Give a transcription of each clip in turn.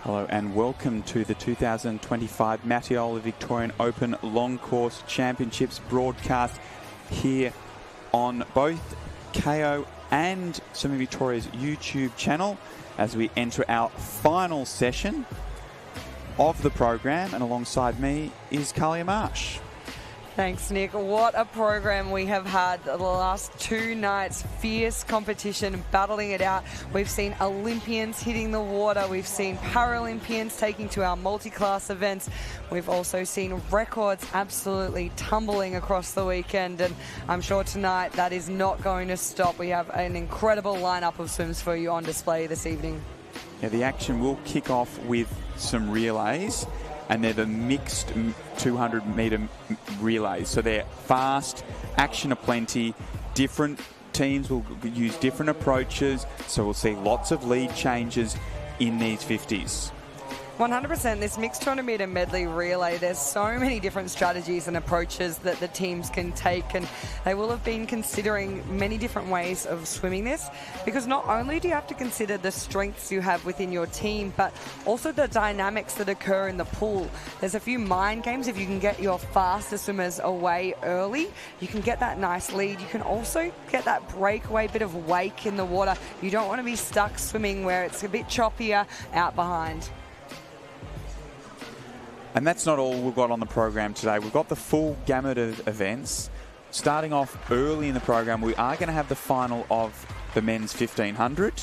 Hello and welcome to the 2025 Mattioli Victorian Open Long Course Championships broadcast here on both KO and Swimming Victoria's YouTube channel as we enter our final session of the program, and alongside me is Kalia Marsh. Thanks, Nick. What a program we have had the last two nights. Fierce competition, battling it out. We've seen Olympians hitting the water. We've seen Paralympians taking to our multi-class events. We've also seen records absolutely tumbling across the weekend, and I'm sure tonight that is not going to stop. We have an incredible lineup of swims for you on display this evening. Yeah, the action will kick off with some relays, and they're the mixed 200-metre relays. So they're fast, action aplenty, different teams will use different approaches, so we'll see lots of lead changes in these 50s. 100%. This mixed 200-metre medley relay, there's so many different strategies and approaches that the teams can take, and they will have been considering many different ways of swimming this, because not only do you have to consider the strengths you have within your team, but also the dynamics that occur in the pool. There's a few mind games. If you can get your faster swimmers away early, you can get that nice lead. You can also get that breakaway bit of wake in the water. You don't want to be stuck swimming where it's a bit choppier out behind. And that's not all we've got on the program today. We've got the full gamut of events. Starting off early in the program, we are going to have the final of the men's 1500.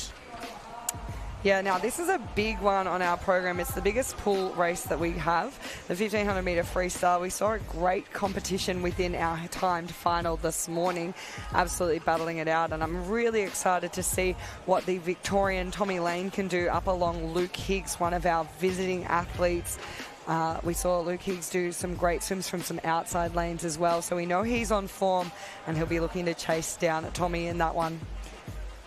Yeah, now this is a big one on our program. It's the biggest pool race that we have, the 1500 metre freestyle. We saw a great competition within our timed final this morning, absolutely battling it out, and I'm really excited to see what the Victorian Tommy Lane can do up along Luke Higgs, one of our visiting athletes. We saw Luke Higgs do some great swims from some outside lanes as well, so we know he's on form and he'll be looking to chase down at Tommy in that one.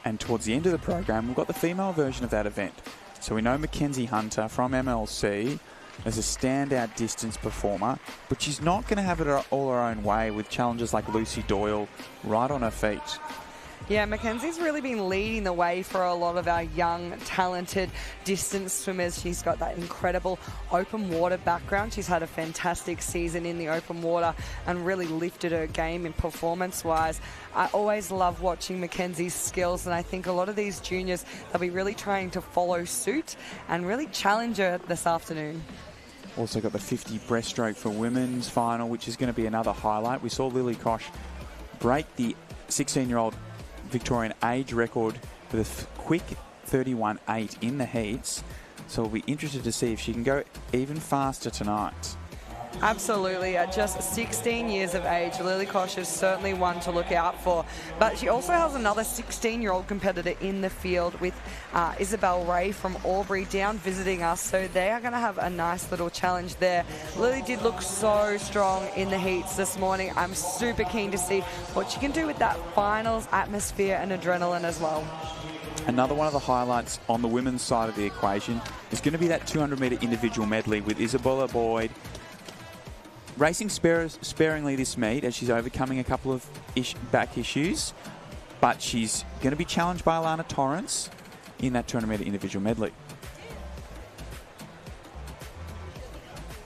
And towards the end of the program, we've got the female version of that event. So we know Mackenzie Hunter from MLC as a standout distance performer, but she's not going to have it all her own way with challenges like Lucy Doyle right on her feet. Yeah, Mackenzie's really been leading the way for a lot of our young, talented distance swimmers. She's got that incredible open water background. She's had a fantastic season in the open water and really lifted her game in performance-wise. I always love watching Mackenzie's skills, and I think a lot of these juniors, they'll be really trying to follow suit and really challenge her this afternoon. Also got the 50 breaststroke for women's final, which is going to be another highlight. We saw Lily Koch break the 16-year-old Victorian age record with a quick 31.8 in the heats, so we'll be interested to see if she can go even faster tonight. Absolutely. At just 16 years of age, Lily Koch is certainly one to look out for. But she also has another 16-year-old competitor in the field with Isabel Ray from Albury down visiting us. So they are going to have a nice little challenge there. Lily did look so strong in the heats this morning. I'm super keen to see what she can do with that finals atmosphere and adrenaline as well. Another one of the highlights on the women's side of the equation is going to be that 200-metre individual medley with Isabella Boyd racing sparingly this meet as she's overcoming a couple of back issues, but she's going to be challenged by Alana Torrance in that 200-metre individual medley.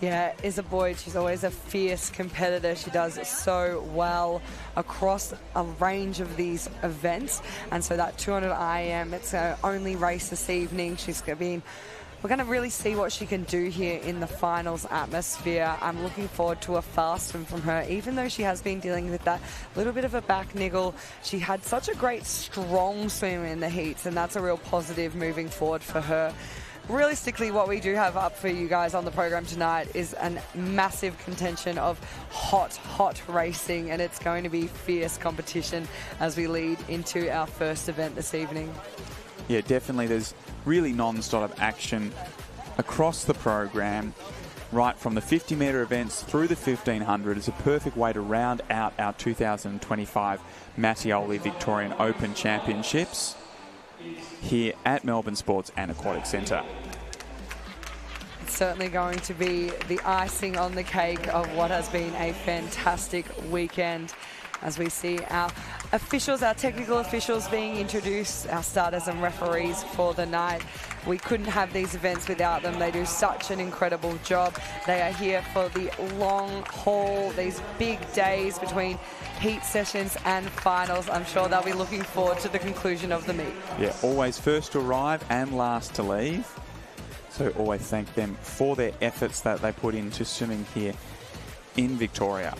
Yeah, Isa Boyd, she's always a fierce competitor. She does so well across a range of these events, and so that 200 IM, it's her only race this evening. We're going to really see what she can do here in the finals atmosphere. I'm looking forward to a fast swim from her. Even though she has been dealing with that little bit of a back niggle, she had such a great strong swim in the heats, and that's a real positive moving forward for her. Realistically, what we do have up for you guys on the program tonight is a massive contention of hot racing, and it's going to be fierce competition as we lead into our first event this evening. Yeah, definitely. There's really non-stop action across the program, right from the 50-metre events through the 1500. It's a perfect way to round out our 2025 Mattioli Victorian Open Championships here at Melbourne Sports and Aquatic Centre. It's certainly going to be the icing on the cake of what has been a fantastic weekend as we see our officials, our technical officials being introduced, our starters and referees for the night. We couldn't have these events without them. They do such an incredible job. They are here for the long haul, these big days between heat sessions and finals. I'm sure they'll be looking forward to the conclusion of the meet. Yeah, always first to arrive and last to leave. So always thank them for their efforts that they put into swimming here in Victoria.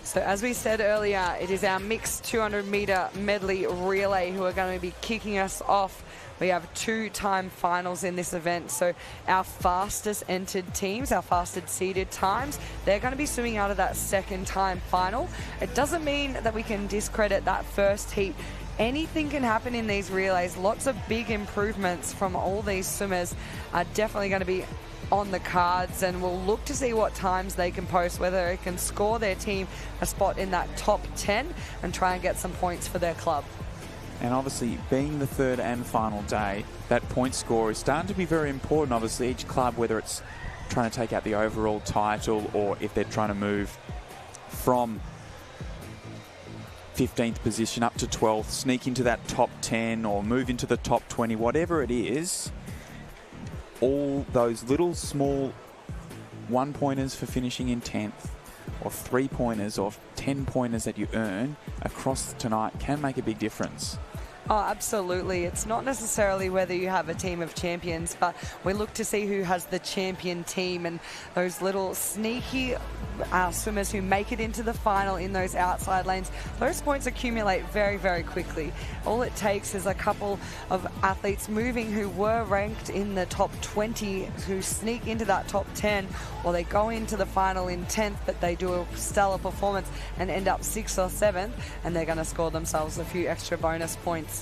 So as we said earlier, it is our mixed 200-metre medley relay who are going to be kicking us off. We have 2-time finals in this event. So our fastest entered teams, our fastest seeded times, they're going to be swimming out of that second time final. It doesn't mean that we can discredit that first heat. Anything can happen in these relays. Lots of big improvements from all these swimmers are definitely going to be on the cards, and we'll look to see what times they can post, whether they can score their team a spot in that top 10 and try and get some points for their club. And obviously, being the third and final day, that point score is starting to be very important. Obviously, each club, whether it's trying to take out the overall title or if they're trying to move from 15th position up to 12th, sneak into that top 10 or move into the top 20, whatever it is, all those little small 1-pointers for finishing in 10th or 3-pointers or 10-pointers that you earn across tonight can make a big difference. Oh, absolutely. It's not necessarily whether you have a team of champions, but we look to see who has the champion team, and those little sneaky swimmers who make it into the final in those outside lanes, those points accumulate very, very quickly. All it takes is a couple of athletes moving who were ranked in the top 20 who sneak into that top 10, or they go into the final in 10th, but they do a stellar performance and end up 6th or 7th, and they're going to score themselves a few extra bonus points.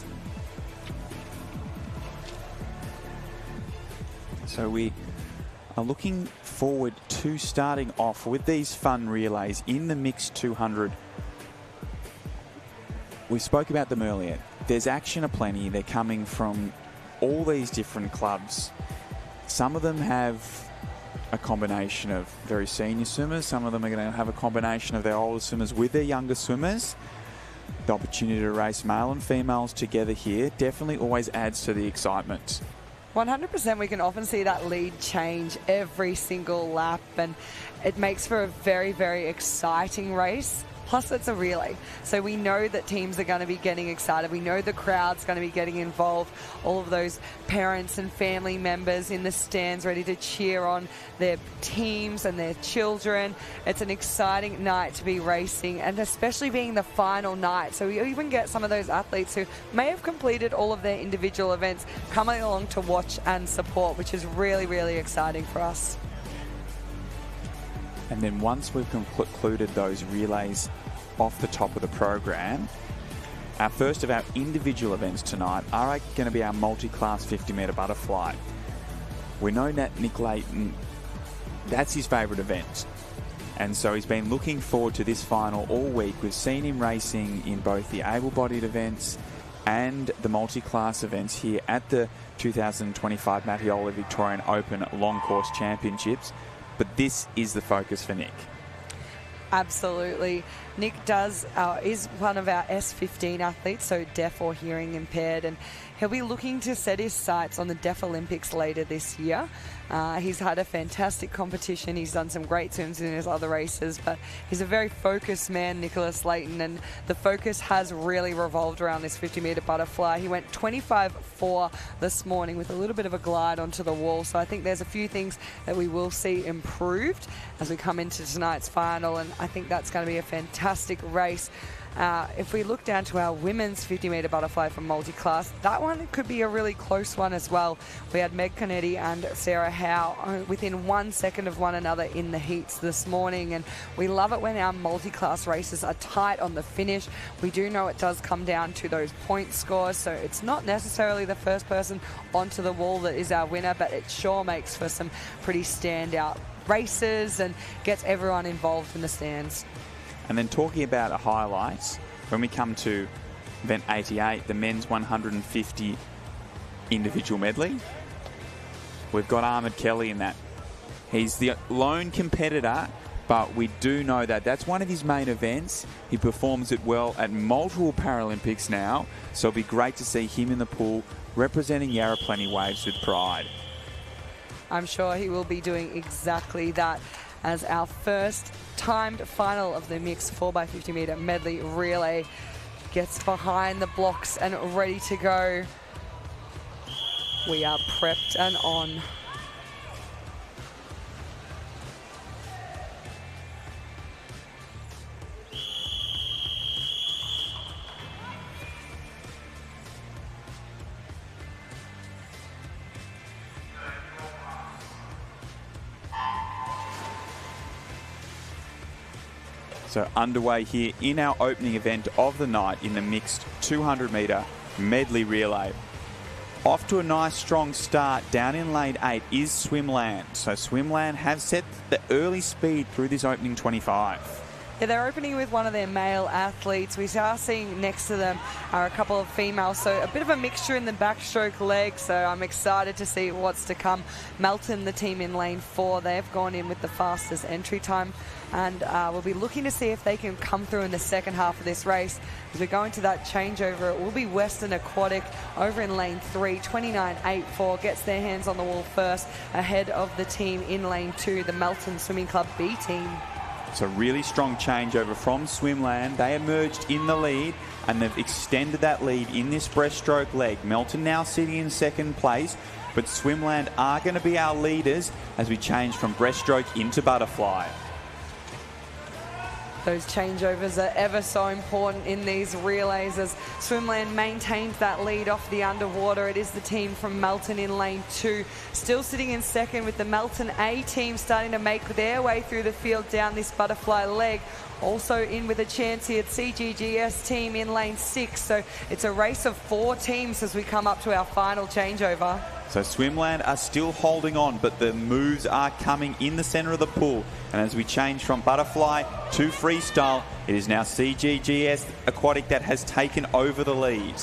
So we are looking forward to starting off with these fun relays in the mixed 200. We spoke about them earlier. There's action aplenty. They're coming from all these different clubs. Some of them have a combination of very senior swimmers. Some of them are going to have a combination of their older swimmers with their younger swimmers. The opportunity to race male and females together here definitely always adds to the excitement. 100%, we can often see that lead change every single lap, and it makes for a very, very exciting race. Plus, it's a relay, so we know that teams are going to be getting excited. We know the crowd's going to be getting involved. All of those parents and family members in the stands ready to cheer on their teams and their children. It's an exciting night to be racing, and especially being the final night. So we even get some of those athletes who may have completed all of their individual events coming along to watch and support, which is really, really exciting for us. And then once we've concluded those relays off the top of the program, our first of our individual events tonight are going to be our multi-class 50-metre butterfly. We know that Nick Layton, that's his favourite event. And so he's been looking forward to this final all week. We've seen him racing in both the able-bodied events and the multi-class events here at the 2025 Mattioli Victorian Open Long Course Championships. But this is the focus for Nick. Absolutely. Nick is one of our S15 athletes, so deaf or hearing impaired, and he'll be looking to set his sights on the Deaf Olympics later this year. He's had a fantastic competition. He's done some great swims in his other races, but he's a very focused man, Nicholas Layton, and the focus has really revolved around this 50-metre butterfly. He went 25.4 this morning with a little bit of a glide onto the wall, so I think there's a few things that we will see improved as we come into tonight's final, and I think that's going to be a fantastic race. If we look down to our women's 50-metre butterfly from Multiclass, that one could be a really close one as well. We had Meg Canetti and Sarah Howe within 1 second of one another in the heats this morning, and we love it when our Multiclass races are tight on the finish. We do know it does come down to those point scores, so it's not necessarily the first person onto the wall that is our winner, but it sure makes for some pretty standout races and gets everyone involved in the stands. And then talking about a highlight, when we come to event 88, the men's 150 individual medley, we've got Ahmed Kelly in that. He's the lone competitor but we do know that that's one of his main events. He performs it well at multiple Paralympics now, so it'll be great to see him in the pool representing Yarra Plenty Waves with pride. I'm sure he will be doing exactly that as our first timed final of the mixed 4x50 metre medley relay gets behind the blocks and ready to go. We are prepped and on. So underway here in our opening event of the night in the mixed 200 metre medley relay. Off to a nice strong start down in lane 8 is Swimland. So Swimland have set the early speed through this opening 25. Yeah, they're opening with one of their male athletes. We are seeing next to them are a couple of females, so a bit of a mixture in the backstroke leg, so I'm excited to see what's to come. Melton, the team in lane 4, they've gone in with the fastest entry time, and we'll be looking to see if they can come through in the second half of this race. As we go into that changeover, it will be Western Aquatic over in lane 3, 29.84, gets their hands on the wall first, ahead of the team in lane 2, the Melton Swimming Club B team. It's a really strong changeover from Swimland. They emerged in the lead and they've extended that lead in this breaststroke leg. Melton now sitting in second place, but Swimland are going to be our leaders as we change from breaststroke into butterfly. Those changeovers are ever so important in these relays as Swimland maintains that lead off the underwater. It is the team from Melton in lane 2, still sitting in second with the Melton A team starting to make their way through the field down this butterfly leg. Also in with a chance here, CGGS team in lane 6. So it's a race of 4 teams as we come up to our final changeover. So Swimland are still holding on, but the moves are coming in the centre of the pool. And as we change from butterfly to freestyle, it is now CGGS Aquatic that has taken over the lead.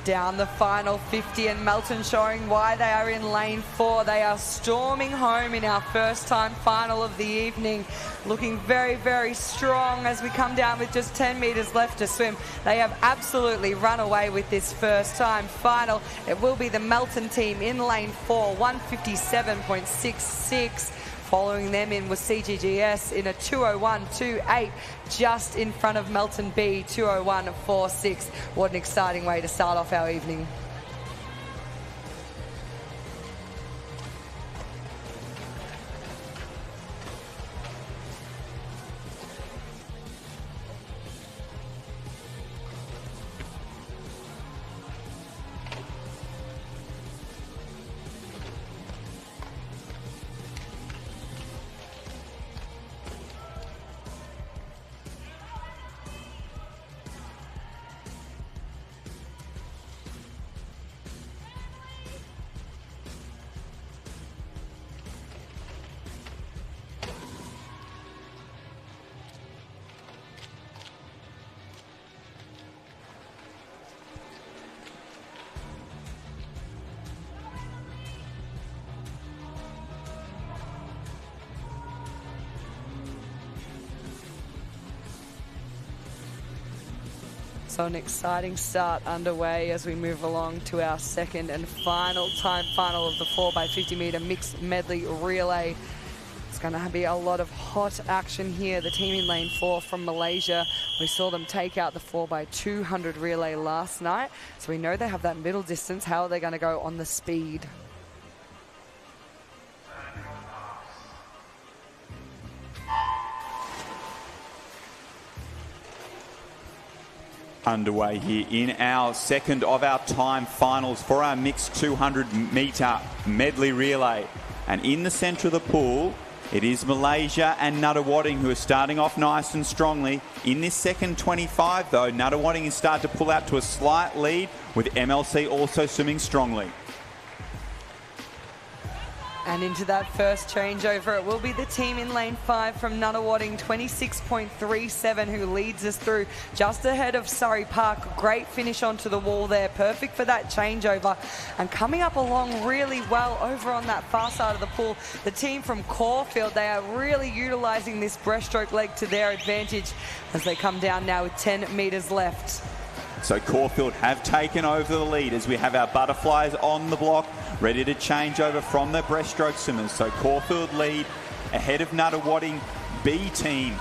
Down the final 50 and Melton showing why they are in lane 4. They are storming home in our first time final of the evening. Looking very, very strong as we come down with just 10 metres left to swim. They have absolutely run away with this first time final. It will be the Melton team in lane 4, 157.66. Following them in was CGGS in a 201.28, just in front of Melton B, 201.46. What an exciting way to start off our evening. So an exciting start underway as we move along to our second and final time final of the 4x50 metre mixed medley relay. It's going to be a lot of hot action here. The team in lane 4 from Malaysia, we saw them take out the 4x200 relay last night. So we know they have that middle distance. How are they going to go on the speed? Underway here in our second of our time finals for our mixed 200 metre medley relay. And in the centre of the pool, it is Malaysia and Nuttawading who are starting off nice and strongly. In this second 25 though, Nuttawading is starting to pull out to a slight lead with MLC also swimming strongly. And into that first changeover, it will be the team in lane 5 from Nunawading, 26.37, who leads us through just ahead of Surrey Park. Great finish onto the wall there, perfect for that changeover. And coming up along really well over on that far side of the pool, the team from Caulfield, they are really utilising this breaststroke leg to their advantage as they come down now with 10 metres left. So Caulfield have taken over the lead as we have our butterflies on the block, ready to change over from the breaststroke swimmers. So Caulfield lead ahead of Nunawading B team,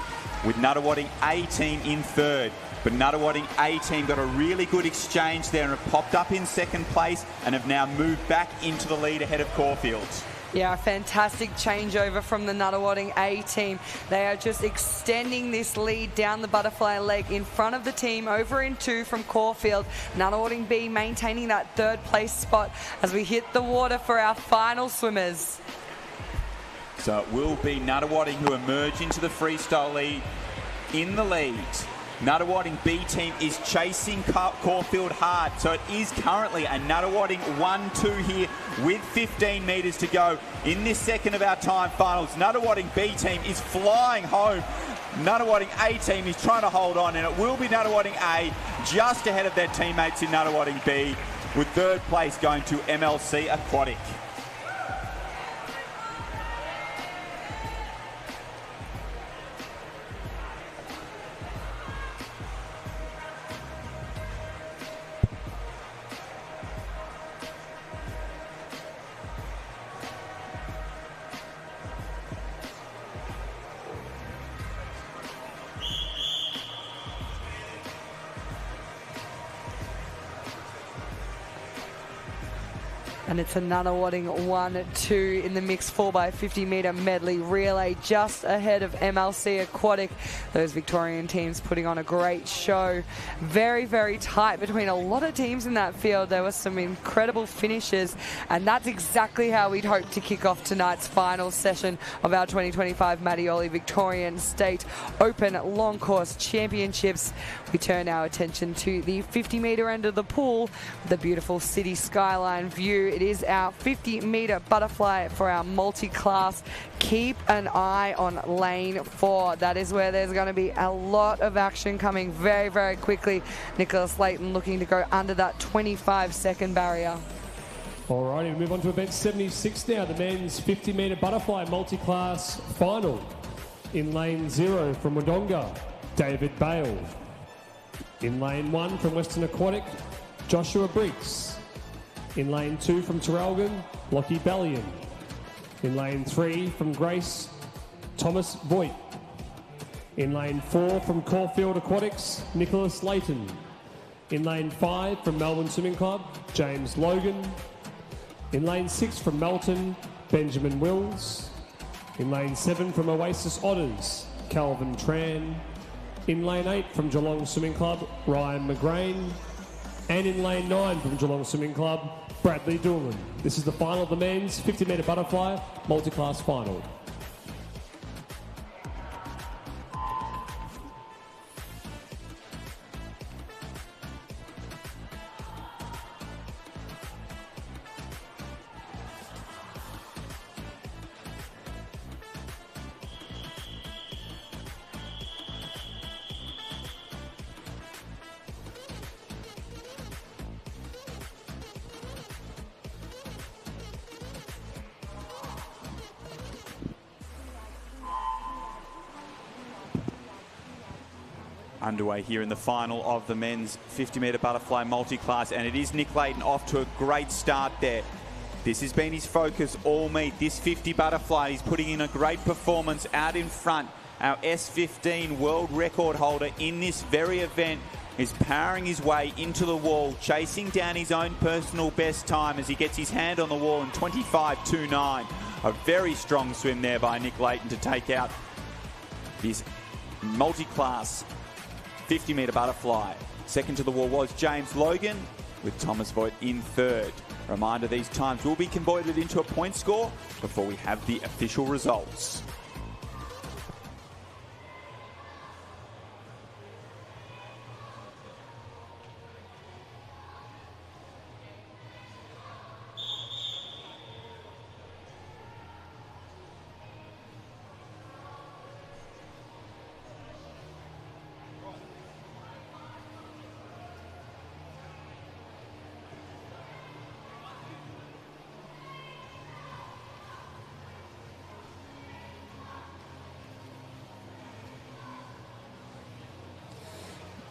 with Nunawading A team in third. But Nunawading A team got a really good exchange there and have popped up in second place and have now moved back into the lead ahead of Caulfield. Yeah, a fantastic changeover from the Nunawading A team. They are just extending this lead down the butterfly leg in front of the team over in 2 from Caulfield. Nunawading B maintaining that third place spot as we hit the water for our final swimmers. So it will be Nunawading who emerge into the freestyle lead in the lead. Nunawading B team is chasing Caulfield hard, so it is currently a Nunawading 1-2 here with 15 metres to go in this second of our time finals. Nunawading B team is flying home. Nunawading A team is trying to hold on, and it will be Nunawading A just ahead of their teammates in Nunawading B, with third place going to MLC Aquatic. And it's a Nunawading 1-2 in the mixed 4x50 metre medley relay, just ahead of MLC Aquatic. Those Victorian teams putting on a great show. Very, very tight between a lot of teams in that field. There were some incredible finishes, and that's exactly how we'd hope to kick off tonight's final session of our 2025 Mattioli Victorian State Open Long Course Championships. We turn our attention to the 50 metre end of the pool, the beautiful city skyline view. It is our 50 metre butterfly for our multi-class. Keep an eye on lane 4. That is where there's going to be a lot of action coming very, very quickly. Nicholas Layton looking to go under that 25-second barrier. Alrighty, we move on to event 76 now, the men's 50 metre butterfly multi-class final. In lane 0 from Wodonga, David Bale. In lane 1 from Western Aquatic, Joshua Briggs. In lane 2 from Terrelgan, Lockie Bellion. In lane 3 from Grace, Thomas Voigt. In lane 4 from Caulfield Aquatics, Nicholas Layton. In lane 5 from Melbourne Swimming Club, James Logan. In lane 6 from Melton, Benjamin Wills. In lane 7 from Oasis Otters, Calvin Tran. In lane 8 from Geelong Swimming Club, Ryan McGrain. And in lane 9 from Geelong Swimming Club, Bradley Doolan. This is the final of the men's 50 metre butterfly multi-class final. Underway here in the final of the men's 50 metre butterfly multi-class, and it is Nick Layton off to a great start there. This has been his focus all meet. This 50 butterfly, he's putting in a great performance out in front. Our S15 world record holder in this very event is powering his way into the wall, chasing down his own personal best time as he gets his hand on the wall in 25.29. A very strong swim there by Nick Layton to take out this multi-class 50 metre butterfly. Second to the wall was James Logan, with Thomas Voigt in third. Reminder, these times will be converted into a point score before we have the official results.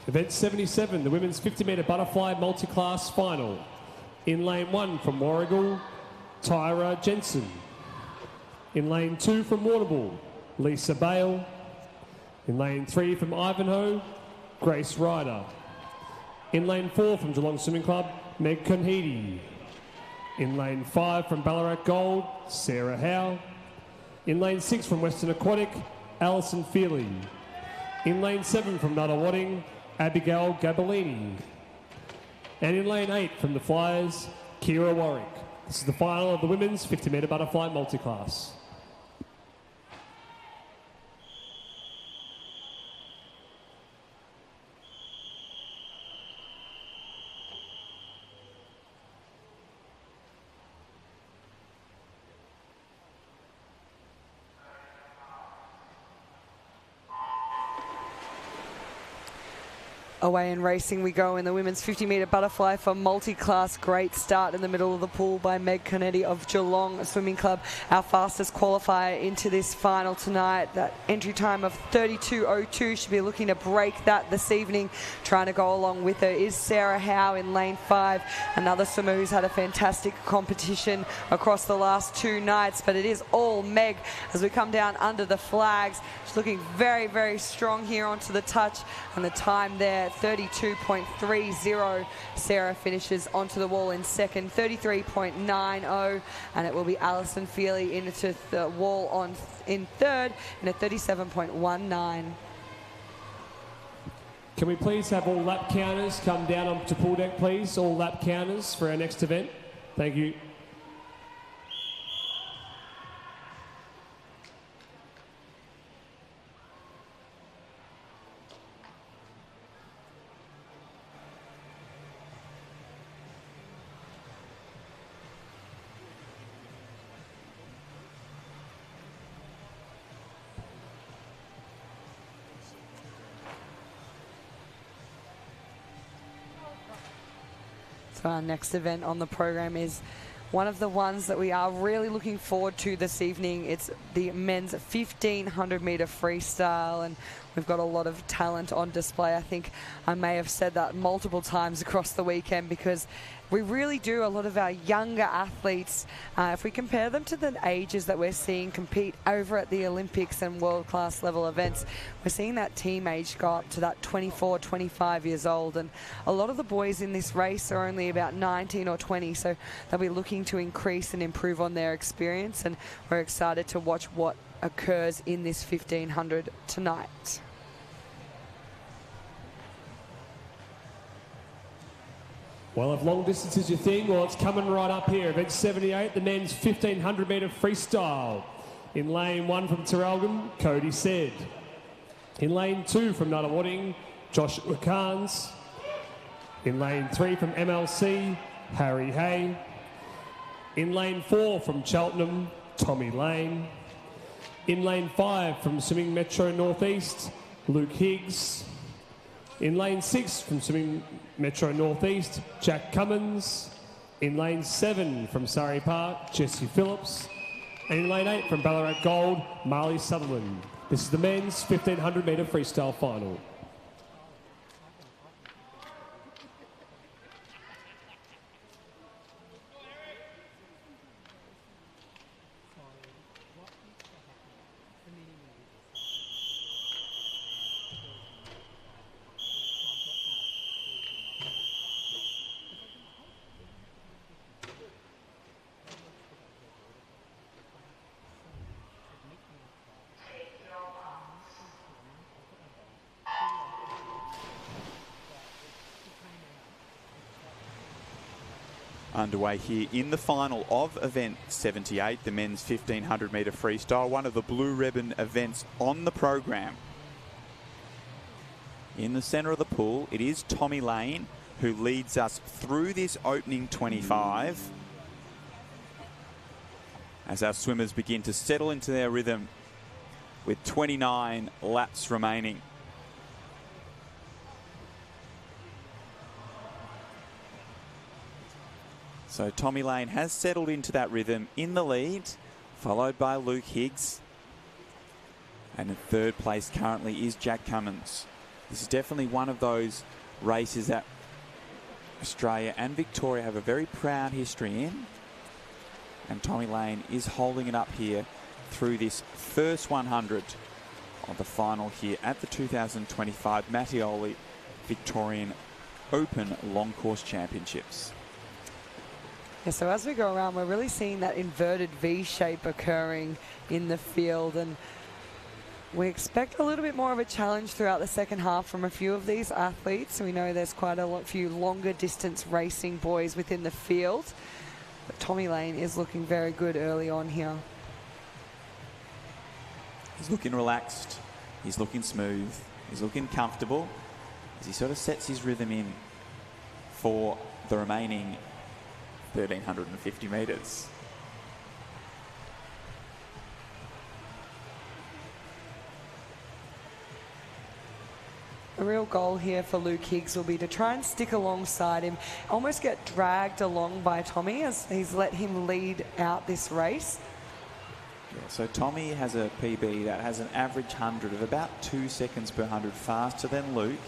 Event 77, the women's 50-metre butterfly multi-class final. In lane 1 from Warragul, Tyra Jensen. In lane 2 from Warrnambool, Lisa Bale. In lane 3 from Ivanhoe, Grace Ryder. In lane 4 from Geelong Swimming Club, Meg Conheedy. In lane 5 from Ballarat Gold, Sarah Howe. In lane 6 from Western Aquatic, Alison Feely. In lane 7 from Nuttawading, Abigail Gabellini. And in lane 8 from the Flyers, Kira Warwick. This is the final of the women's 50-metre butterfly multi-class. Away in racing we go in the women's 50-metre butterfly for multi-class. Great start in the middle of the pool by Meg Connetti of Geelong Swimming Club, our fastest qualifier into this final tonight. That entry time of 32.02, should be looking to break that this evening. Trying to go along with her is Sarah Howe in lane 5, another swimmer who's had a fantastic competition across the last 2 nights, but it is all Meg as we come down under the flags. She's looking very, very strong here onto the touch, and the time there 32.30. Sarah finishes onto the wall in second, 33.90, and it will be Alison Feely into the wall in third in a 37.19. Can we please have all lap counters come down onto pool deck, please? All lap counters for our next event. Thank you. So our next event on the program is one of the ones that we are really looking forward to this evening. It's the men's 1500 metre freestyle, and we've got a lot of talent on display. I think I may have said that multiple times across the weekend, because we really do. A lot of our younger athletes, if we compare them to the ages that we're seeing compete over at the Olympics and world-class level events, we're seeing that team age go up to that 24, 25 years old. And a lot of the boys in this race are only about 19 or 20, so they'll be looking to increase and improve on their experience, and we're excited to watch what occurs in this 1500 tonight. Well, if long distance is your thing, well, it's coming right up here. Event 78, the men's 1500 metre freestyle. In lane 1 from Terrelgum, Cody Said. In lane 2 from Nuttawading, Joshua Carnes. In lane 3 from MLC, Harry Hay. In lane 4 from Cheltenham, Tommy Lane. In lane 5 from Swimming Metro Northeast, Luke Higgs. In lane 6 from Swimming Metro Northeast, Jack Cummins. In lane 7 from Surrey Park, Jesse Phillips. And in lane 8 from Ballarat Gold, Marley Sutherland. This is the men's 1500 metre freestyle final. Underway here in the final of event 78, the men's 1500 metre freestyle, one of the blue ribbon events on the program. In the centre of the pool, it is Tommy Lane who leads us through this opening 25 as our swimmers begin to settle into their rhythm with 29 laps remaining. So Tommy Lane has settled into that rhythm in the lead, followed by Luke Higgs. And in third place currently is Jack Cummins. This is definitely one of those races that Australia and Victoria have a very proud history in. And Tommy Lane is holding it up here through this first 100 of the final here at the 2025 Mattioli Victorian Open Long Course Championships. Yeah, so as we go around, we're really seeing that inverted V shape occurring in the field, and we expect a little bit more of a challenge throughout the second half from a few of these athletes. We know there's quite a few longer distance racing boys within the field, but Tommy Lane is looking very good early on here. He's looking relaxed, he's looking smooth, he's looking comfortable as he sort of sets his rhythm in for the remaining 1,350 metres. The real goal here for Luke Higgs will be to try and stick alongside him, almost get dragged along by Tommy as he's let him lead out this race. Yeah, so Tommy has a PB that has an average 100 of about 2 seconds per 100 faster than Luke.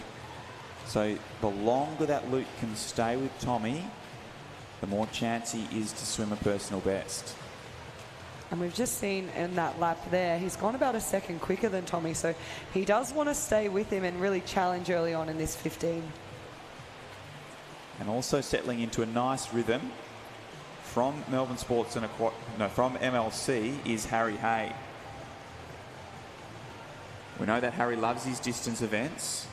So the longer that Luke can stay with Tommy, the more chance he is to swim a personal best. And we've just seen in that lap there, he's gone about a second quicker than Tommy, so he does want to stay with him and really challenge early on in this 15. And also settling into a nice rhythm from Melbourne Sports and from MLC is Harry Hay. We know that Harry loves his distance events,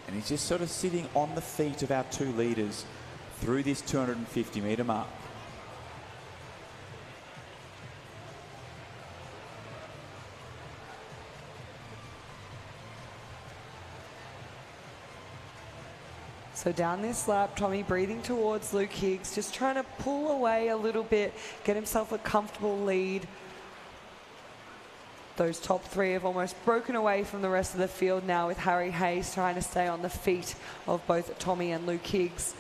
and he's just sort of sitting on the feet of our two leaders through this 250 metre mark. So down this lap, Tommy breathing towards Luke Higgs, just trying to pull away a little bit, get himself a comfortable lead. Those top three have almost broken away from the rest of the field now, with Harry Hayes trying to stay on the feet of both Tommy and Luke Higgs.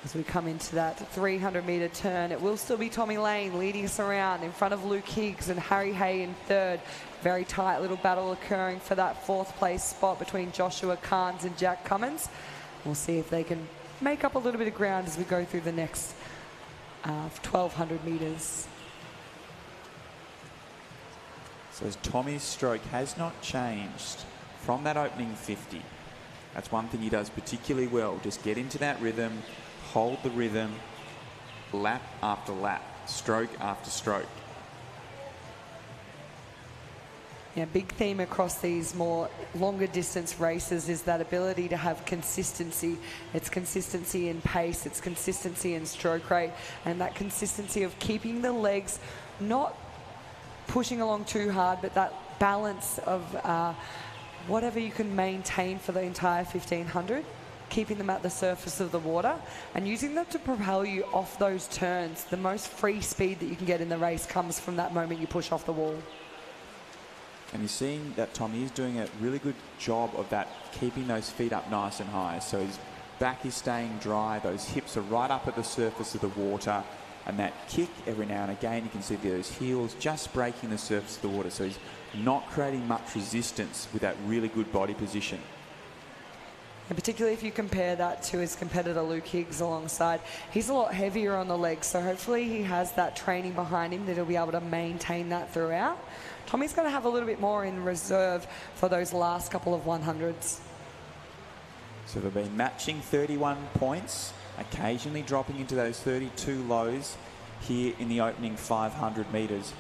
As we come into that 300 metre turn, it will still be Tommy Lane leading us around in front of Luke Higgs and Harry Hay in third. Very tight little battle occurring for that fourth place spot between Joshua Carnes and Jack Cummins. We'll see if they can make up a little bit of ground as we go through the next 1,200 metres. So as Tommy's stroke has not changed from that opening 50. That's one thing he does particularly well. Just get into that rhythm, hold the rhythm, lap after lap, stroke after stroke. Yeah, big theme across these more longer distance races is that ability to have consistency. It's consistency in pace, it's consistency in stroke rate, and that consistency of keeping the legs not pushing along too hard, but that balance of whatever you can maintain for the entire 1,500, keeping them at the surface of the water and using them to propel you off those turns. The most free speed that you can get in the race comes from that moment you push off the wall. And you're seeing that Tommy is doing a really good job of that, keeping those feet up nice and high. So his back is staying dry, those hips are right up at the surface of the water, and that kick every now and again, you can see those heels just breaking the surface of the water. So he's not creating much resistance with that really good body position. And particularly if you compare that to his competitor Luke Higgs alongside, he's a lot heavier on the legs, so hopefully he has that training behind him that he'll be able to maintain that throughout. Tommy's going to have a little bit more in reserve for those last couple of 100s. So they've been matching 31 points, occasionally dropping into those 32 lows here in the opening 500 metres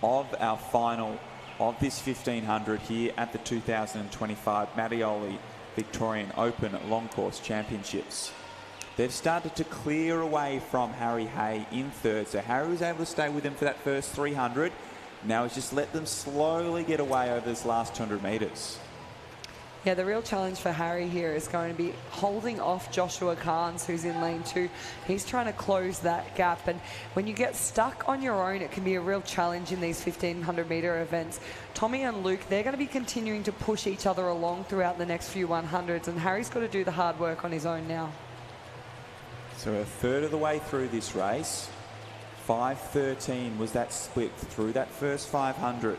of our final of this 1,500 here at the 2025 Mattioli Victorian Open Long Course Championships. They've started to clear away from Harry Hay in third, so Harry was able to stay with him for that first 300. Now he's just let them slowly get away over this last 200 metres. Yeah, the real challenge for Harry here is going to be holding off Joshua Carnes, who's in lane 2. He's trying to close that gap, and when you get stuck on your own, it can be a real challenge in these 1,500 metre events. Tommy and Luke, they're going to be continuing to push each other along throughout the next few 100s, and Harry's got to do the hard work on his own now. So a third of the way through this race, 5:13 was that split through that first 500.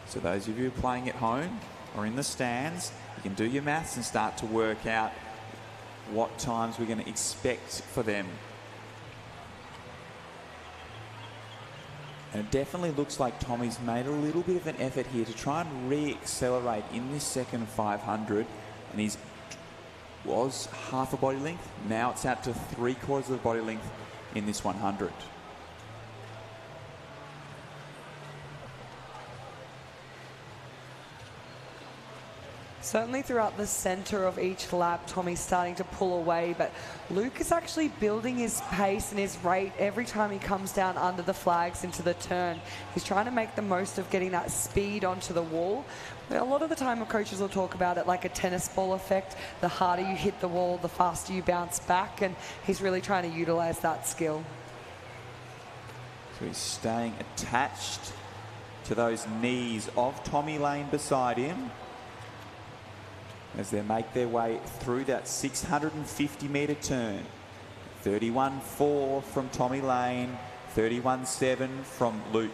So those of you playing at home, or in the stands, you can do your maths and start to work out what times we're going to expect for them. And it definitely looks like Tommy's made a little bit of an effort here to try and re-accelerate in this second 500. And he's was half a body length. Now it's out to 3/4 of the body length in this 100. Certainly throughout the center of each lap, Tommy's starting to pull away, but Luke is actually building his pace and his rate every time he comes down under the flags into the turn. He's trying to make the most of getting that speed onto the wall. A lot of the time, coaches will talk about it like a tennis ball effect. The harder you hit the wall, the faster you bounce back, and he's really trying to utilize that skill. So he's staying attached to those knees of Tommy Lane beside him as they make their way through that 650-metre turn. 31.4 from Tommy Lane, 31.7 from Luke.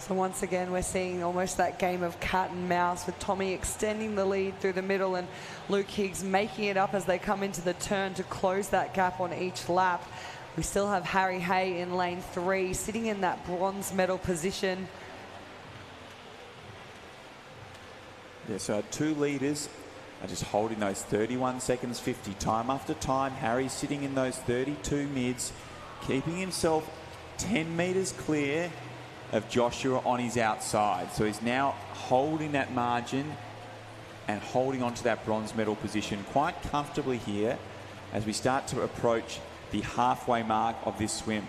So once again, we're seeing almost that game of cat and mouse with Tommy extending the lead through the middle and Luke Higgs making it up as they come into the turn to close that gap on each lap. We still have Harry Hay in lane 3, sitting in that bronze medal position. Yeah, so our two leaders are just holding those 31 seconds 50 time after time. Harry's sitting in those 32 mids, keeping himself 10 metres clear of Joshua on his outside. So he's now holding that margin and holding on to that bronze medal position quite comfortably here as we start to approach the halfway mark of this swim.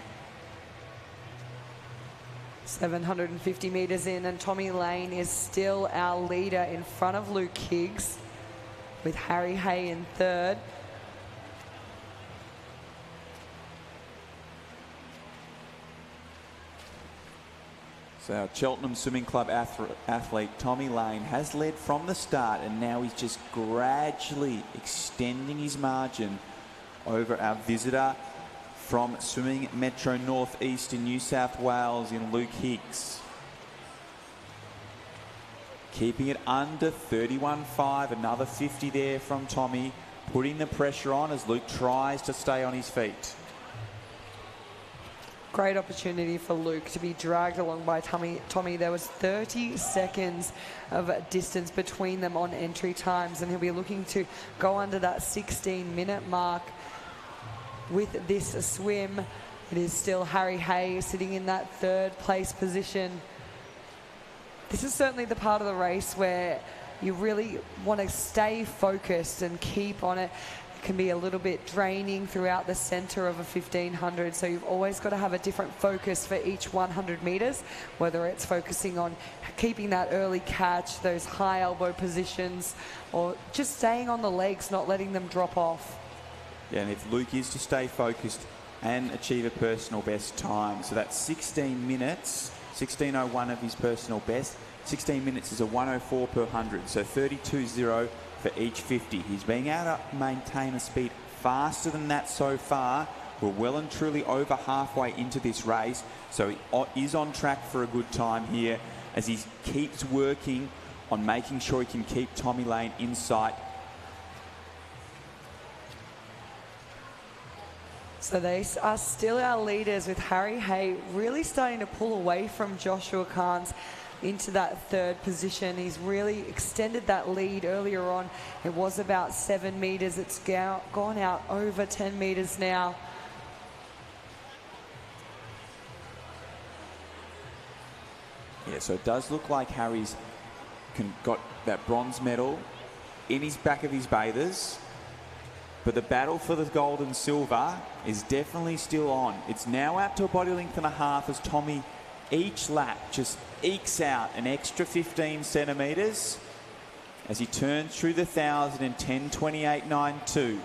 750 metres in, and Tommy Lane is still our leader in front of Luke Higgs, with Harry Hay in third. So our Cheltenham Swimming Club athlete Tommy Lane has led from the start, and now he's just gradually extending his margin over our visitor from Swimming Metro North East in New South Wales in Luke Higgs. Keeping it under 31.5, another 50 there from Tommy, putting the pressure on as Luke tries to stay on his feet. Great opportunity for Luke to be dragged along by Tommy. There was 30 seconds of distance between them on entry times, and he'll be looking to go under that 16-minute mark with this swim. It is still Harry Hay sitting in that third place position. This is certainly the part of the race where you really want to stay focused and keep on it. Can be a little bit draining throughout the center of a 1500, so you've always got to have a different focus for each 100 meters, whether it's focusing on keeping that early catch, those high elbow positions, or just staying on the legs, not letting them drop off. Yeah, and if Luke is to stay focused and achieve a personal best time, so that's 16 minutes, 16:01 of his personal best. 16 minutes is a 104 per 100, so 32.0 for each 50. He's being able to maintain a speed faster than that so far. We're well and truly over halfway into this race, so he is on track for a good time here as he keeps working on making sure he can keep Tommy Lane in sight. So they are still our leaders, with Harry Hay really starting to pull away from Joshua Carnes into that third position. He's really extended that lead earlier on. It was about 7 meters. It's gone out over 10 meters now. Yeah, so it does look like Harry's got that bronze medal in his back of his bathers, but the battle for the gold and silver is definitely still on. It's now out to a body length and a half as Tommy each lap just ekes out an extra 15 centimetres as he turns through the 1,000 in 10:28.92.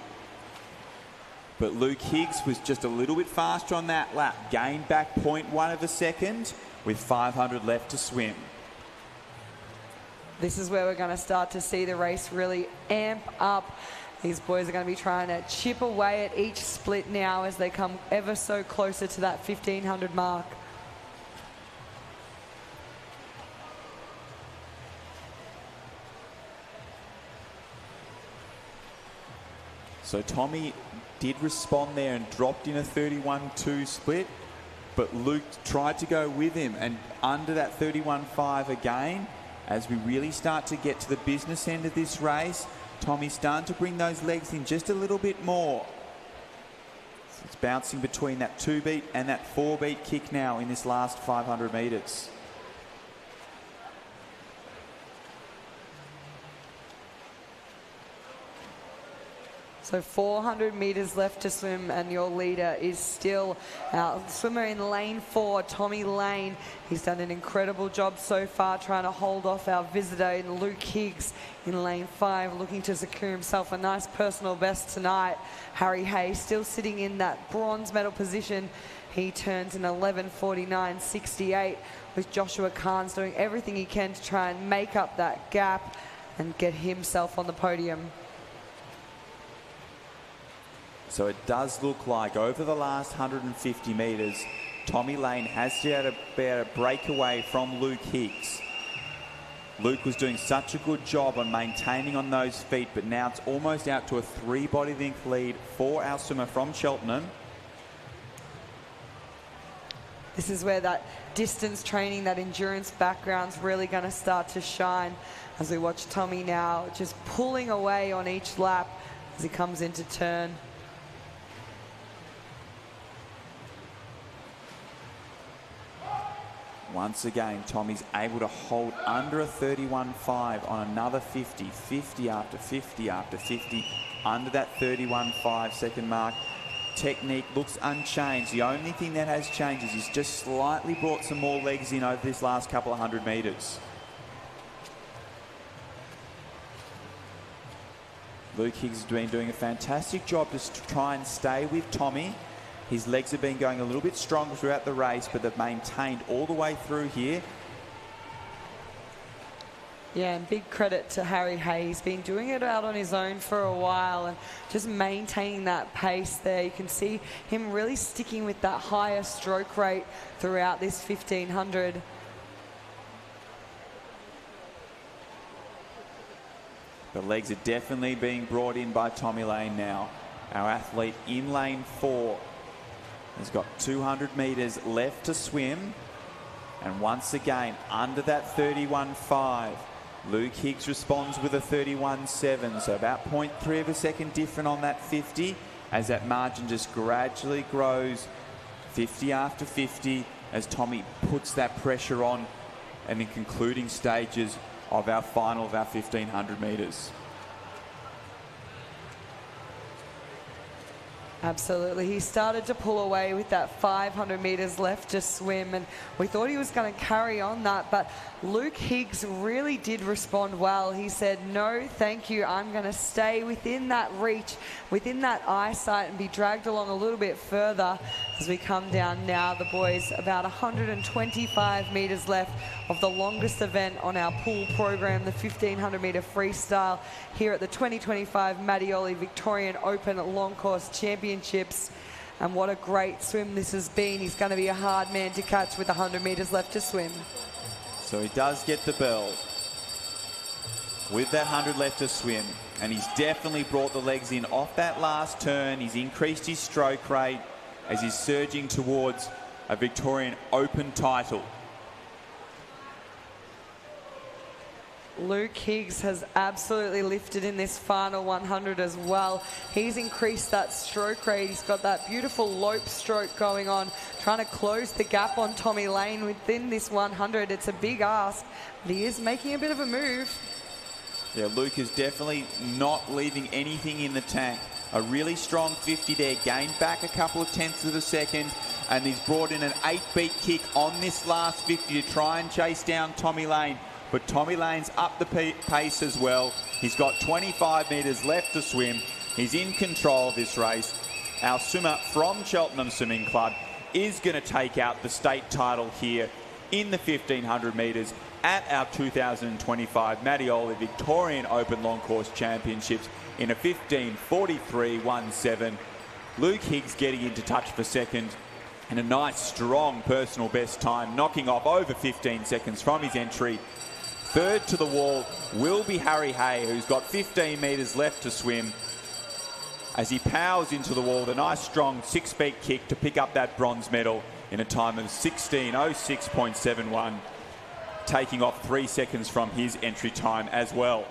But Luke Higgs was just a little bit faster on that lap, gained back 0.1 of a second with 500 left to swim. This is where we're going to start to see the race really amp up. These boys are going to be trying to chip away at each split now as they come ever so closer to that 1500 mark. So Tommy did respond there and dropped in a 31-2 split, but Luke tried to go with him and under that 31-5 again. As we really start to get to the business end of this race, Tommy's starting to bring those legs in just a little bit more. So it's bouncing between that 2-beat and that 4-beat kick now in this last 500 metres. So 400 metres left to swim, and your leader is still our swimmer in lane 4, Tommy Lane. He's done an incredible job so far trying to hold off our visitor in Luke Higgs in lane 5, looking to secure himself a nice personal best tonight. Harry Hayes still sitting in that bronze medal position. He turns in 11:49.68, with Joshua Carnes doing everything he can to try and make up that gap and get himself on the podium. So it does look like over the last 150 metres, Tommy Lane has to be able to break away from Luke Higgs. Luke was doing such a good job on maintaining on those feet, but now it's almost out to a 3-body length lead for our swimmer from Cheltenham. This is where that distance training, that endurance background's really going to start to shine as we watch Tommy now just pulling away on each lap as he comes into turn. Once again, Tommy's able to hold under a 31.5 on another 50, 50 after 50 after 50, under that 31.5 second mark. Technique looks unchanged. The only thing that has changed is he's just slightly brought some more legs in over this last couple of 100 metres. Luke Higgs has been doing a fantastic job just to try and stay with Tommy. His legs have been going a little bit stronger throughout the race, but they've maintained all the way through here. Yeah, and big credit to Harry Hayes. Been doing it out on his own for a while and just maintaining that pace there. You can see him really sticking with that higher stroke rate throughout this 1500. The legs are definitely being brought in by Tommy Lane now. Our athlete in lane 4 has got 200 metres left to swim. And once again, under that 31.5, Luke Higgs responds with a 31.7. So about 0.3 of a second different on that 50 as that margin just gradually grows 50 after 50 as Tommy puts that pressure on and in concluding stages of our final of our 1500 metres. Absolutely. He started to pull away with that 500 metres left to swim, and we thought he was going to carry on that, but Luke Higgs really did respond well. He said, no, thank you. I'm going to stay within that reach, within that eyesight, and be dragged along a little bit further as we come down now. The boys, about 125 metres left of the longest event on our pool program, the 1500 metre freestyle here at the 2025 Mattioli Victorian Open Long Course Championships. And what a great swim this has been. He's going to be a hard man to catch with 100 metres left to swim. So he does get the bell with that 100 left to swim, and he's definitely brought the legs in off that last turn. He's increased his stroke rate as he's surging towards a Victorian Open title. Luke Higgs has absolutely lifted in this final 100 as well. He's increased that stroke rate. He's got that beautiful lope stroke going on, trying to close the gap on Tommy Lane within this 100. It's a big ask, but he is making a bit of a move. Yeah, Luke is definitely not leaving anything in the tank. A really strong 50 there, gained back a couple of tenths of a second, and he's brought in an 8-beat kick on this last 50 to try and chase down Tommy Lane. But Tommy Lane's up the pace as well. He's got 25 metres left to swim. He's in control of this race. Our swimmer from Cheltenham Swimming Club is going to take out the state title here in the 1500 metres. at our 2025 Mattioli Victorian Open Long Course Championships in a 15:43.17. Luke Higgs getting into touch for second and a nice strong personal best time, knocking off over 15 seconds from his entry. Third to the wall will be Harry Hay, who's got 15 metres left to swim as he powers into the wall with a nice strong 6-beat kick to pick up that bronze medal in a time of 16:06.71, taking off 3 seconds from his entry time as well.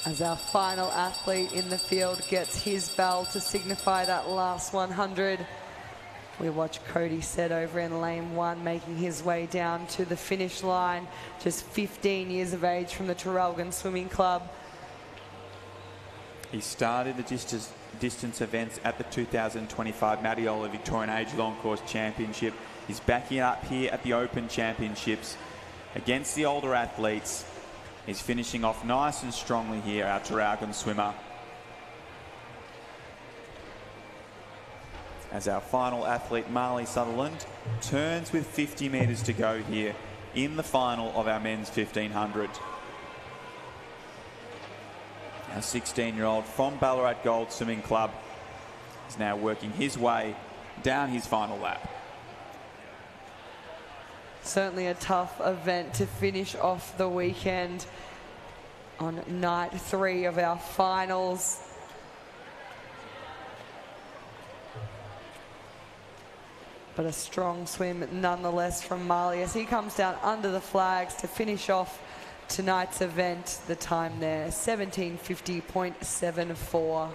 As our final athlete in the field gets his bell to signify that last 100, we watch Cody Sett over in lane 1 making his way down to the finish line, just 15 years of age from the Traralgon Swimming Club. He started the distance events at the 2025 Mattioli Victorian Age Long Course Championship. He's backing up here at the Open Championships against the older athletes. He's finishing off nice and strongly here, our Traralgon swimmer. As our final athlete, Marley Sutherland, turns with 50 metres to go here in the final of our men's 1500. Our 16-year-old from Ballarat Gold Swimming Club is now working his way down his final lap. Certainly a tough event to finish off the weekend on night 3 of our finals. But a strong swim nonetheless from Marley as he comes down under the flags to finish off tonight's event. The time there, 17:50.74.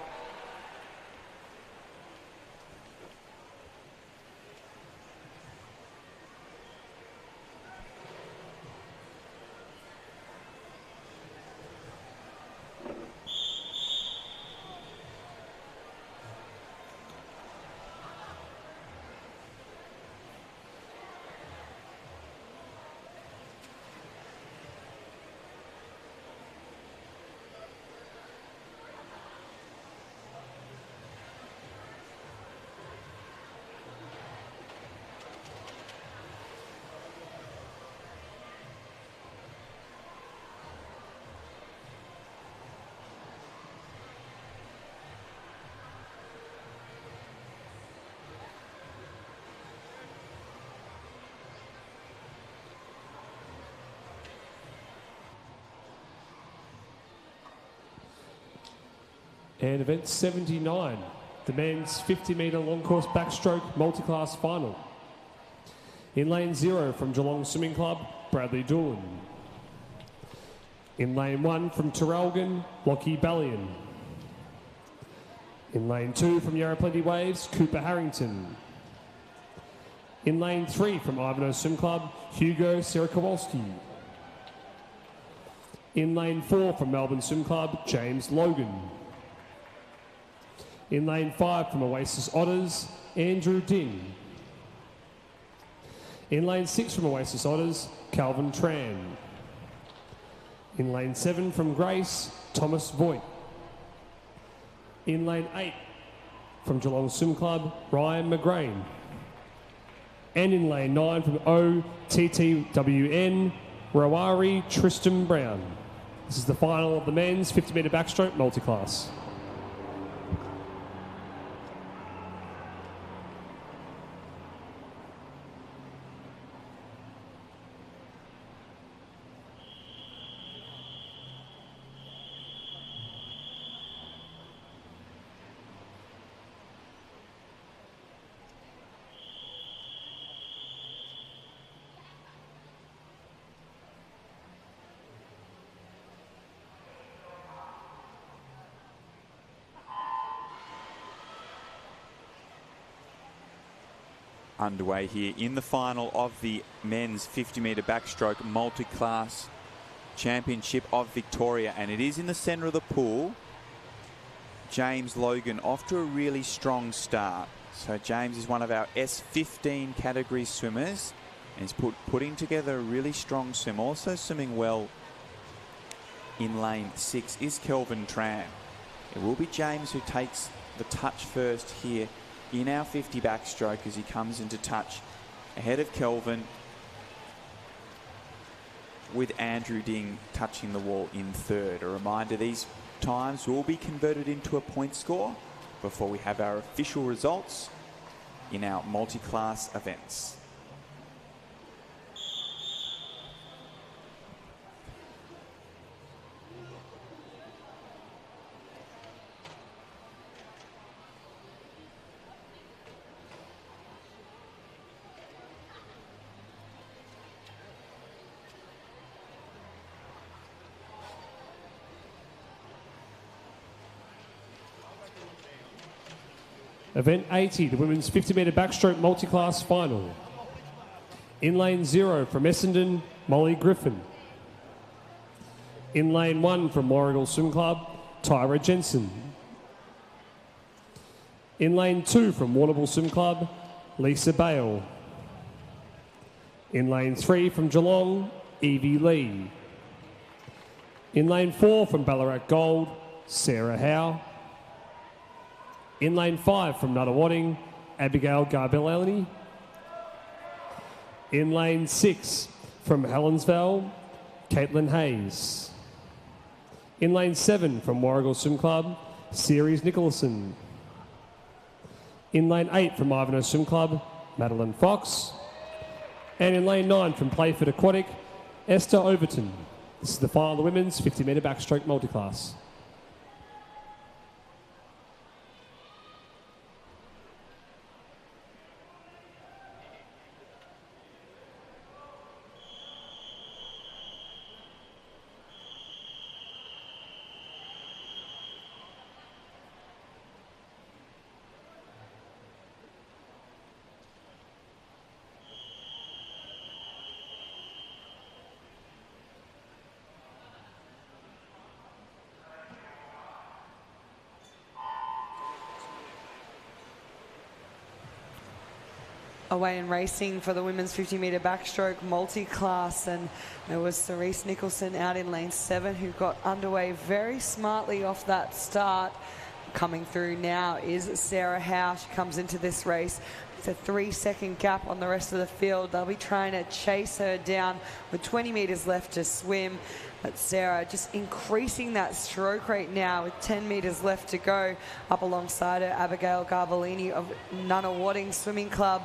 And event 79, the men's 50-metre long course backstroke multiclass final. In lane 0 from Geelong Swimming Club, Bradley Doolan. In lane 1 from Traralgon, Lockie Ballion. In lane 2 from Yarra Plenty Waves, Cooper Harrington. In lane 3 from Ivanhoe Swim Club, Hugo Sierakowalski. In lane 4 from Melbourne Swim Club, James Logan. In lane 5 from Oasis Otters, Andrew Ding. In lane 6 from Oasis Otters, Calvin Tran. In lane 7 from Grace, Thomas Voigt. In lane 8 from Geelong Swim Club, Ryan McGrain. And in lane 9 from OTTWN, Rawari Tristan Brown. This is the final of the men's 50-metre backstroke multiclass. Underway here in the final of the men's 50-metre backstroke multi-class championship of Victoria, and it is in the centre of the pool. James Logan off to a really strong start. So James is one of our S15 category swimmers. And he's putting together a really strong swim. Also swimming well in lane 6 is Kelvin Tran. It will be James who takes the touch first here in our 50 backstroke as he comes into touch ahead of Kelvin, with Andrew Ding touching the wall in third. A reminder, these times will be converted into a point score before we have our official results in our multi-class events. Event 80, the women's 50-metre backstroke multi-class final. In lane 0 from Essendon, Molly Griffin. In lane 1 from Warragul Swim Club, Tyra Jensen. In lane 2 from Warrnambool Swim Club, Lisa Bale. In lane 3 from Geelong, Evie Lee. In lane 4 from Ballarat Gold, Sarah Howe. In lane 5 from Nunawading, Abigail Garbellini. In lane 6 from Helensvale, Caitlin Hayes. In lane 7 from Warragul Swim Club, Ceres Nicholson. In lane 8 from Ivanhoe Swim Club, Madeline Fox. And in lane 9 from Playford Aquatic, Esther Overton. This is the final of the women's 50-metre backstroke multiclass. Away and racing for the women's 50-metre backstroke multi-class, and there was Cerise Nicholson out in lane 7 who got underway very smartly off that start. Coming through now is Sarah Howe. She comes into this race with a 3-second gap on the rest of the field. They'll be trying to chase her down with 20 metres left to swim. But Sarah just increasing that stroke rate now with 10 metres left to go. Up alongside her, Abigail Garbellini of Nunawading Swimming Club.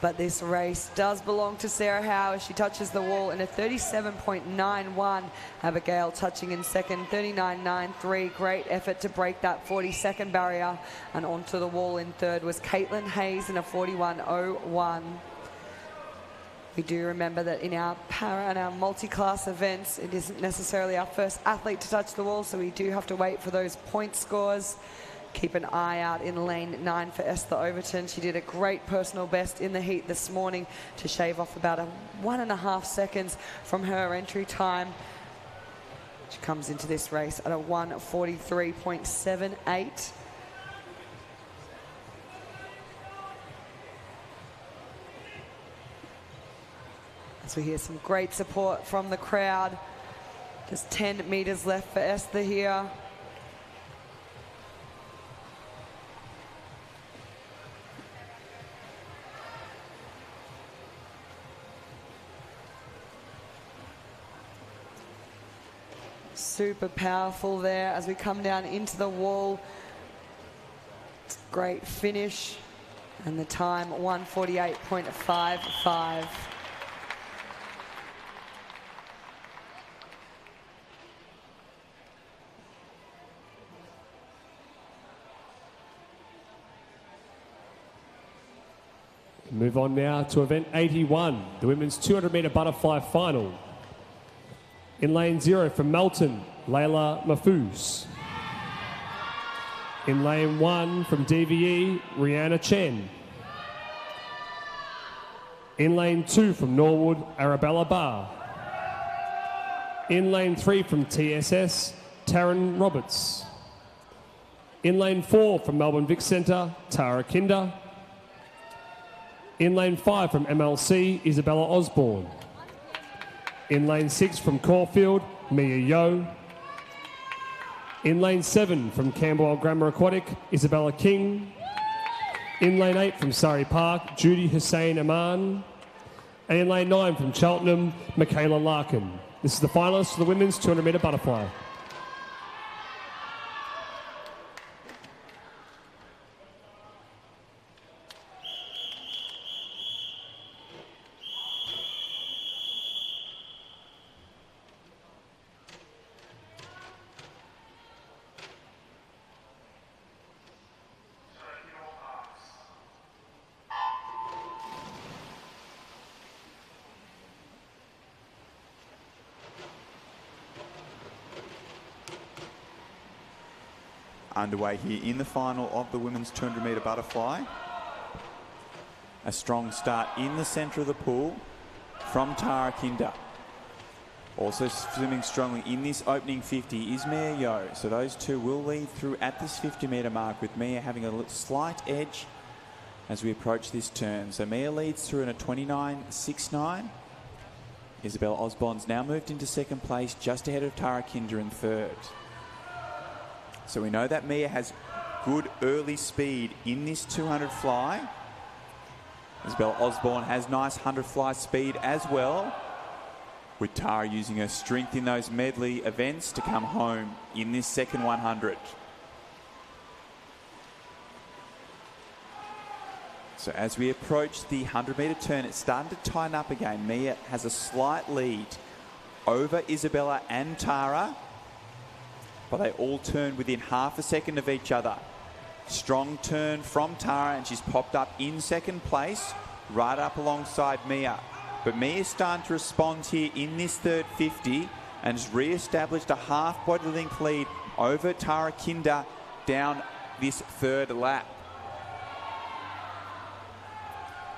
But this race does belong to Sarah Howe as she touches the wall in a 37.91. Abigail touching in second, 39.93. Great effort to break that 40-second barrier. And onto the wall in third was Caitlin Hayes in a 41.01. We do remember that in our para and our multi-class events, it isn't necessarily our first athlete to touch the wall, so we do have to wait for those point scores. Keep an eye out in lane 9 for Esther Overton. She did a great personal best in the heat this morning to shave off about 1.5 seconds from her entry time. She comes into this race at a 1:43.78. So we hear some great support from the crowd. Just 10 metres left for Esther here. Super powerful there as we come down into the wall. Great finish. And the time, 1:48.55. Move on now to event 81, the women's 200-metre butterfly final. In lane 0 from Melton, Layla Mahfouz. In lane 1 from DVE, Rihanna Chen. In lane 2 from Norwood, Arabella Barr. In lane 3 from TSS, Taryn Roberts. In lane 4 from Melbourne Vic Centre, Tara Kinder. In lane 5 from MLC, Isabella Osborne. In lane 6 from Caulfield, Mia Yo. In lane 7 from Camberwell Grammar Aquatic, Isabella King. In lane 8 from Surrey Park, Judy Hussein Aman. And in lane 9 from Cheltenham, Michaela Larkin. This is the finalist for the women's 200 metre butterfly. Underway here in the final of the women's 200 metre butterfly. A strong start in the centre of the pool from Tara Kinder. Also swimming strongly in this opening 50 is Mia Yo. So those two will lead through at this 50 metre mark, with Mia having a slight edge as we approach this turn. So Mia leads through in a 29.69. Isabel Osborne's now moved into second place, just ahead of Tara Kinder in third. So we know that Mia has good early speed in this 200 fly. Isabel Osborne has nice 100 fly speed as well, with Tara using her strength in those medley events to come home in this second 100. So as we approach the 100 metre turn, it's starting to tighten up again. Mia has a slight lead over Isabella and Tara, but they all turn within half a second of each other. Strong turn from Tara, and she's popped up in second place, right up alongside Mia. But Mia's starting to respond here in this third 50 and has re-established a half body length lead over Tara Kinder down this third lap.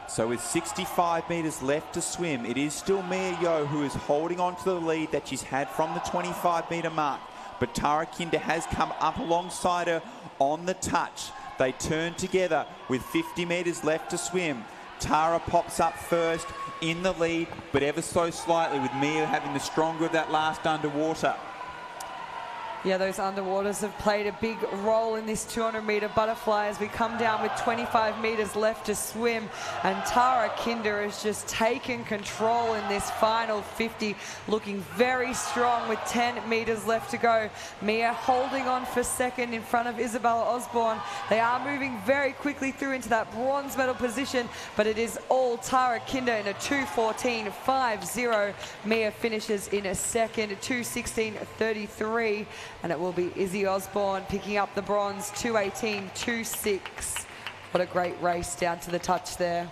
So with 65 metres left to swim, it is still Mia Yo who is holding on to the lead that she's had from the 25 metre mark. But Tara Kinder has come up alongside her on the touch. They turn together with 50 metres left to swim. Tara pops up first in the lead, but ever so slightly, with Mia having the stronger of that last underwater. Yeah, those underwaters have played a big role in this 200 metre butterfly as we come down with 25 metres left to swim. And Tara Kinder has just taken control in this final 50, looking very strong with 10 metres left to go. Mia holding on for second in front of Isabella Osborne. They are moving very quickly through into that bronze medal position, but it is all Tara Kinder in a 2:14.50. Mia finishes in a second, 2:16.33. And it will be Izzy Osborne picking up the bronze, 2:18.26. What a great race down to the touch there.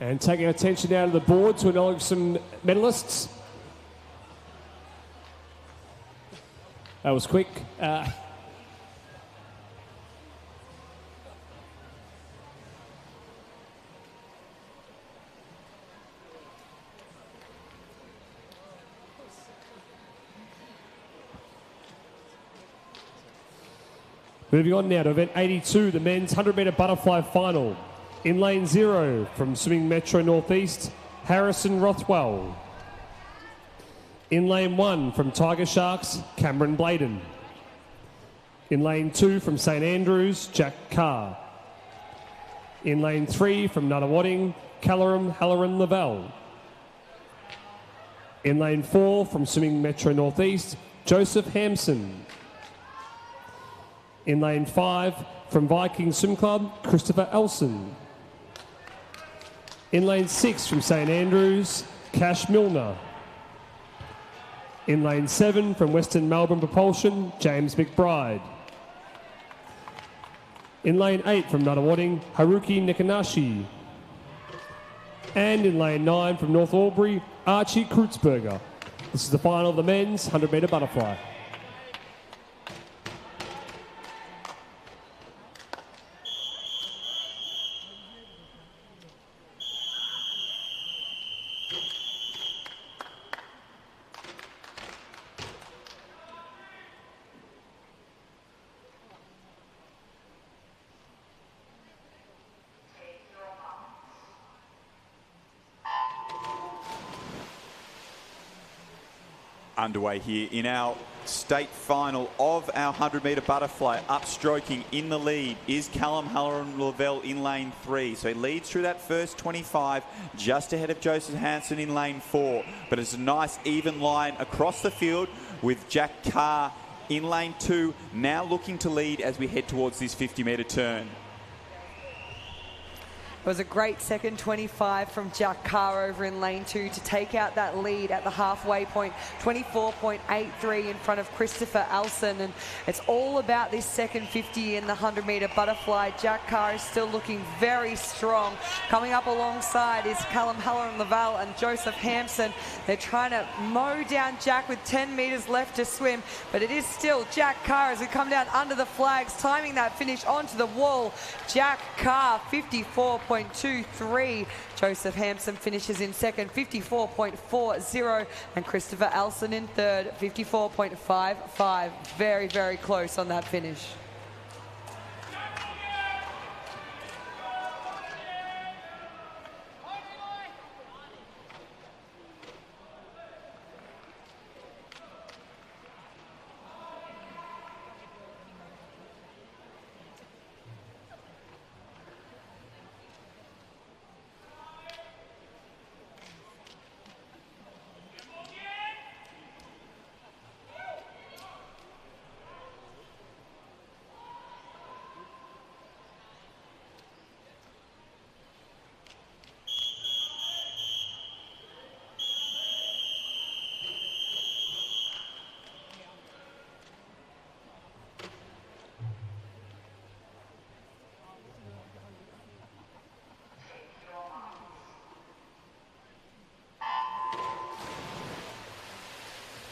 And taking our attention out of the board to acknowledge some medalists. That was quick. Moving on now to event 82, the men's 100 metre butterfly final. In lane 0 from Swimming Metro Northeast, Harrison Rothwell. In lane 1 from Tiger Sharks, Cameron Bladen. In lane 2 from St Andrews, Jack Carr. In lane 3 from Nunawading, Callum Halloran Lavelle. In lane 4 from Swimming Metro Northeast, Joseph Hampson. In lane 5 from Viking Swim Club, Christopher Elson. In lane 6 from St Andrews, Cash Milner. In lane 7 from Western Melbourne Propulsion, James McBride. In lane 8 from Nunawading, Haruki Nikanashi. And in lane 9 from North Albury, Archie Kreutzberger. This is the final of the men's 100-metre butterfly. Underway here in our state final of our 100-metre butterfly. Upstroking in the lead is Callum Halloran-Lavelle in lane 3. So he leads through that first 25, just ahead of Joseph Hansen in lane 4. But it's a nice even line across the field with Jack Carr in lane 2, now looking to lead as we head towards this 50-metre turn. It was a great second 25 from Jack Carr over in lane 2 to take out that lead at the halfway point, 24.83 in front of Christopher Elson. And it's all about this second 50 in the 100-metre butterfly. Jack Carr is still looking very strong. Coming up alongside is Callum Halloran-Lavelle and Joseph Hampson. They're trying to mow down Jack with 10 metres left to swim, but it is still Jack Carr as we come down under the flags, timing that finish onto the wall. Jack Carr, 54.23. Joseph Hampson finishes in second, 54.40, and Christopher Elson in third, 54.55. Very, very close on that finish.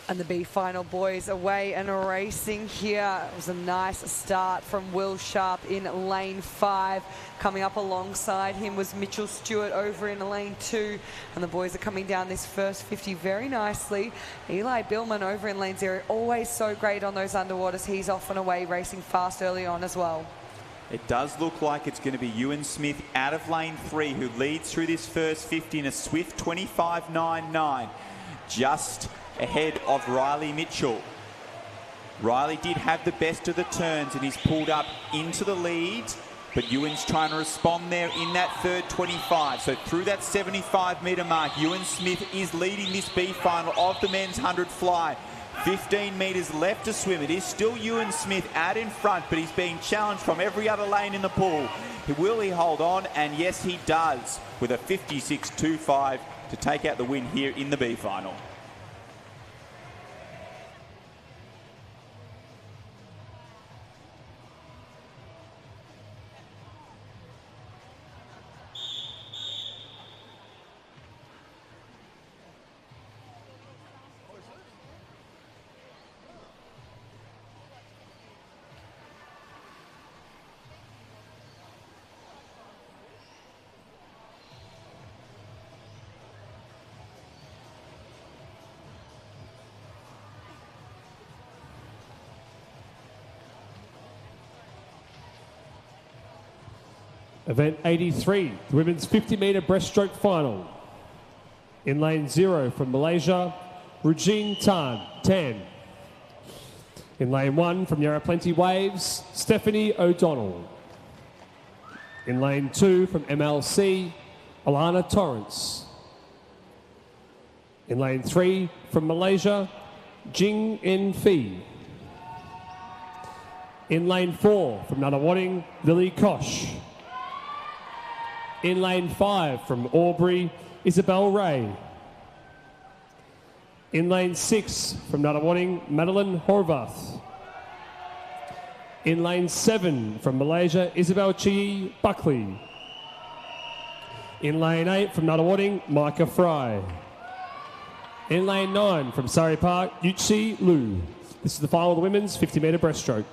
And the B final boys away and racing here. It was a nice start from Will Sharp in lane 5. Coming up alongside him was Mitchell Stewart over in lane 2. And the boys are coming down this first 50 very nicely. Eli Billman over in lane 0. Always so great on those underwaters. He's off and away racing fast early on as well. It does look like it's going to be Ewan Smith out of lane 3 who leads through this first 50 in a swift 25.99. Just ahead of Riley Mitchell. Riley did have the best of the turns and he's pulled up into the lead, but Ewan's trying to respond there in that third 25. So through that 75-metre mark, Ewan Smith is leading this B final of the men's 100 fly. 15 metres left to swim. It is still Ewan Smith out in front, but he's being challenged from every other lane in the pool. Will he hold on? And yes, he does, with a 56.25 to take out the win here in the B final. Event 83, the women's 50-metre breaststroke final. In lane 0 from Malaysia, Rujin Tan. In lane 1 from Yarra Plenty Waves, Stephanie O'Donnell. In lane 2 from MLC, Alana Torrance. In lane 3 from Malaysia, Jing En Fee. In lane 4 from Nunawading, Lily Kosh. In lane 5 from Albury, Isabel Ray. In lane 6 from Nunawading, Madeline Horvath. In lane 7 from Malaysia, Isabel Chi Buckley. In lane 8 from Nunawading, Micah Fry. In lane 9 from Surrey Park, Yuchi Liu. This is the final of the women's 50-metre breaststroke.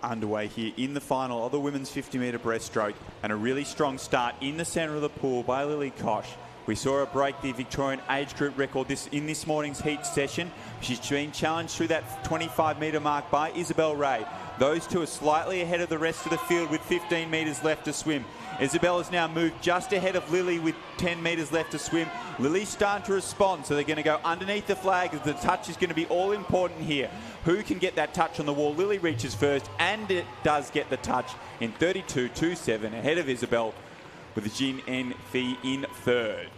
Underway here in the final of the women's 50-metre breaststroke, and a really strong start in the centre of the pool by Lily Koch. We saw her break the Victorian age group record in this morning's heat session. She's been challenged through that 25-metre mark by Isabel Ray. Those two are slightly ahead of the rest of the field with 15 metres left to swim. Isabel has now moved just ahead of Lily with 10 metres left to swim. Lily's starting to respond, so they're going to go underneath the flag as the touch is going to be all important here. Who can get that touch on the wall? Lily reaches first, and it does get the touch in 32.27 ahead of Isabel, with Jin En Phi in third.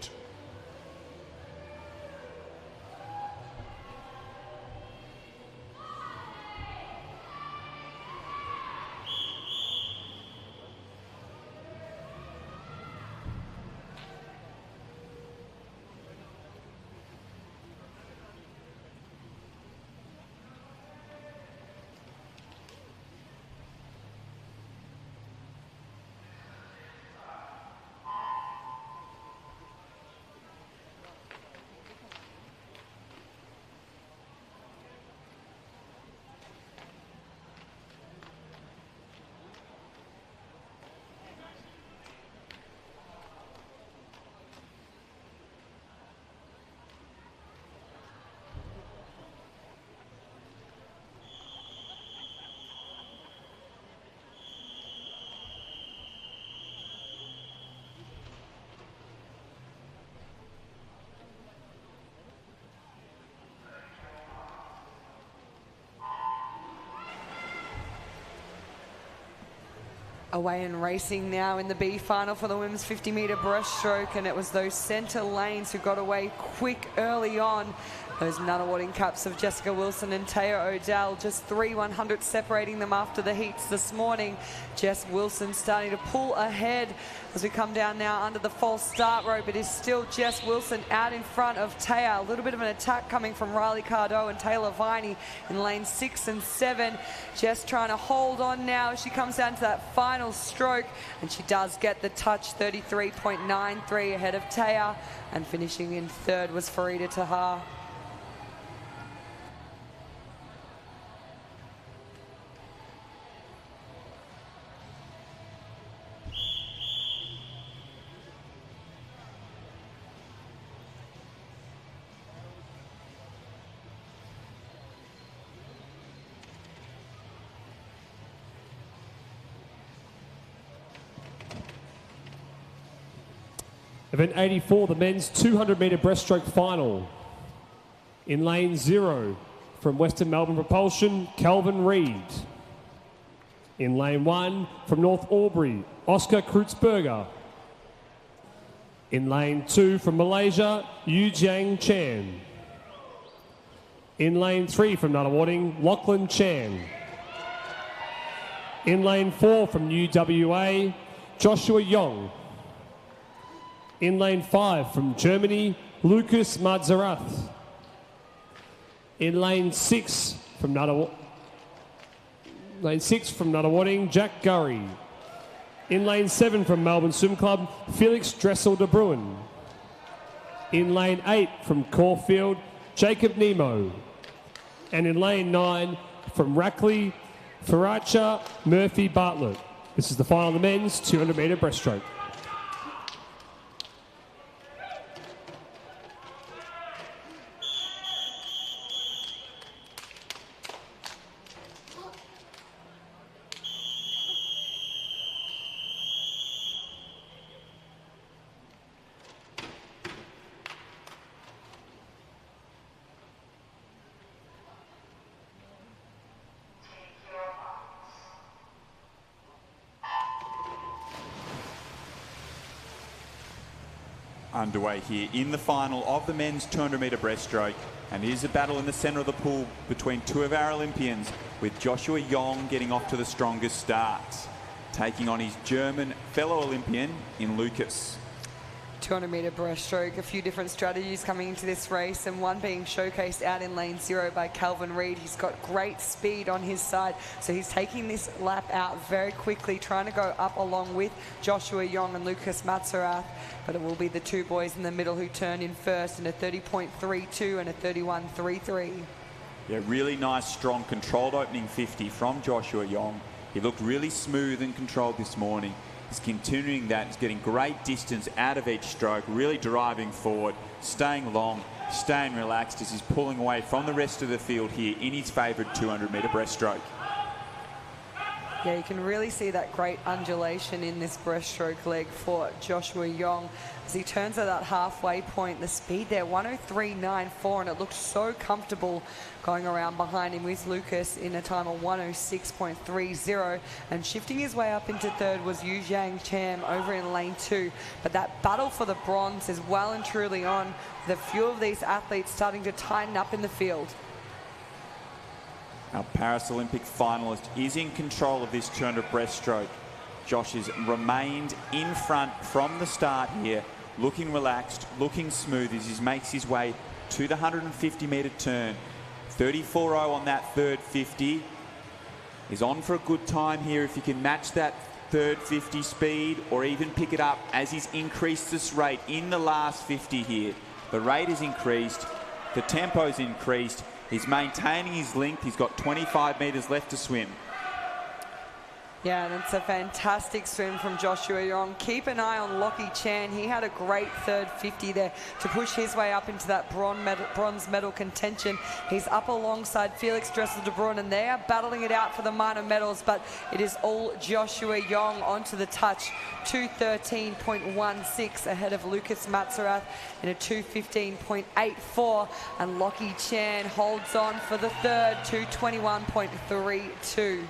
Away and racing now in the B final for the women's 50-metre breaststroke, and it was those centre lanes who got away quick early on. Those Nunawading caps of Jessica Wilson and Taya O'Dell, just 3 100 separating them after the heats this morning. Jess Wilson starting to pull ahead as we come down now under the false start rope. It is still Jess Wilson out in front of Taya. A little bit of an attack coming from Riley Cardo and Taylor Viney in lane 6 and 7. Jess trying to hold on now as she comes down to that final stroke, and she does get the touch, 33.93 ahead of Taya, and finishing in third was Farida Tahar. Event 84, the men's 200-metre breaststroke final. In lane 0, from Western Melbourne Propulsion, Calvin Reed. In lane 1, from North Albury, Oscar Kreutzberger. In lane 2, from Malaysia, Yu Jiang Chan. In lane 3, from Nunawading, Lachlan Chan. In lane 4, from UWA, Joshua Yong. In lane 5 from Germany, Lucas Madzarath. In lane 6 from Nunawading, Jack Gurry. In lane 7 from Melbourne Swim Club, Felix Dressel de Bruin. In lane 8 from Caulfield, Jacob Nemo. And in lane 9 from Rackley, Faracha Murphy Bartlett. This is the final of the men's 200-metre breaststroke. underway here in the final of the men's 200-metre breaststroke. And it is a battle in the centre of the pool between two of our Olympians, with Joshua Yong getting off to the strongest starts, taking on his German fellow Olympian in Lucas. 200-metre breaststroke, a few different strategies coming into this race, and one being showcased out in lane 0 by Calvin Reid. He's got great speed on his side, so he's taking this lap out very quickly, trying to go up along with Joshua Yong and Lucas Matzerath, but it will be the two boys in the middle who turn in first in a 30.32 and a 31.33. Yeah, really nice, strong, controlled opening 50 from Joshua Yong. He looked really smooth and controlled this morning. He's continuing that. He's getting great distance out of each stroke, really driving forward, staying long, staying relaxed as he's pulling away from the rest of the field here in his favourite 200-metre breaststroke. Yeah, you can really see that great undulation in this breaststroke leg for Joshua Yong. As he turns at that halfway point, the speed there, 103.94, and it looks so comfortable going around behind him with Lucas in a time of 106.30. And shifting his way up into third was Yu Zhang Cham over in lane 2. But that battle for the bronze is well and truly on, with a few of these athletes starting to tighten up in the field. Our Paris Olympic finalist is in control of this 200 breaststroke. Josh has remained in front from the start here, looking relaxed, looking smooth as he makes his way to the 150-metre turn. 34.0 on that third 50. He's on for a good time here if he can match that third 50 speed or even pick it up as he's increased this rate in the last 50 here. The rate is increased, the tempo's increased. He's maintaining his length. He's got 25 metres left to swim. Yeah, and it's a fantastic swim from Joshua Yong. Keep an eye on Lockie Chan. He had a great third 50 there to push his way up into that bronze medal contention. He's up alongside Felix Dressel-De Bruyn, and they are battling it out for the minor medals, but it is all Joshua Yong onto the touch. 2:13.16 ahead of Lucas Matzerath in a 2:15.84, and Lockie Chan holds on for the third, 2:21.32.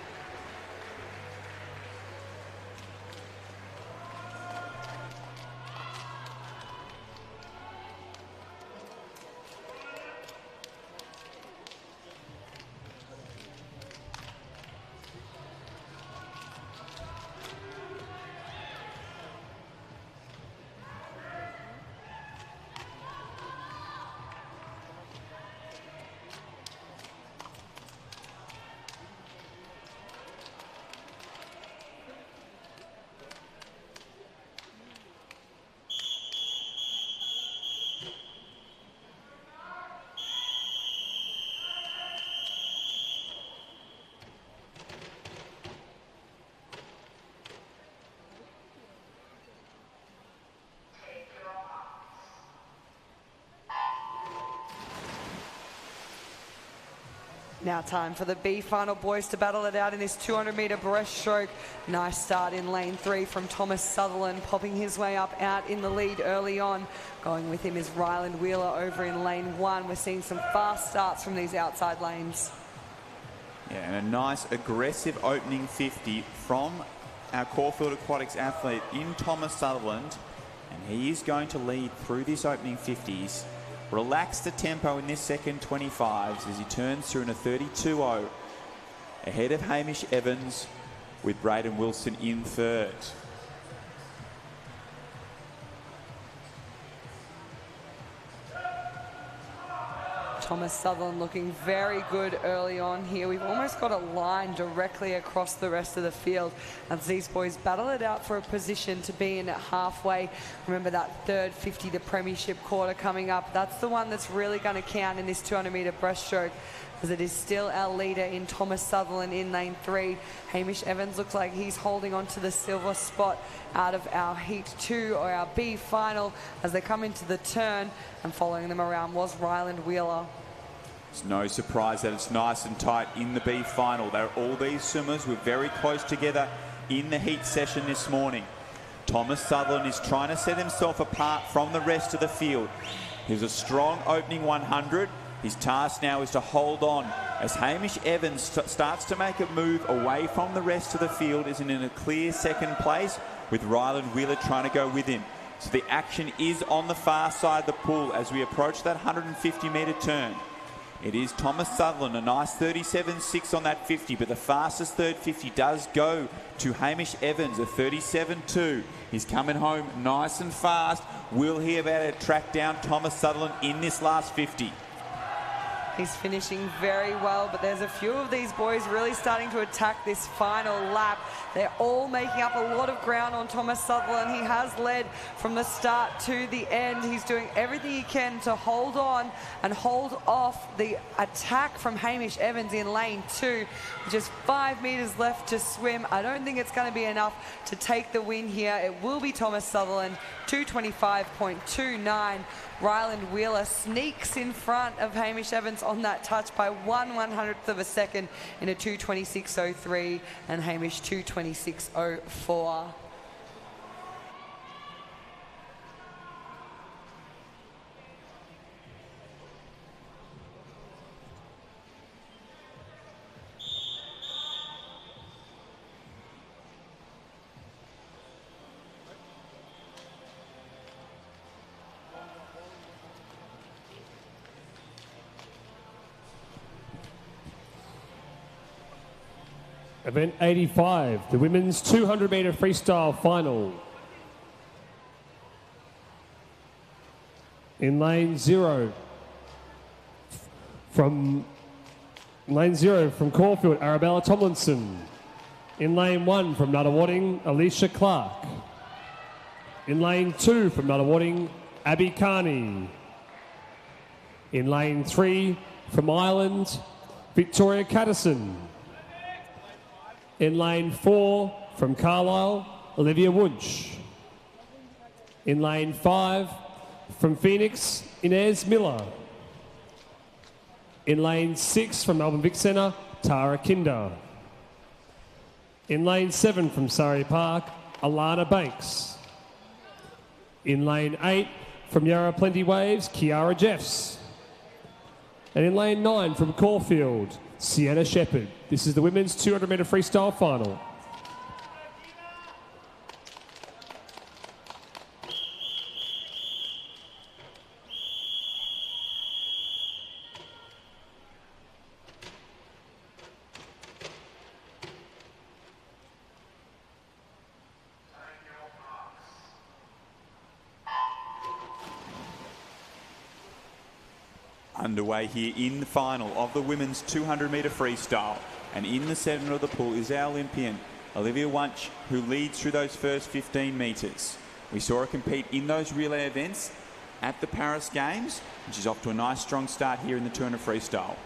Now time for the B final boys to battle it out in this 200-metre breaststroke. Nice start in lane 3 from Thomas Sutherland, popping his way up out in the lead early on. Going with him is Ryland Wheeler over in lane 1. We're seeing some fast starts from these outside lanes. Yeah, and a nice aggressive opening 50 from our Caulfield Aquatics athlete in Thomas Sutherland. And he is going to lead through this opening 50s. Relax the tempo in this second 25s as he turns through in a 32.0 ahead of Hamish Evans with Braden Wilson in third. Thomas Sutherland looking very good early on here. We've almost got a line directly across the rest of the field as these boys battle it out for a position to be in at halfway. Remember that third 50, the premiership quarter coming up. That's the one that's really going to count in this 200-metre breaststroke, as it is still our leader in Thomas Sutherland in lane 3. Hamish Evans looks like he's holding on to the silver spot out of our Heat 2 or our B final as they come into the turn, and following them around was Ryland Wheeler. It's no surprise that it's nice and tight in the B final. All these swimmers were very close together in the heat session this morning. Thomas Sutherland is trying to set himself apart from the rest of the field. Here's a strong opening 100. His task now is to hold on as Hamish Evans starts to make a move away from the rest of the field, is in a clear second place with Ryland Wheeler trying to go with him. So the action is on the far side of the pool as we approach that 150-metre turn. It is Thomas Sutherland, a nice 37.6 on that 50, but the fastest third 50 does go to Hamish Evans, a 37.2. He's coming home nice and fast. Will he be able to track down Thomas Sutherland in this last 50? He's finishing very well, but there's a few of these boys really starting to attack this final lap. They're all making up a lot of ground on Thomas Sutherland. He has led from the start to the end. He's doing everything he can to hold on and hold off the attack from Hamish Evans in lane 2. Just 5 metres left to swim. I don't think it's going to be enough to take the win here. It will be Thomas Sutherland, 225.29. Ryland Wheeler sneaks in front of Hamish Evans on that touch by 1/100th of a second in a 226.03 and Hamish 226.04. Event 85, the women's 200-metre freestyle final. In lane 0, from Caulfield, Arabella Tomlinson. In lane 1 from Nuttawading, Alicia Clark. In lane 2 from Nuttawading, Abby Carney. In lane 3 from Ireland, Victoria Cattison. In lane 4 from Carlisle, Olivia Wunsch. In lane 5 from Phoenix, Inez Miller. In lane 6 from Melbourne Vic Centre, Tara Kinder. In lane 7 from Surrey Park, Alana Banks. In lane 8 from Yarra Plenty Waves, Kiara Jeffs. And in lane 9 from Caulfield, Sienna Shepherd. This is the women's 200-metre freestyle final. Underway here in the final of the women's 200-metre freestyle. And in the centre of the pool is our Olympian, Olivia Wunsch, who leads through those first 15 metres. We saw her compete in those relay events at the Paris Games, and she's off to a nice strong start here in the 200 freestyle.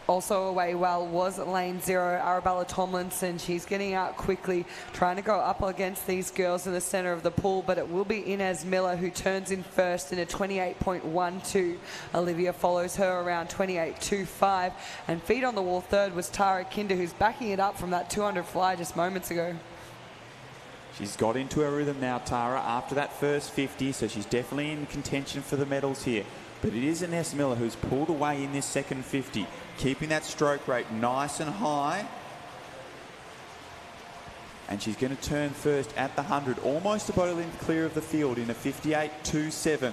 Also away well was lane 0, Arabella Tomlinson. She's getting out quickly, trying to go up against these girls in the centre of the pool, but it will be Inez Miller who turns in first in a 28.12. Olivia follows her around 28.25, and feet on the wall third was Tara Kinder, who's backing it up from that 200 fly just moments ago. She's got into her rhythm now, Tara, after that first 50, so she's definitely in contention for the medals here. But it is Inez Miller who's pulled away in this second 50, keeping that stroke rate nice and high. And she's going to turn first at the 100, almost about a length clear of the field in a 58.27.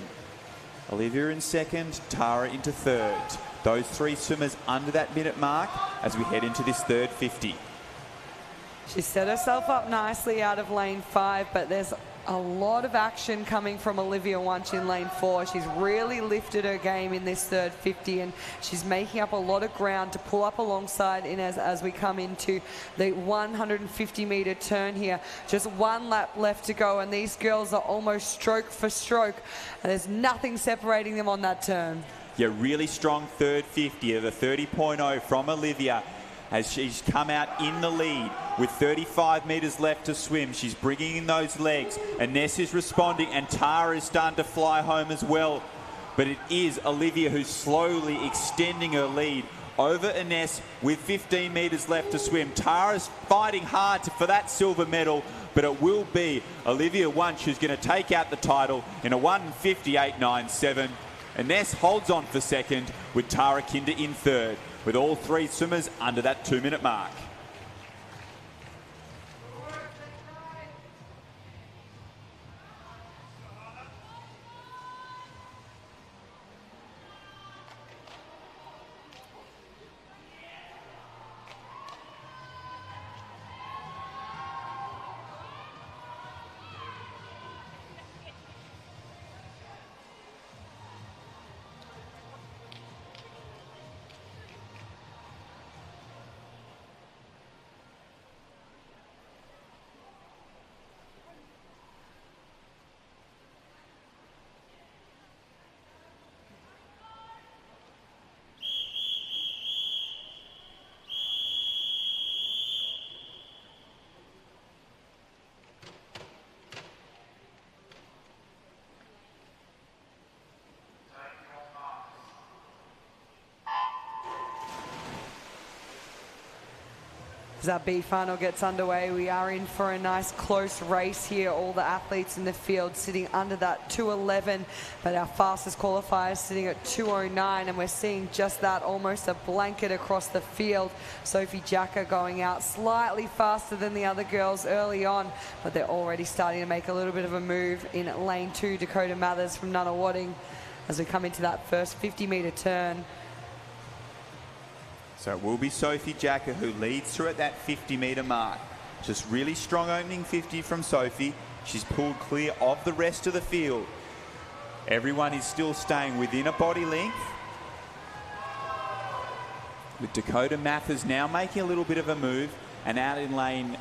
Olivia in second, Tara into third. Those three swimmers under that minute mark as we head into this third 50. She set herself up nicely out of lane 5, but there's a lot of action coming from Olivia Wunsch in lane 4. She's really lifted her game in this third 50, and she's making up a lot of ground to pull up alongside Inez as we come into the 150-metre turn here. Just one lap left to go, and these girls are almost stroke for stroke, and there's nothing separating them on that turn. Yeah, really strong third 50 of a 30.0 from Olivia as she's come out in the lead with 35 metres left to swim. She's bringing in those legs. Ines is responding, and Tara is starting to fly home as well. But it is Olivia who's slowly extending her lead over Ines with 15 metres left to swim. Tara's fighting hard for that silver medal, but it will be Olivia Wunsch who's going to take out the title in a 1:58.97. Ines holds on for second with Tara Kinder in third, with all three swimmers under that 2-minute mark. As our B final gets underway, we are in for a nice close race here. All the athletes in the field sitting under that 2:11, but our fastest qualifier is sitting at 2:09, and we're seeing just that, almost a blanket across the field. Sophie Jacka going out slightly faster than the other girls early on, but they're already starting to make a little bit of a move in lane 2. Dakota Mathers from Nunawading as we come into that first 50-metre turn. So it will be Sophie Jacka who leads through at that 50-metre mark. Just really strong opening 50 from Sophie. She's pulled clear of the rest of the field. Everyone is still staying within a body length. With Dakota Mathers now making a little bit of a move, and out in lane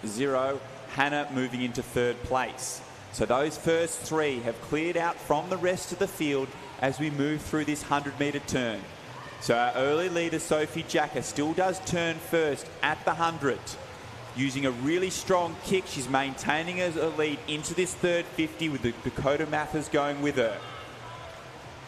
0, Hannah moving into 3rd place. So those first 3 have cleared out from the rest of the field as we move through this 100-metre turn. So our early leader, Sophie Jacka, still does turn first at the 100. Using a really strong kick, she's maintaining a lead into this third 50 with the Dakota Mathers going with her.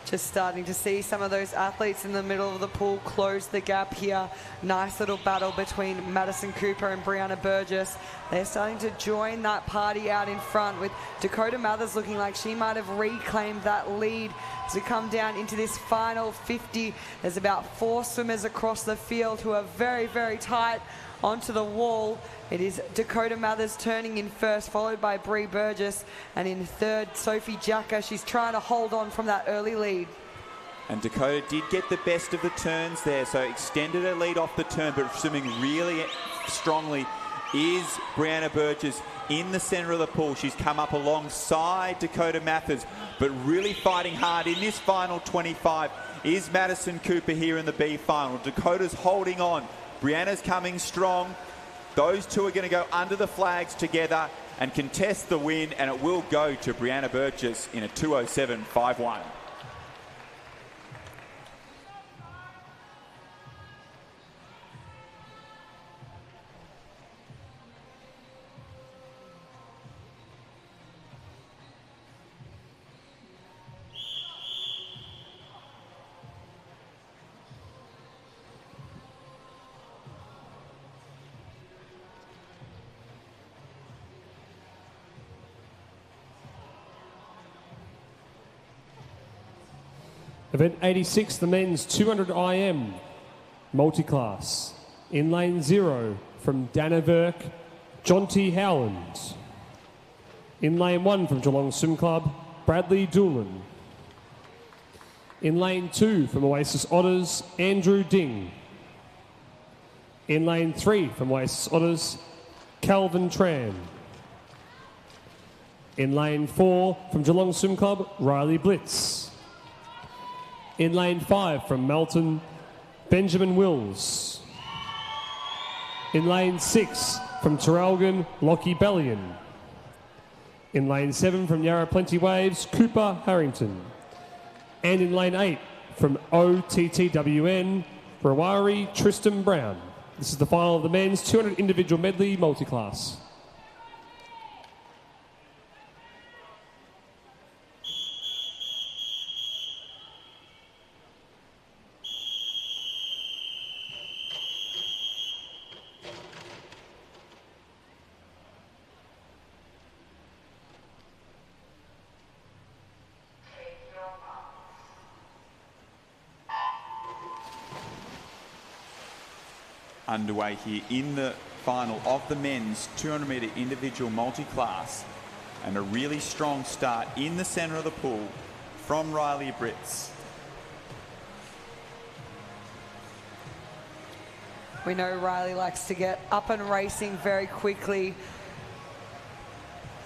Just starting to see some of those athletes in the middle of the pool close the gap here. Nice little battle between Madison Cooper and Brianna Burgess. They're starting to join that party out in front, with Dakota Mathers looking like she might have reclaimed that lead. As we come down into this final 50, there's about 4 swimmers across the field who are very, very tight onto the wall. It is Dakota Mathers turning in first, followed by Bree Burgess, and in 3rd, Sophie Jacka. She's trying to hold on from that early lead. And Dakota did get the best of the turns there, so extended her lead off the turn, but swimming really strongly is Brianna Burgess in the centre of the pool. She's come up alongside Dakota Mathers, but really fighting hard in this final 25 is Madison Cooper here in the B final. Dakota's holding on. Brianna's coming strong. Those two are going to go under the flags together and contest the win, and it will go to Brianna Burgess in a 2:07.51. Event 86, the men's 200 IM multiclass. In lane 0 from Dannevirke, Jonty Howland. In lane 1 from Geelong Swim Club, Bradley Doolan. In lane 2 from Oasis Otters, Andrew Ding. In lane 3 from Oasis Otters, Calvin Tran. In lane 4 from Geelong Swim Club, Riley Blitz. In lane 5 from Melton, Benjamin Wills. In lane 6 from Terrelgan, Lockie Bellion. In lane 7 from Yarra Plenty Waves, Cooper Harrington. And in lane 8 from OTTWN, Rawari Tristan Brown. This is the final of the men's 200 individual medley multiclass. Underway here in the final of the men's 200-metre individual multi-class, and a really strong start in the centre of the pool from Riley Blitz. We know Riley likes to get up and racing very quickly.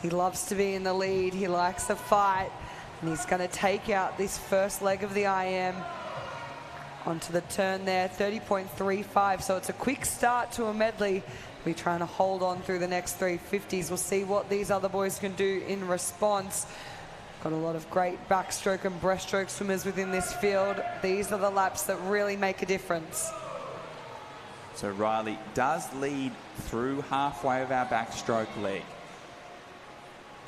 He loves to be in the lead. He likes to fight, and he's going to take out this first leg of the IM. Onto the turn there, 30.35, so it's a quick start to a medley. We're trying to hold on through the next 350s. We'll see what these other boys can do in response. Got a lot of great backstroke and breaststroke swimmers within this field. These are the laps that really make a difference. So Riley does lead through halfway of our backstroke leg.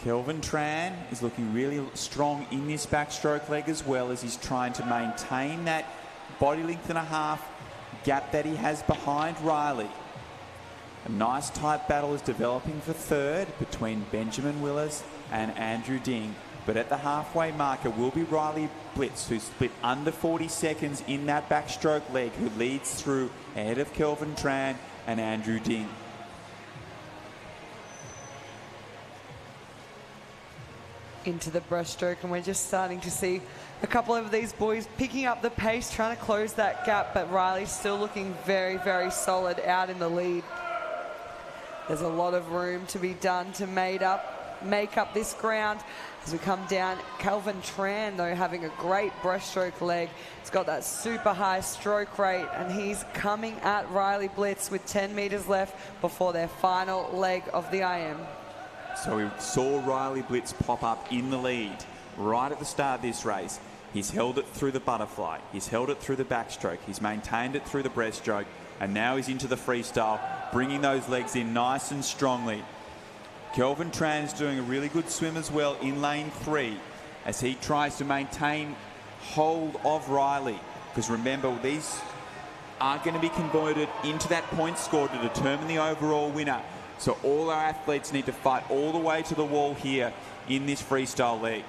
Kelvin Tran is looking really strong in this backstroke leg, as well as he's trying to maintain that body length and a half gap that he has behind Riley. A nice tight battle is developing for third between Benjamin Willis and Andrew Ding. But at the halfway marker will be Riley Blitz, who split under 40 seconds in that backstroke leg, who leads through ahead of Kelvin Tran and Andrew Ding. Into the breaststroke, and we're just starting to see a couple of these boys picking up the pace, trying to close that gap, but Riley's still looking very, very solid out in the lead. There's a lot of room to be done to make up this ground as we come down. Kelvin Tran, though, having a great breaststroke leg. He's got that super high stroke rate, and he's coming at Riley Blitz with 10 meters left before their final leg of the IM. So we saw Riley Blitz pop up in the lead right at the start of this race. He's held it through the butterfly. He's held it through the backstroke. He's maintained it through the breaststroke. And now he's into the freestyle, bringing those legs in nice and strongly. Kelvin Tran is doing a really good swim as well in lane 3 as he tries to maintain hold of Riley. Because remember, these aren't going to be converted into that point score to determine the overall winner. So all our athletes need to fight all the way to the wall here in this freestyle leg.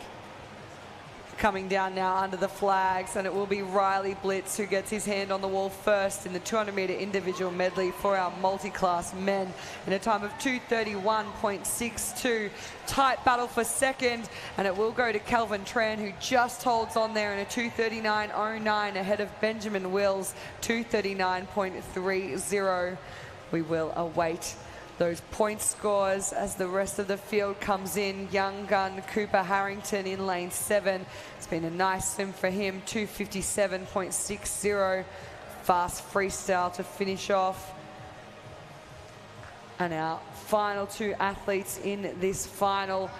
Coming down now under the flags, and it will be Riley Blitz who gets his hand on the wall first in the 200-meter individual medley for our multi-class men in a time of 2:31.62. Tight battle for second, and it will go to Kelvin Tran, who just holds on there in a 2:39.09 ahead of Benjamin Wills, 2:39.30. We will await those point scores as the rest of the field comes in. Young gun Cooper Harrington in lane 7. It's been a nice swim for him, 2:57.60. Fast freestyle to finish off. And our final 2 athletes in this final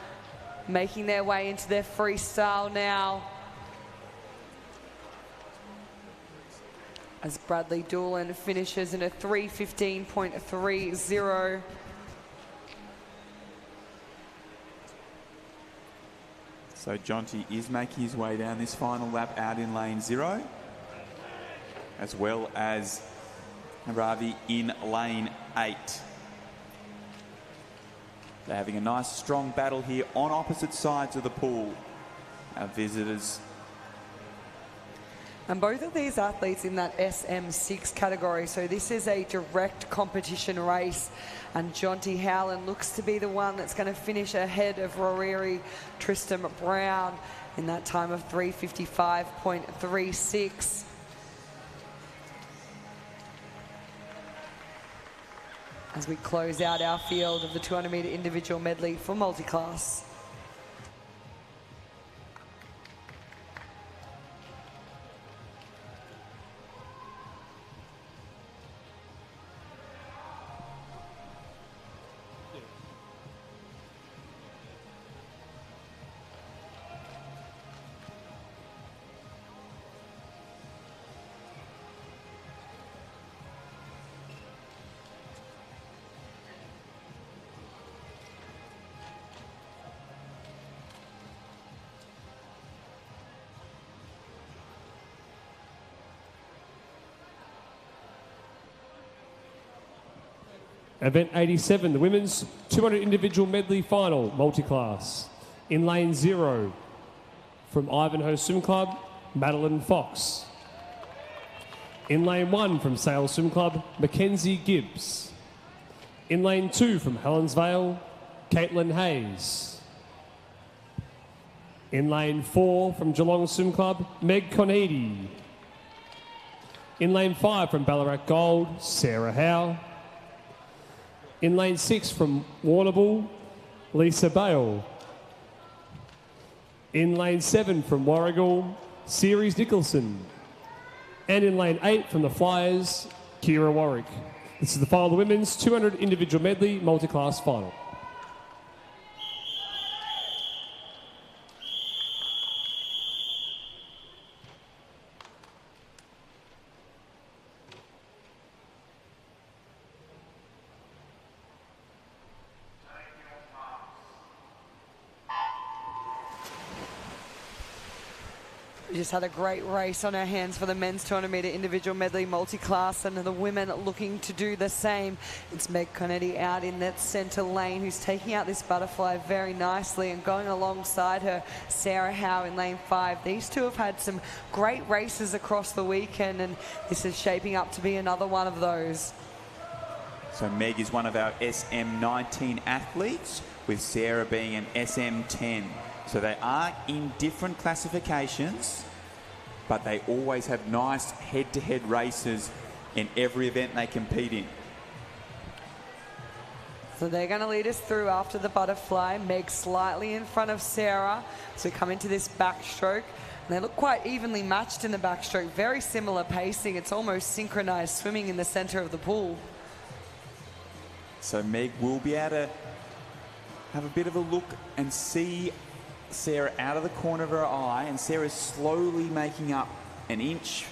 making their way into their freestyle now, as Bradley Doolan finishes in a 3:15.30. So Jonty is making his way down this final lap out in lane 0, as well as Ravi in lane 8. They're having a nice strong battle here on opposite sides of the pool. Our visitors. And both of these athletes in that SM6 category, so this is a direct competition race, and Jonty Howland looks to be the one that's going to finish ahead of Roriri Tristan Brown in that time of 3:55.36. As we close out our field of the 200-meter individual medley for multi-class. Event 87, the women's 200 individual medley final, multi-class. In lane 0, from Ivanhoe Swim Club, Madeline Fox. In lane 1, from Sale Swim Club, Mackenzie Gibbs. In lane 2, from Helensvale, Caitlin Hayes. In lane 4, from Geelong Swim Club, Meg Conedy. In lane 5, from Ballarat Gold, Sarah Howe. In lane 6 from Warrnambool, Lisa Bale. In lane 7 from Warragul, Ceres Nicholson. And in lane 8 from the Flyers, Kira Warwick. This is the final of the women's 200 individual medley multi-class final. just had a great race on her hands for the men's 200 metre individual medley multi-class, and the women looking to do the same. It's Meg Conetti out in that centre lane, who's taking out this butterfly very nicely, and going alongside her, Sarah Howe in lane 5. These two have had some great races across the weekend, and this is shaping up to be another one of those. So Meg is one of our SM19 athletes, with Sarah being an SM10. So they are in different classifications, but they always have nice head-to-head races in every event they compete in. So they're going to lead us through after the butterfly. Meg slightly in front of Sarah. So we come into this backstroke. And they look quite evenly matched in the backstroke. Very similar pacing. It's almost synchronized swimming in the center of the pool. So Meg will be able to have a bit of a look and see Sarah out of the corner of her eye, and Sarah's slowly making up an inch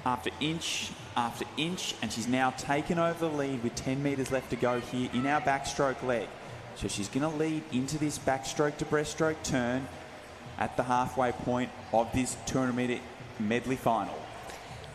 after inch after inch, and she's now taken over the lead with 10 metres left to go here in our backstroke leg. So she's going to lead into this backstroke to breaststroke turn at the halfway point of this 200 metre medley final.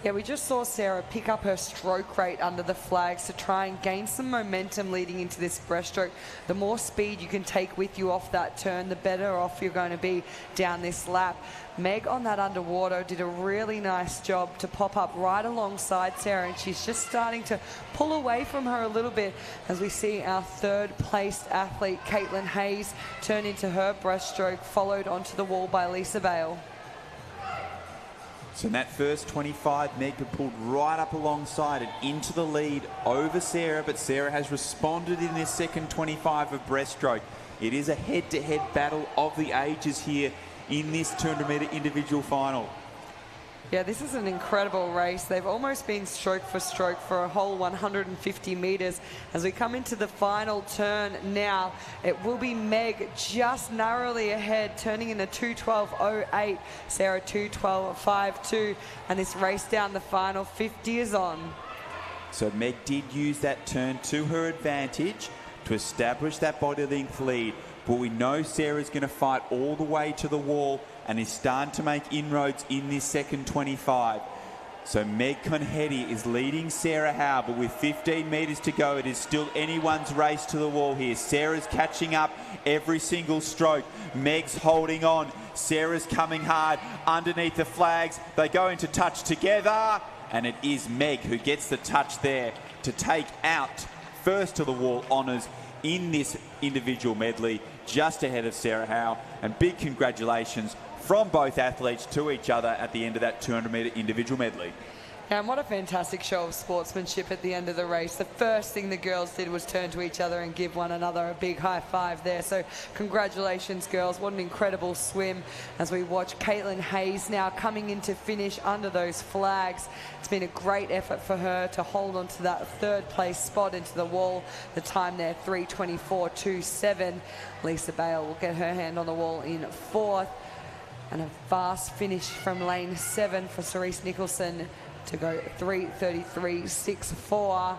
Yeah, we just saw Sarah pick up her stroke rate under the flags to try and gain some momentum leading into this breaststroke. The more speed you can take with you off that turn, the better off you're going to be down this lap. Meg on that underwater did a really nice job to pop up right alongside Sarah, and she's just starting to pull away from her a little bit as we see our third placed athlete, Caitlin Hayes, turn into her breaststroke, followed onto the wall by Lisa Bale. So in that first 25, Meg had pulled right up alongside and into the lead over Sarah, but Sarah has responded in this second 25 of breaststroke. It is a head-to-head battle of the ages here in this 200 metre individual final. Yeah, this is an incredible race. They've almost been stroke for stroke for a whole 150 metres. As we come into the final turn now, it will be Meg just narrowly ahead, turning in a 2:12.08, Sarah 2:12.52, and this race down the final 50 is on. So Meg did use that turn to her advantage to establish that body length lead, but we know Sarah's going to fight all the way to the wall and is starting to make inroads in this second 25. So Meg Conetti is leading Sarah Howe, but with 15 metres to go, it is still anyone's race to the wall here. Sarah's catching up every single stroke. Meg's holding on. Sarah's coming hard underneath the flags. They go into touch together, and it is Meg who gets the touch there to take out first to the wall honours in this individual medley, just ahead of Sarah Howe. And big congratulations from both athletes to each other at the end of that 200 metre individual medley. And what a fantastic show of sportsmanship at the end of the race. The first thing the girls did was turn to each other and give one another a big high five there. So congratulations, girls. What an incredible swim as we watch Caitlin Hayes now coming into finish under those flags. It's been a great effort for her to hold on to that third place spot into the wall. The time there, 3:24.27. Lisa Bale will get her hand on the wall in fourth. And a fast finish from lane 7 for Cerise Nicholson to go 3:33.64.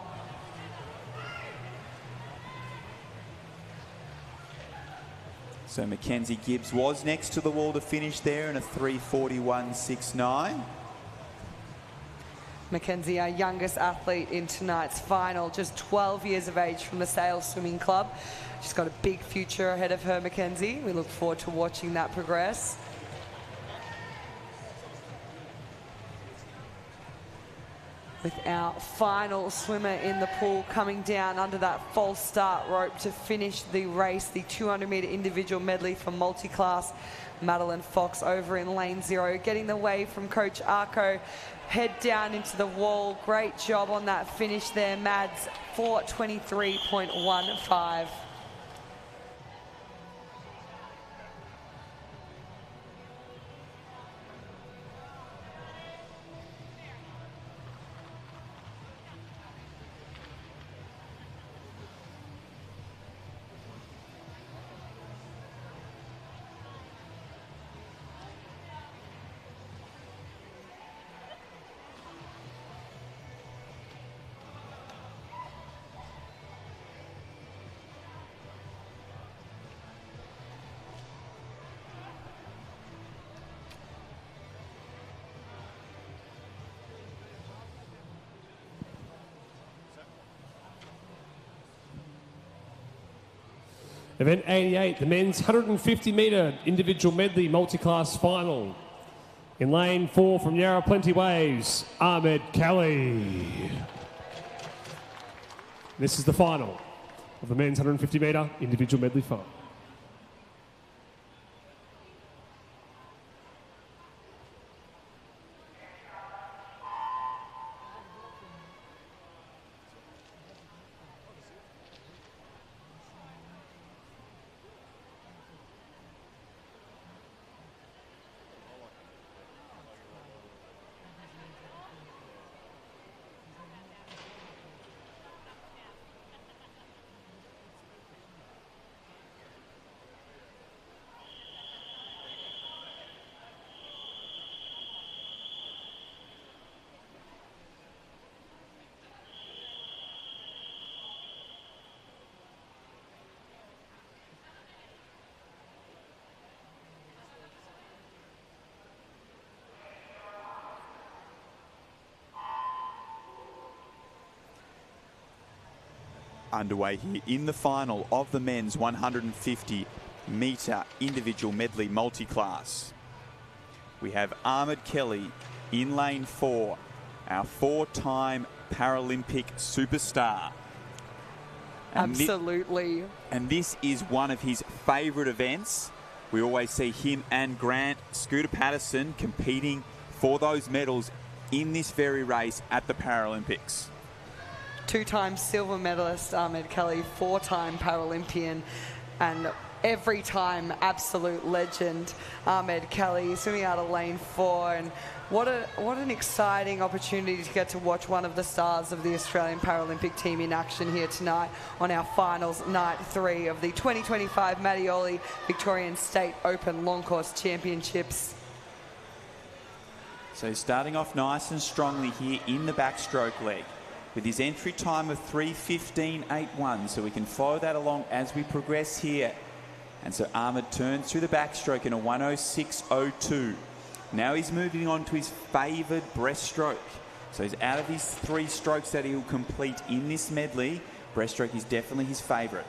So Mackenzie Gibbs was next to the wall to finish there in a 3:41.69. Mackenzie, our youngest athlete in tonight's final, just 12 years of age from the Sales Swimming Club. She's got a big future ahead of her, Mackenzie. We look forward to watching that progress. With our final swimmer in the pool coming down under that false start rope to finish the race, the 200 metre individual medley for Multiclass. Madeline Fox over in lane 0, getting the wave from Coach Arco. Head down into the wall. Great job on that finish there, Mads. 4:23.15. Event 88, the men's 150-metre individual medley multi-class final. In lane 4 from Yarra Plenty Waves, Ahmed Kelly. This is the final of the men's 150-metre individual medley final. Underway here in the final of the men's 150-metre individual medley multi-class. We have Ahmed Kelly in lane 4, our 4-time Paralympic superstar. Absolutely. And this is one of his favourite events. We always see him and Grant Scooter Patterson competing for those medals in this very race at the Paralympics. 2-time silver medalist Ahmed Kelly, 4-time Paralympian, and every time absolute legend Ahmed Kelly swimming out of lane 4. And what an exciting opportunity to get to watch one of the stars of the Australian Paralympic team in action here tonight on our finals night 3 of the 2025 Mattioli Victorian State Open Long Course Championships. So starting off nice and strongly here in the backstroke leg, with his entry time of 3:15.81, so we can follow that along as we progress here. And so Ahmed turns through the backstroke in a 1:06.02. Now he's moving on to his favoured breaststroke. So he's out of his 3 strokes that he'll complete in this medley. Breaststroke is definitely his favourite.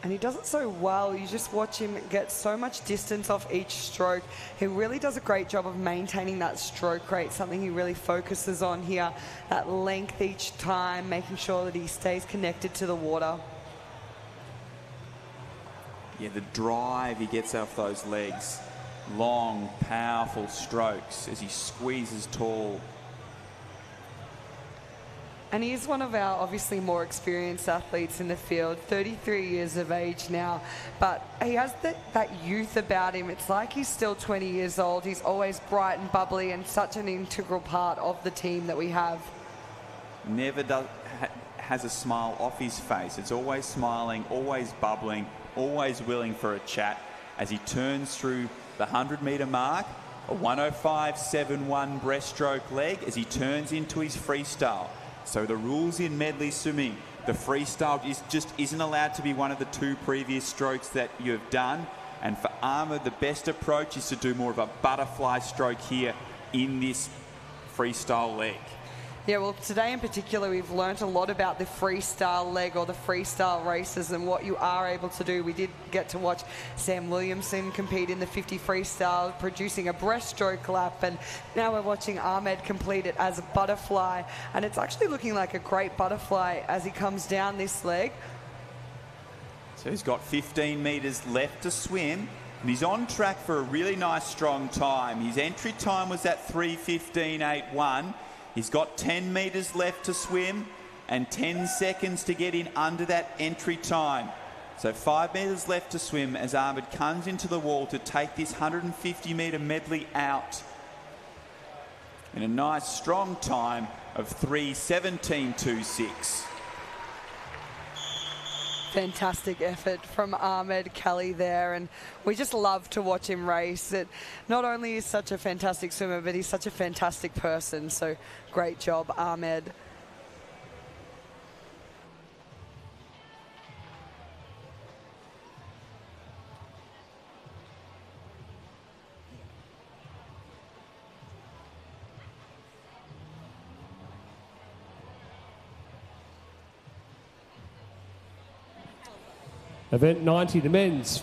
And he does it so well. You just watch him get so much distance off each stroke. He really does a great job of maintaining that stroke rate, something he really focuses on here. That length each time, making sure that he stays connected to the water. Yeah, the drive he gets off those legs. Long, powerful strokes as he squeezes tall. And he is one of our obviously more experienced athletes in the field, 33 years of age now, but he has that youth about him. It's like he's still 20 years old. He's always bright and bubbly and such an integral part of the team that we have. Never has a smile off his face. It's always smiling, always bubbling, always willing for a chat as he turns through the 100-metre mark, a 1:05.71 breaststroke leg as he turns into his freestyle. So the rules in medley swimming, the freestyle isn't allowed to be one of the 2 previous strokes that you have done. And for Ahmed, the best approach is to do more of a butterfly stroke here in this freestyle leg. Yeah, well, today in particular, we've learnt a lot about the freestyle leg or the freestyle races and what you are able to do. We did get to watch Sam Williamson compete in the 50 freestyle, producing a breaststroke lap, and now we're watching Ahmed complete it as a butterfly, and it's actually looking like a great butterfly as he comes down this leg. So he's got 15 metres left to swim, and he's on track for a really nice strong time. His entry time was at 3:15.81. He's got 10 metres left to swim and 10 seconds to get in under that entry time. So 5 metres left to swim as Ahmed comes into the wall to take this 150-metre medley out in a nice strong time of 3:17.26. Fantastic effort from Ahmed Kelly there, and we just love to watch him race. It not only is such a fantastic swimmer, but he's such a fantastic person, so great job, Ahmed. Event 90, the men's.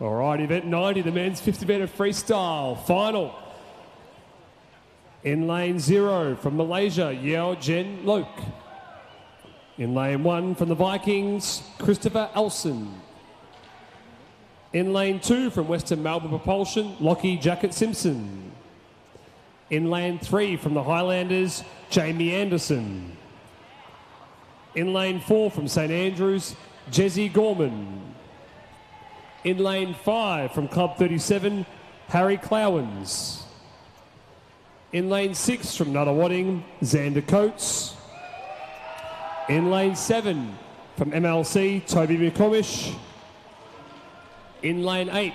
All right, event 90, the men's 50-metre freestyle final. In lane 0 from Malaysia, Yeo Jen Lok. In lane 1 from the Vikings, Christopher Elson. In lane 2 from Western Melbourne Propulsion, Lockie Jacket Simpson. In lane 3 from the Highlanders, Jamie Anderson. In lane 4 from St Andrews, Jesse Gorman. In lane 5 from Club 37, Harry Clowens. In lane 6 from Nuttawading, Xander Coates. In lane 7 from MLC, Toby McComish. In lane 8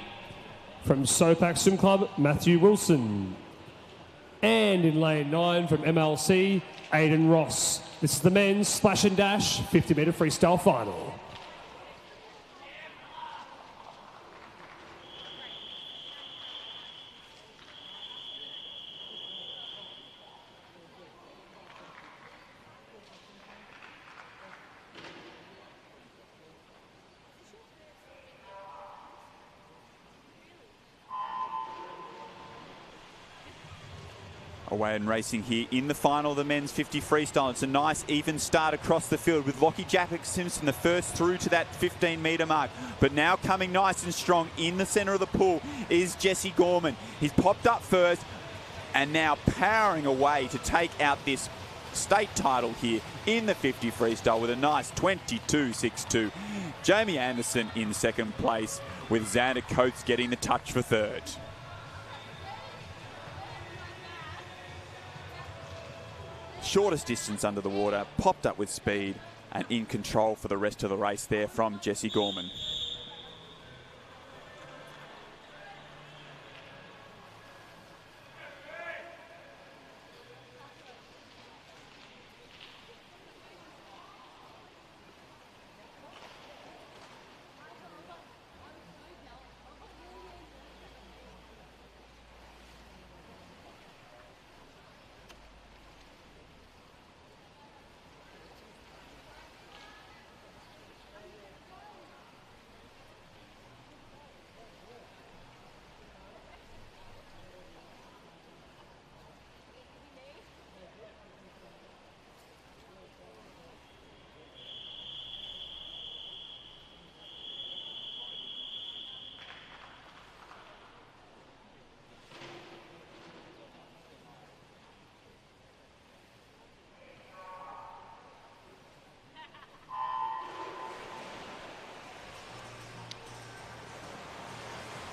from Sopak Swim Club, Matthew Wilson. And in lane 9 from MLC, Aidan Ross. This is the men's splash and dash 50-metre freestyle final. Away and racing here in the final of the men's 50 freestyle. It's a nice even start across the field with Lockie Jacket Simpson the first through to that 15-metre mark. But now coming nice and strong in the centre of the pool is Jesse Gorman. He's popped up first and now powering away to take out this state title here in the 50 freestyle with a nice 22.62. Jamie Anderson in second place with Xander Coates getting the touch for third. Shortest distance under the water, popped up with speed and in control for the rest of the race there from Jesse Gorman.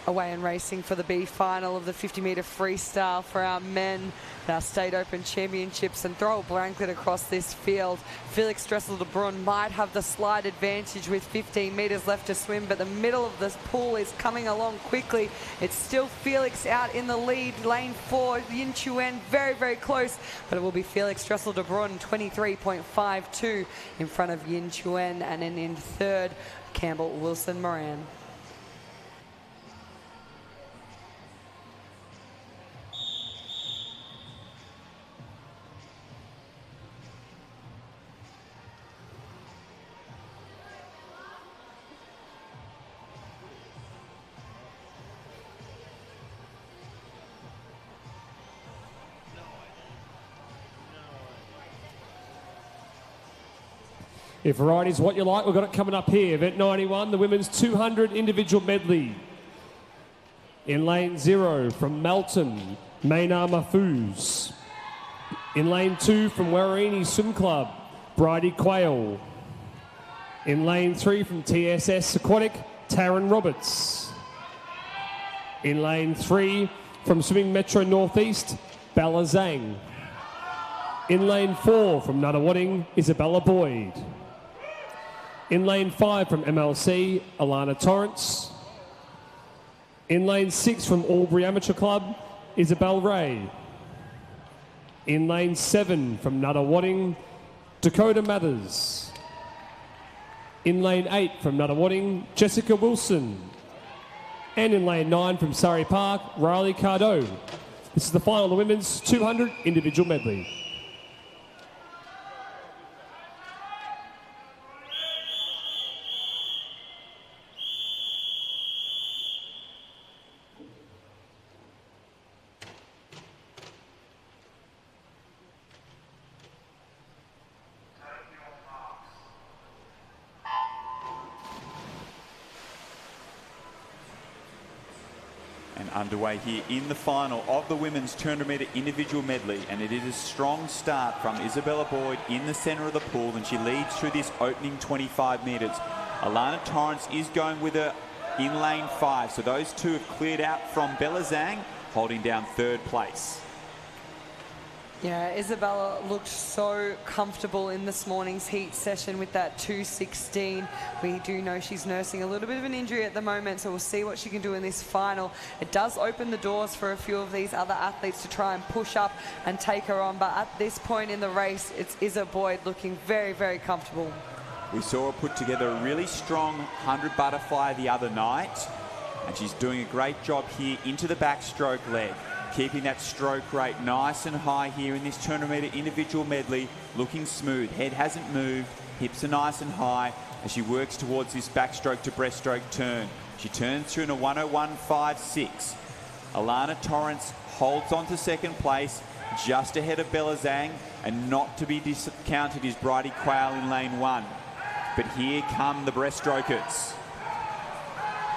Away and racing for the B final of the 50-metre freestyle for our men, our State Open Championships, and throw a blanket across this field. Felix Dressel de Bruyne might have the slight advantage with 15 metres left to swim, but the middle of this pool is coming along quickly. It's still Felix out in the lead. Lane 4, Yin Chuen, very, very close, but it will be Felix Dressel de Bruyne, 23.52 in front of Yin Chuen, and then in third, Campbell Wilson Moran. If variety's what you like, we've got it coming up here. Event 91, the women's 200 individual medley. In lane 0 from Melton, Maynard Mahfouz. In lane 2 from Warraini Swim Club, Bridie Quayle. In lane 3 from TSS Aquatic, Taryn Roberts. In lane 3 from Swimming Metro Northeast, Bella Zhang. In lane 4 from Nuttawading, Isabella Boyd. In lane 5 from MLC, Alana Torrance. In lane 6 from Albury Amateur Club, Isabel Ray. In lane 7 from Nuttawading, Dakota Mathers. In lane 8 from Nuttawading, Jessica Wilson. And in lane 9 from Surrey Park, Riley Cardo. This is the final of the women's 200 individual medley. Underway here in the final of the women's 200 metre individual medley, and it is a strong start from Isabella Boyd in the centre of the pool, and she leads through this opening 25 metres. Alana Torrance is going with her in lane 5, so those two have cleared out from Bella Zhang, holding down third place. Yeah, Isabella looked so comfortable in this morning's heat session with that 2:16. We do know she's nursing a little bit of an injury at the moment, so we'll see what she can do in this final. It does open the doors for a few of these other athletes to try and push up and take her on, but at this point in the race, it's Isa Boyd looking very, very comfortable. We saw her put together a really strong 100 butterfly the other night, and she's doing a great job here into the backstroke leg. Keeping that stroke rate nice and high here in this 200 metre individual medley, looking smooth. Head hasn't moved, hips are nice and high as she works towards this backstroke to breaststroke turn. She turns through in a 101.56. Alana Torrance holds on to second place, just ahead of Bella Zhang, and not to be discounted is Bridie Quayle in lane 1. But here come the breaststrokers.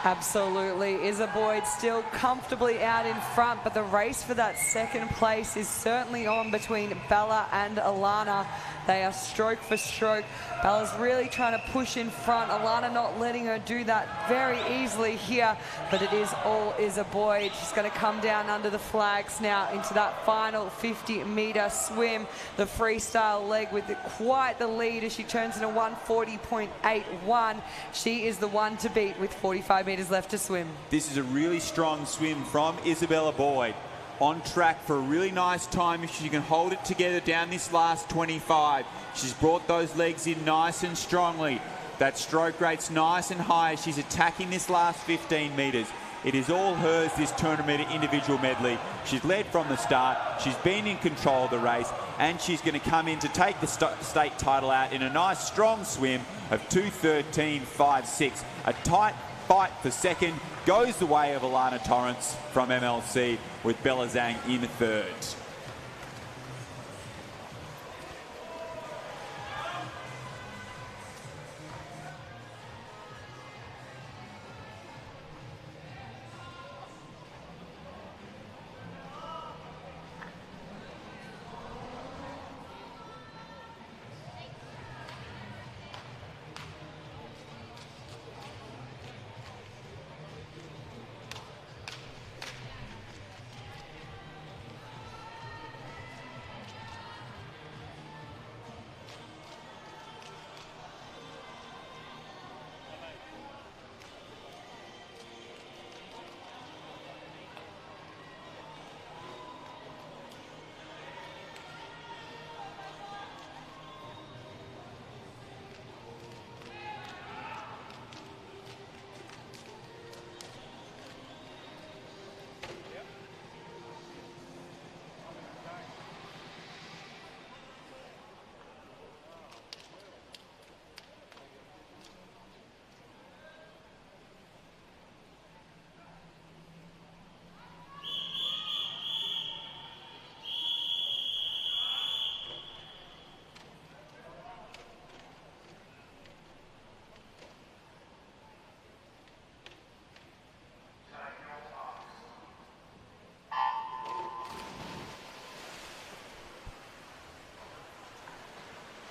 Absolutely. Isa Boyd still comfortably out in front, but the race for that second place is certainly on between Bella and Alana. They are stroke for stroke. Bella's really trying to push in front. Alana not letting her do that very easily here, but it is all Isa Boyd. She's going to come down under the flags now into that final 50-metre swim. The freestyle leg with quite the lead as she turns in a 140.81. She is the one to beat with 45 metres left to swim. This is a really strong swim from Isabella Boyd. On track for a really nice time if she can hold it together down this last 25. She's brought those legs in nice and strongly. That stroke rate's nice and high as she's attacking this last 15 metres. It is all hers, this 200 metre individual medley. She's led from the start, she's been in control of the race, and she's going to come in to take the state title out in a nice strong swim of 2:13.56. A tight fight for second goes the way of Alana Torrance from MLC, with Bella Zhang in third.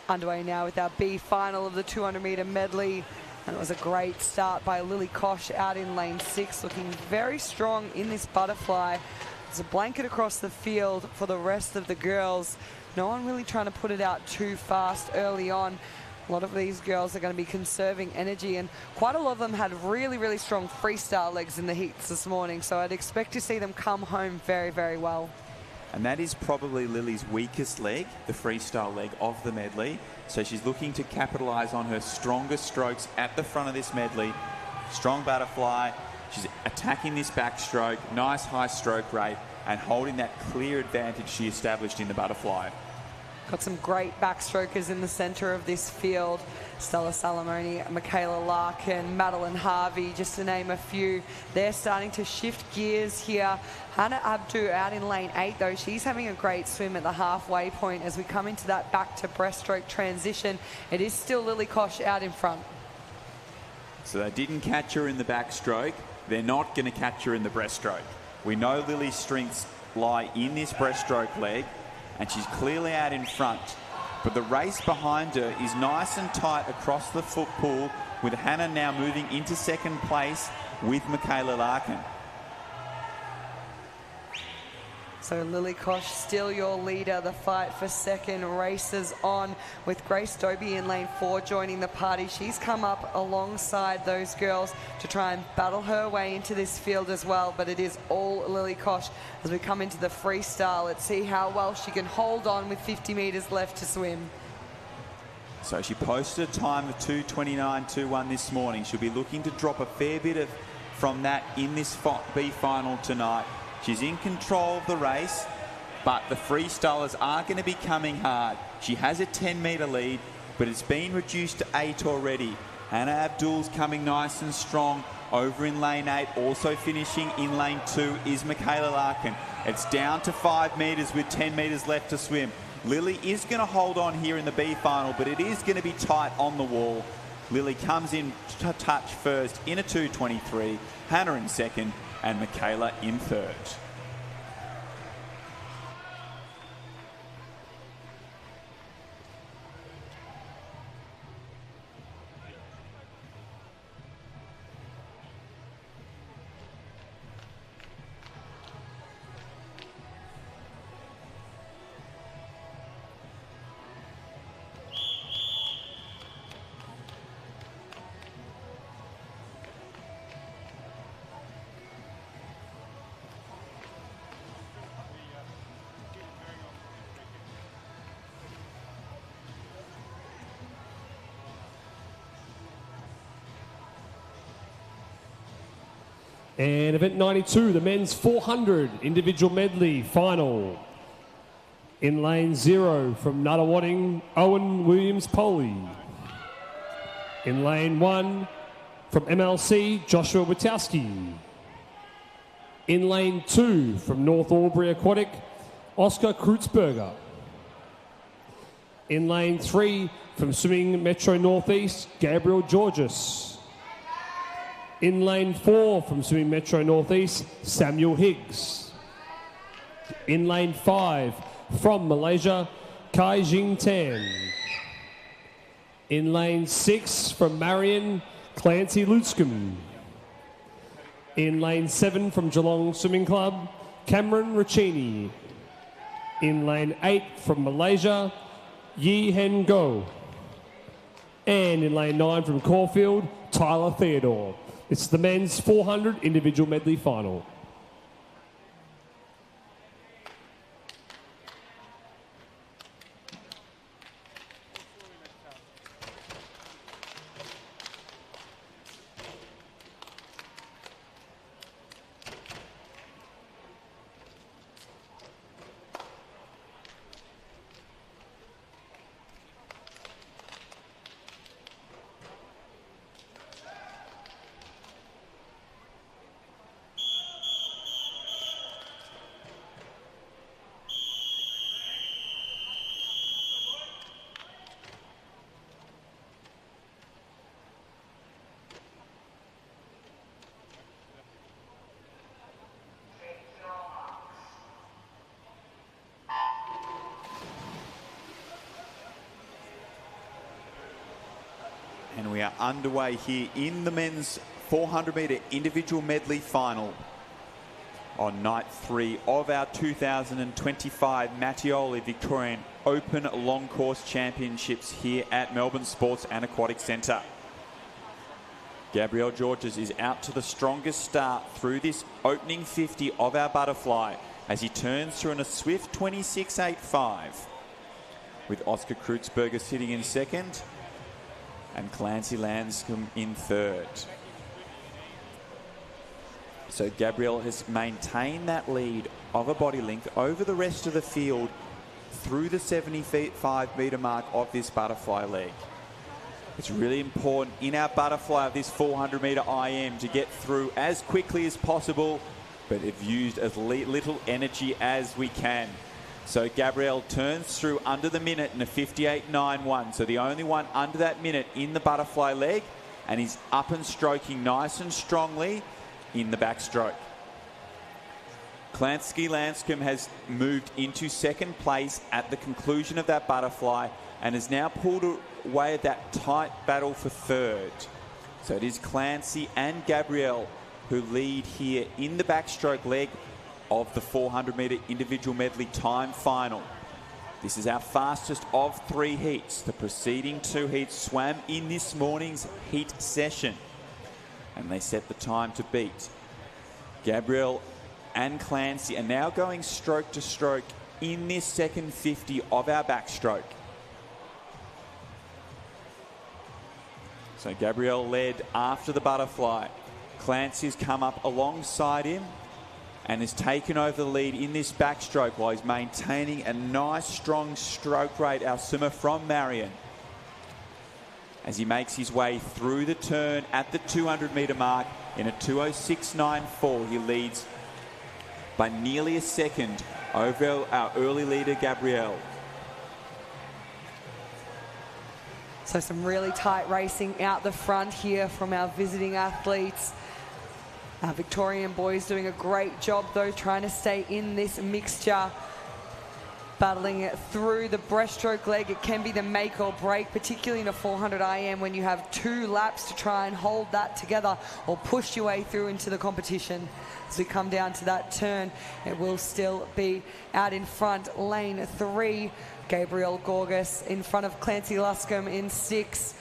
Underway now with our B final of the 200 metre medley. And it was a great start by Lily Koch out in lane 6, looking very strong in this butterfly. There's a blanket across the field for the rest of the girls. No one really trying to put it out too fast early on. A lot of these girls are going to be conserving energy, and quite a lot of them had really, really strong freestyle legs in the heats this morning, so I'd expect to see them come home very, very well. And that is probably Lily's weakest leg, the freestyle leg of the medley. So she's looking to capitalise on her strongest strokes at the front of this medley. Strong butterfly. She's attacking this backstroke, nice high stroke rate, and holding that clear advantage she established in the butterfly. Got some great backstrokers in the centre of this field. Stella Salamoni, Michaela Larkin, Madeline Harvey, just to name a few. They're starting to shift gears here. Hannah Abdu out in lane 8, though. She's having a great swim at the halfway point as we come into that back to breaststroke transition. It is still Lily Koch out in front. So they didn't catch her in the backstroke. They're not going to catch her in the breaststroke. We know Lily's strengths lie in this breaststroke leg, and she's clearly out in front. But the race behind her is nice and tight across the foot pool, with Hannah now moving into second place with Michaela Larkin. So Lily Koch still your leader. The fight for second races on, with Grace Doby in lane 4 joining the party. She's come up alongside those girls to try and battle her way into this field as well, but it is all Lily Koch as we come into the freestyle. Let's see how well she can hold on with 50 metres left to swim. So she posted a time of 2:29.21 this morning. She'll be looking to drop a fair bit from that in this B final tonight. She's in control of the race, but the freestylers are going to be coming hard. She has a 10-metre lead, but it's been reduced to 8 already. Hannah Abdul's coming nice and strong over in lane 8. Also finishing in lane 2 is Michaela Larkin. It's down to 5 metres with 10 metres left to swim. Lily is going to hold on here in the B final, but it is going to be tight on the wall. Lily comes in to touch first in a 2:23, Hannah in second, and Michaela in third. And event 92, the men's 400 individual medley final. In lane 0 from Nuttawading, Owen Williams-Poley. In lane 1 from MLC, Joshua Witowski. In lane 2 from North Albury Aquatic, Oscar Kreutzberger. In lane 3 from Swimming Metro Northeast, Gabriel Georges. In lane 4 from Swimming Metro Northeast, Samuel Higgs. In lane 5 from Malaysia, Kai Jing Tan. In lane 6 from Marion, Clancy Lutscombe. In lane 7 from Geelong Swimming Club, Cameron Ricchini. In lane 8 from Malaysia, Yi Hen Go. And in lane 9 from Caulfield, Tyler Theodore. It's the men's 400 individual medley final. And we are underway here in the men's 400 metre individual medley final. on night 3 of our 2025 Mattioli Victorian Open Long Course Championships here at Melbourne Sports and Aquatic Centre. Gabrielle Georges is out to the strongest start through this opening 50 of our butterfly as he turns through in a swift 26.85, with Oscar Kreutzberger sitting in second and Clancy Lanscombe in third. So Gabrielle has maintained that lead of a body length over the rest of the field through the 75 metre mark of this butterfly leg. It's really important in our butterfly of this 400 metre IM to get through as quickly as possible, but have used as little energy as we can. So Gabrielle turns through under the minute in a 58.91. So the only one under that minute in the butterfly leg, and he's up and stroking nice and strongly in the backstroke. Clancy Lanscombe has moved into second place at the conclusion of that butterfly and has now pulled away that tight battle for third. So it is Clancy and Gabrielle who lead here in the backstroke leg of the 400 metre individual medley time final. This is our fastest of 3 heats. The preceding 2 heats swam in this morning's heat session, and they set the time to beat. Gabrielle and Clancy are now going stroke to stroke in this second 50 of our backstroke. So Gabrielle led after the butterfly. Clancy's come up alongside him and has taken over the lead in this backstroke while he's maintaining a nice strong stroke rate, our swimmer from Marion. As he makes his way through the turn at the 200 metre mark in a 2:06.94, he leads by nearly a second over our early leader, Gabrielle. So some really tight racing out the front here from our visiting athletes. Our Victorian boys doing a great job though, trying to stay in this mixture. Battling it through the breaststroke leg. It can be the make or break, particularly in a 400 IM when you have 2 laps to try and hold that together or push your way through into the competition. As we come down to that turn, it will still be out in front, lane 3. Gabrielle Georges in front of Clancy Lanscombe in 6.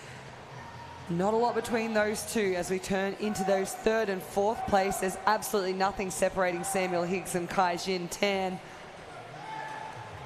Not a lot between those two as we turn into those 3rd and 4th place. There's absolutely nothing separating Samuel Higgs and Kai Jin Tan.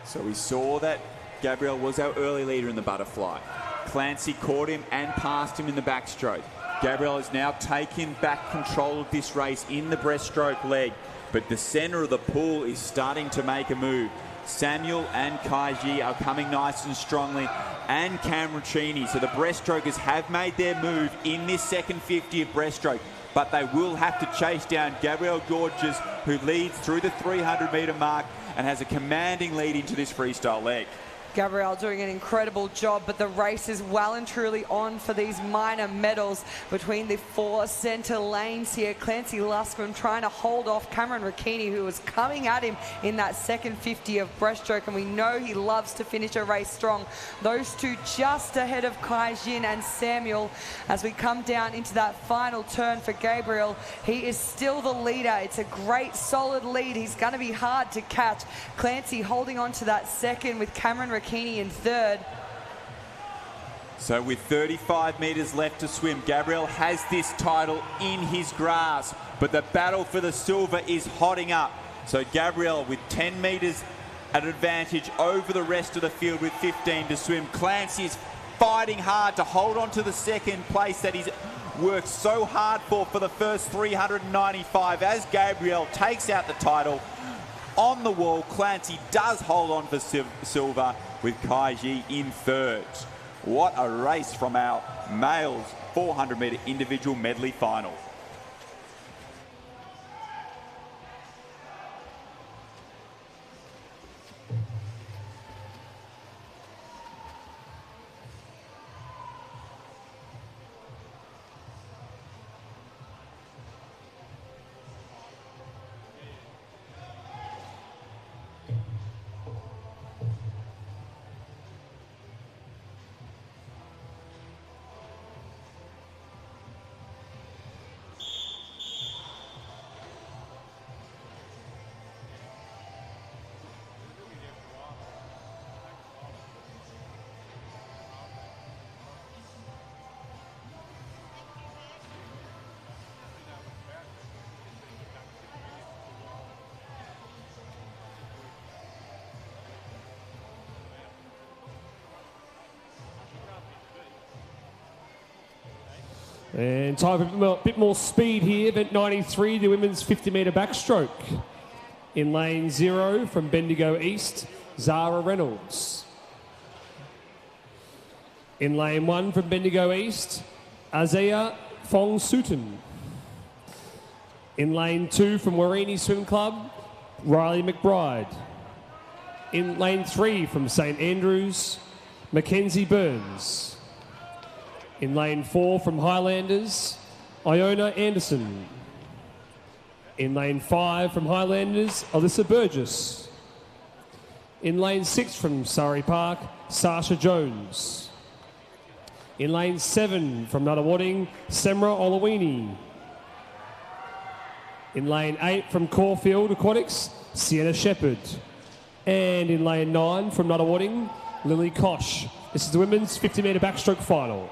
So we saw that Gabrielle was our early leader in the butterfly. Clancy caught him and passed him in the backstroke. Gabrielle has now taken back control of this race in the breaststroke leg, but the centre of the pool is starting to make a move. Samuel and Kaiji are coming nice and strongly, and Cameron Cheney. So the breaststrokers have made their move in this second 50 of breaststroke, but they will have to chase down Gabrielle Georges, who leads through the 300 metre mark and has a commanding lead into this freestyle leg. Gabrielle doing an incredible job, but the race is well and truly on for these minor medals between the 4 centre lanes here. Clancy Lanscombe trying to hold off Cameron Rakini, who was coming at him in that second 50 of breaststroke, and we know he loves to finish a race strong. Those two just ahead of Kai Jin and Samuel. As we come down into that final turn for Gabriel, he is still the leader. It's a great solid lead. He's going to be hard to catch. Clancy holding on to that second with Cameron Rakini in 3rd. So with 35 metres left to swim, Gabriel has this title in his grasp, but the battle for the silver is hotting up. So Gabriel with 10 metres at advantage over the rest of the field with 15 to swim. Clancy is fighting hard to hold on to the second place that he's worked so hard for the first 395 as Gabriel takes out the title. On the wall, Clancy does hold on for silver with Kaiji in 3rd. What a race from our males 400 metre individual medley final. And time for a bit more speed here. Event 93, the women's 50-metre backstroke. In lane 0 from Bendigo East, Zara Reynolds. In lane 1 from Bendigo East, Azea Fong Sutton. In lane 2 from Warrini Swim Club, Riley McBride. In lane 3 from St Andrews, Mackenzie Burns. In lane 4 from Highlanders, Iona Anderson. In lane 5 from Highlanders, Alyssa Burgess. In lane 6 from Surrey Park, Sasha Jones. In lane 7 from Nuttawading, Semra Olawini. In lane 8 from Caulfield Aquatics, Sienna Shepherd. And in lane 9 from Nuttawading, Lily Kosh. This is the women's 50-metre backstroke final.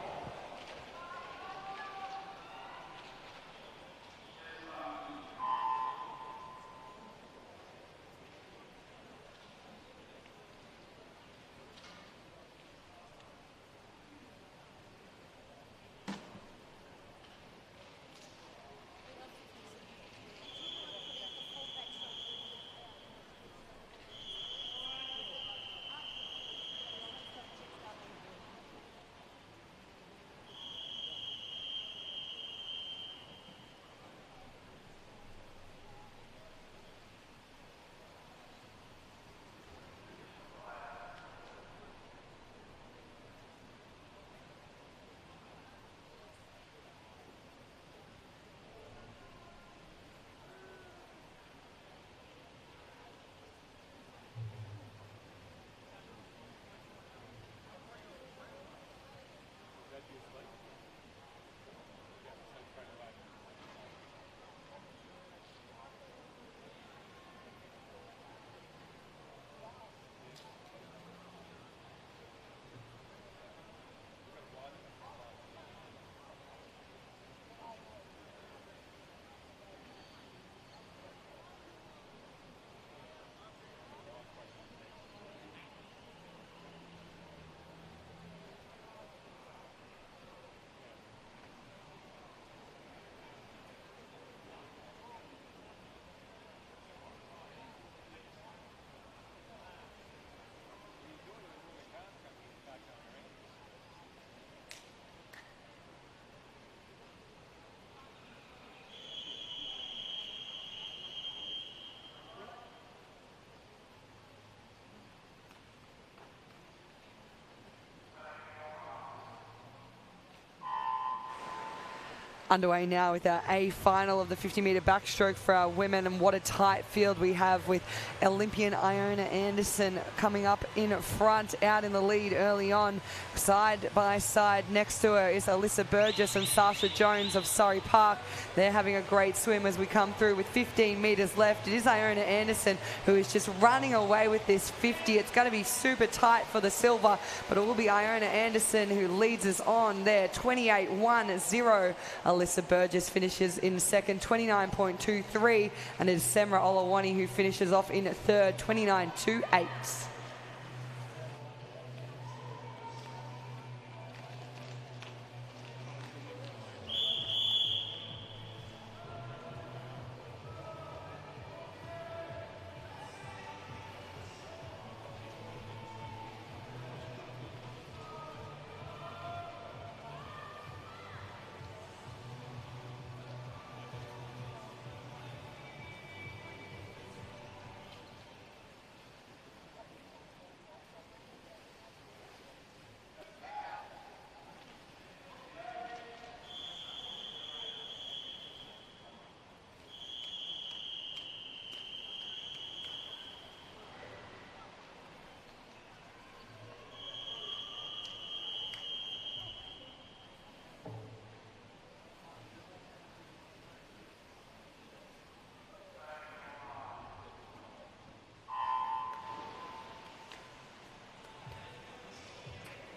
Underway now with our A final of the 50-metre backstroke for our women, and what a tight field we have with Olympian Iona Anderson coming up in front, out in the lead early on. Side by side next to her is Alyssa Burgess and Sasha Jones of Surrey Park. They're having a great swim as we come through with 15 metres left. It is Iona Anderson who is just running away with this 50. It's going to be super tight for the silver, but it will be Iona Anderson who leads us on there, 28.10. Alyssa Burgess finishes in second, 29.23, and it is Semra Olawani who finishes off in third, 29.28.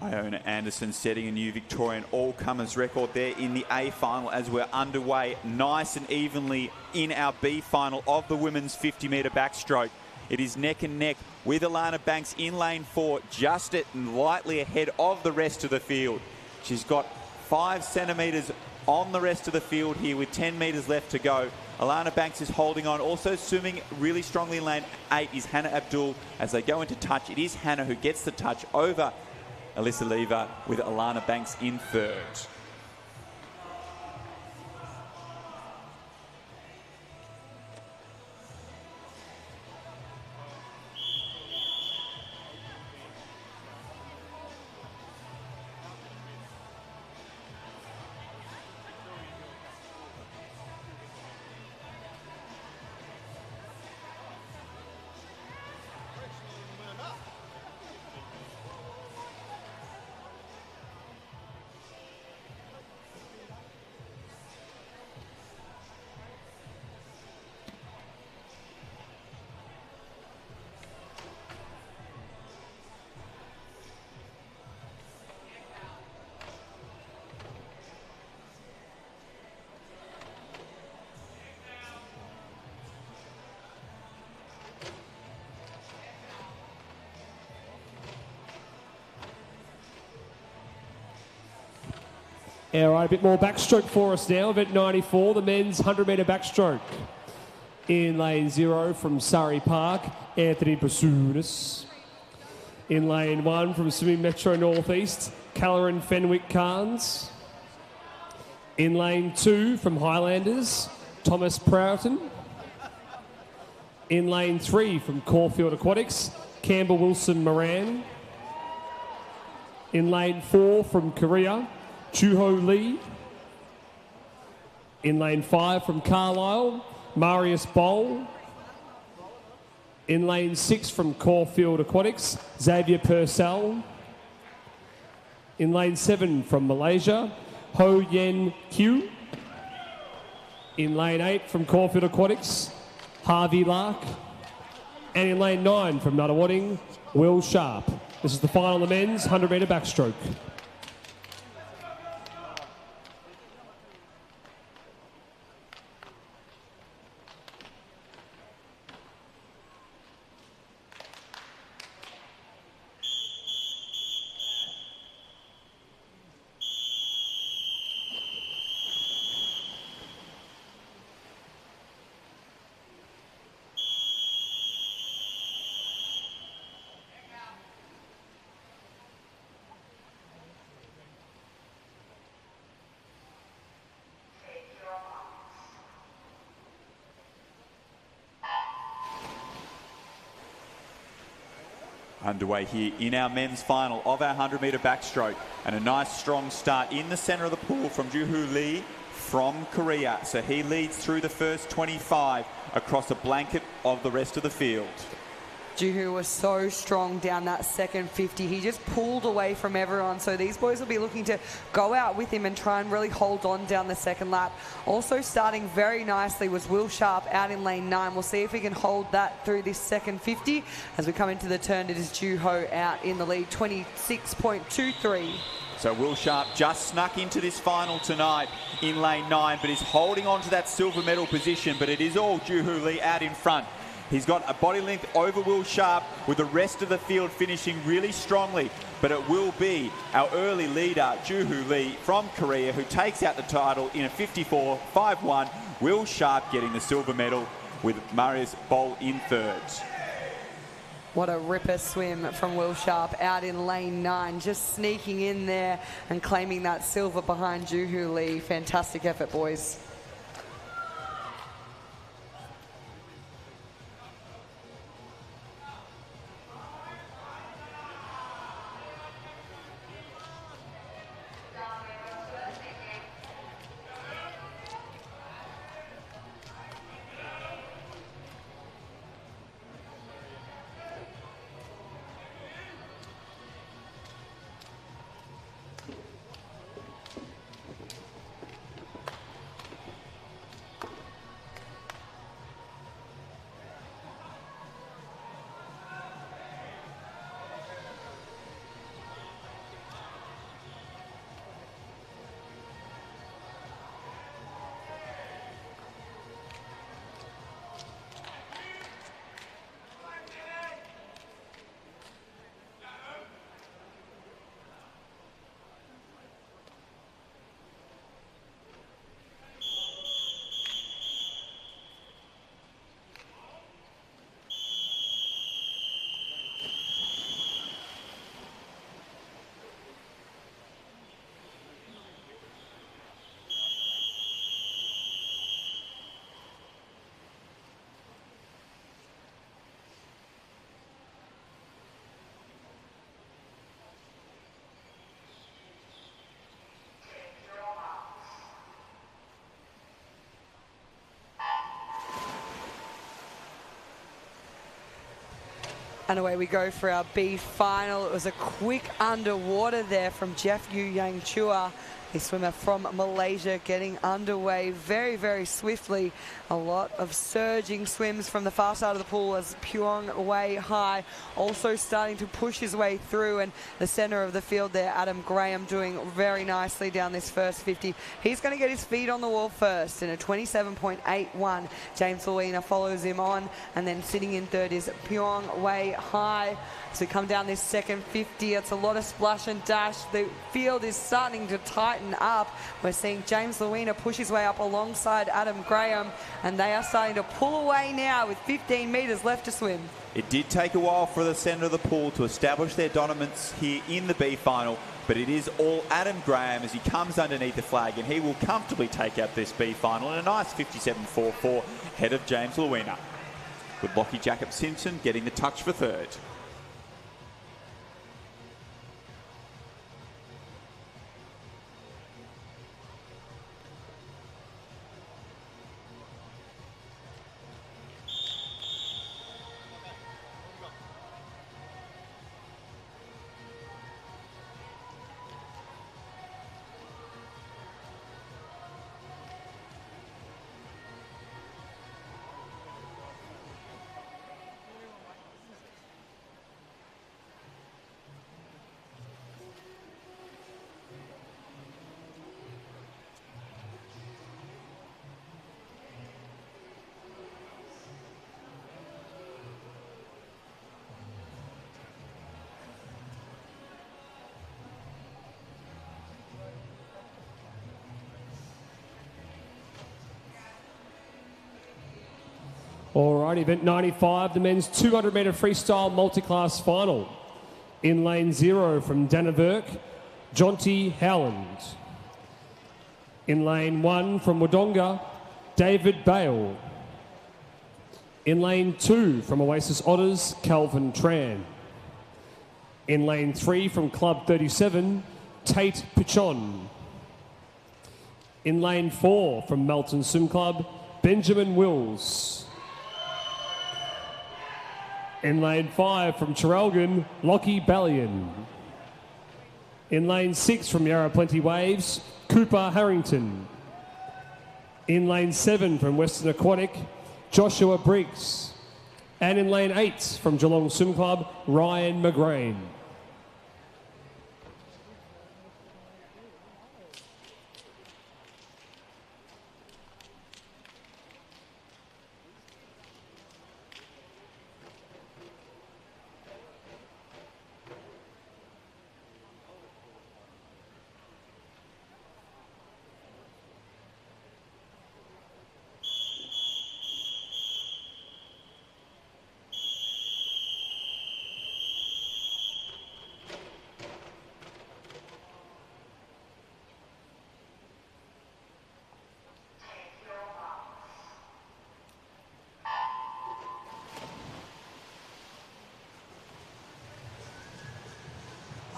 Iona Anderson setting a new Victorian all-comers record there in the A final as we're underway nice and evenly in our B final of the women's 50-metre backstroke. It is neck and neck with Alana Banks in lane 4, just lightly ahead of the rest of the field. She's got 5 centimetres on the rest of the field here with 10 metres left to go. Alana Banks is holding on. Also swimming really strongly in lane 8 is Hannah Abdul. As they go into touch, it is Hannah who gets the touch over Alyssa Lever, with Alana Banks in third. All right, a bit more backstroke for us now. Event 94, the men's 100-metre backstroke. In lane 0 from Surrey Park, Anthony Brasunas. In lane 1 from Swimming Metro Northeast, Callaghan Fenwick Carnes. In lane 2 from Highlanders, Thomas Proughton. In lane 3 from Caulfield Aquatics, Campbell Wilson Moran. In lane 4 from Korea, Chuho Lee. In lane 5 from Carlisle, Marius Bowl. In lane 6 from Caulfield Aquatics, Xavier Purcell. In lane 7 from Malaysia, Ho Yen Q. In lane 8 from Caulfield Aquatics, Harvey Lark. And in lane 9 from Nuttawading, Will Sharp. This is the final of the men's 100-metre backstroke. Underway here in our men's final of our 100-metre backstroke, and a nice strong start in the centre of the pool from Juhu Lee from Korea. So he leads through the first 25 across a blanket of the rest of the field. Juhu was so strong down that second 50. He just pulled away from everyone. So these boys will be looking to go out with him and try and really hold on down the second lap. Also starting very nicely was Will Sharp out in lane 9. We'll see if he can hold that through this second 50. As we come into the turn, it is Juho out in the lead, 26.23. So Will Sharp just snuck into this final tonight in lane 9, but is holding on to that silver medal position. But it is all Juhu Lee out in front. He's got a body length over Will Sharp, with the rest of the field finishing really strongly. But it will be our early leader, Juhu Lee from Korea, who takes out the title in a 54.51. Will Sharp getting the silver medal, with Marius Boll in third. What a ripper swim from Will Sharp out in lane 9, just sneaking in there and claiming that silver behind Juhu Lee. Fantastic effort, boys. And away we go for our B final. It was a quick underwater there from Jeff Yu Yang Chua, a swimmer from Malaysia, getting underway very, very swiftly. A lot of surging swims from the far side of the pool as Pyong Wei Hai also starting to push his way through, and the center of the field there, Adam Graham, doing very nicely down this first 50. He's going to get his feet on the wall first in a 27.81. James Lewina follows him on, and then sitting in third is Pyong Wei Hai. So we come down this second 50, it's a lot of splash and dash. The field is starting to tighten up. We're seeing James Lewina push his way up alongside Adam Graham, and they are starting to pull away now with 15 metres left to swim. It did take a while for the centre of the pool to establish their dominance here in the B final, but it is all Adam Graham as he comes underneath the flag, and he will comfortably take out this B final in a nice 57.44 ahead of James Lewina, with Lockie Jacob Simpson getting the touch for third. All right, event 95, the men's 200-metre freestyle multi-class final. In lane 0 from Dannevirke, Jonty Howland. In lane 1 from Wodonga, David Bale. In lane 2 from Oasis Otters, Calvin Tran. In lane 3 from Club 37, Tate Pichon. In lane 4 from Melton Swim Club, Benjamin Wills. In lane 5 from Traralgon, Lockie Ballion. In lane 6 from Yarra Plenty Waves, Cooper Harrington. In lane 7 from Western Aquatic, Joshua Briggs. And in lane 8 from Geelong Swim Club, Ryan McGrain.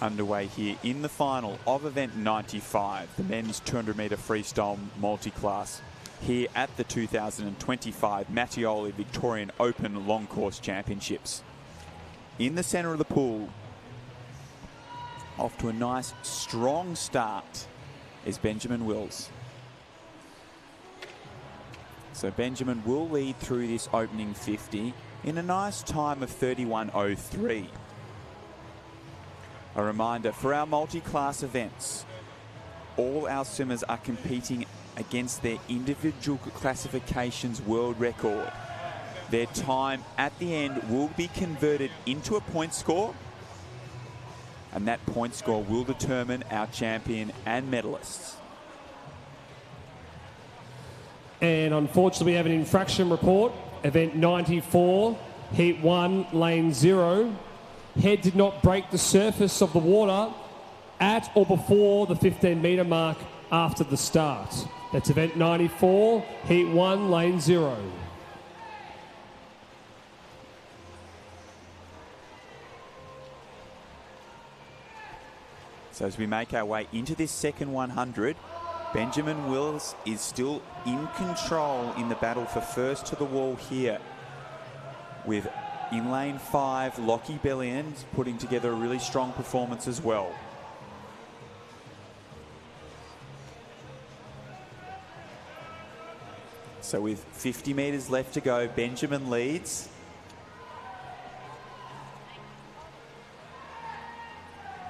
Underway here in the final of event 95, the men's 200-metre freestyle multi-class, here at the 2025 Mattioli Victorian Open Long Course Championships. In the centre of the pool, off to a nice strong start, is Benjamin Wills. So Benjamin will lead through this opening 50 in a nice time of 31.03. A reminder, for our multi-class events, all our swimmers are competing against their individual classifications world record. Their time at the end will be converted into a point score, and that point score will determine our champion and medalists. And unfortunately, we have an infraction report. Event 94, Heat 1, Lane 0. Head did not break the surface of the water at or before the 15-metre mark after the start. That's event 94, Heat 1, Lane 0. So as we make our way into this second 100, Benjamin Wills is still in control in the battle for first to the wall here, with In lane 5, Lockie Bellian's putting together a really strong performance as well. So with 50 metres left to go, Benjamin leads.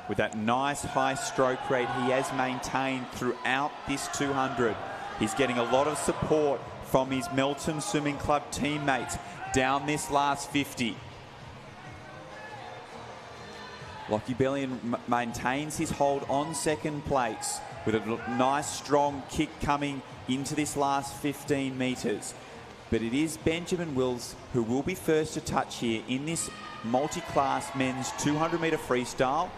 With that nice high stroke rate he has maintained throughout this 200. He's getting a lot of support from his Melton Swimming Club teammates down this last 50. Lockie Bellian maintains his hold on second place with a nice strong kick coming into this last 15 metres. But it is Benjamin Wills who will be first to touch here in this multi-class men's 200 metre freestyle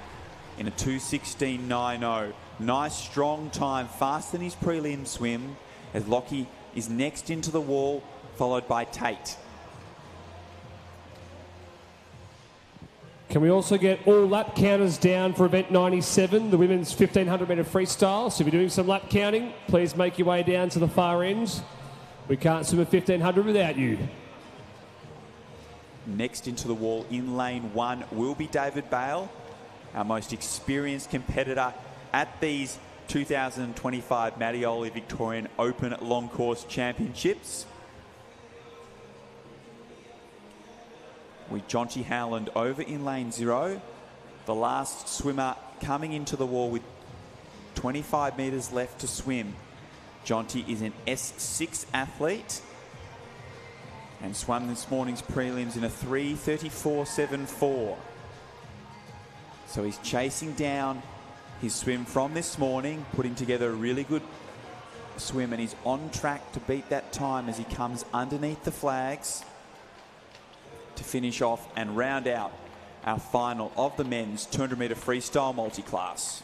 in a 2:16.90. Nice strong time, faster than his prelim swim, as Lockie is next into the wall, followed by Tate. Can we also get all lap counters down for event 97, the women's 1500 metre freestyle? So if you're doing some lap counting, please make your way down to the far end. We can't swim a 1500 without you. Next into the wall in lane 1 will be David Bale, our most experienced competitor at these 2025 Mattioli Victorian Open Long Course Championships. With Jonty Howland over in lane 0. The last swimmer coming into the wall with 25 metres left to swim. Jonty is an S6 athlete and swam this morning's prelims in a 3:34.74. So he's chasing down his swim from this morning, putting together a really good swim, and he's on track to beat that time as he comes underneath the flags to finish off and round out our final of the men's 200 metre freestyle multi-class.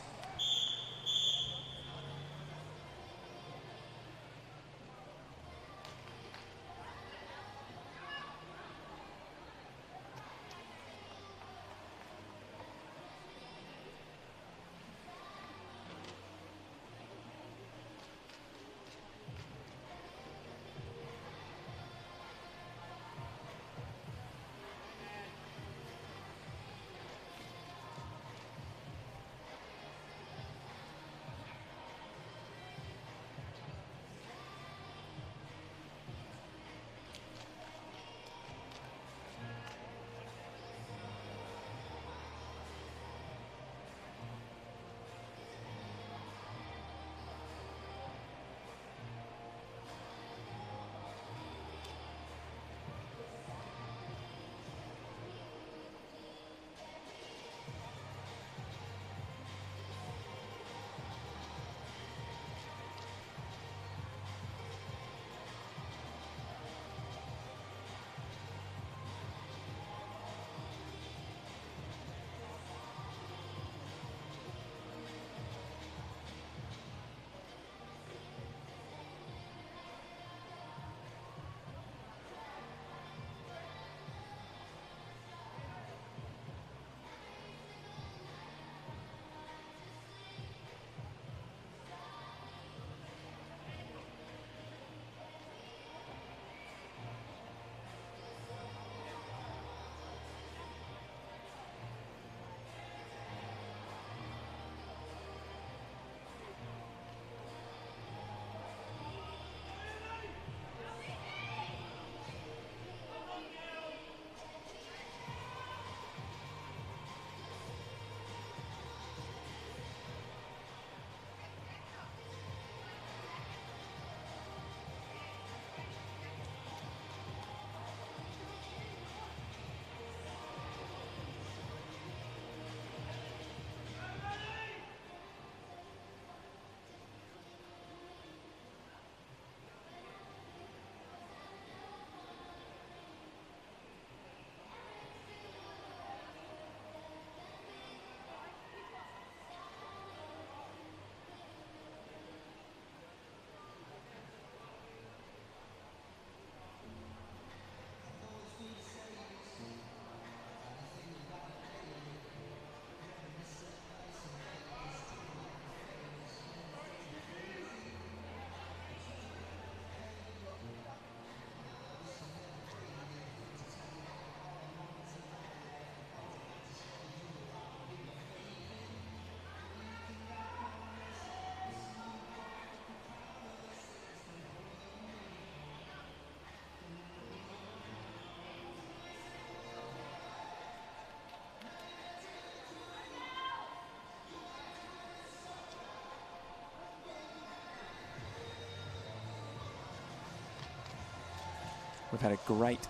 We've had a great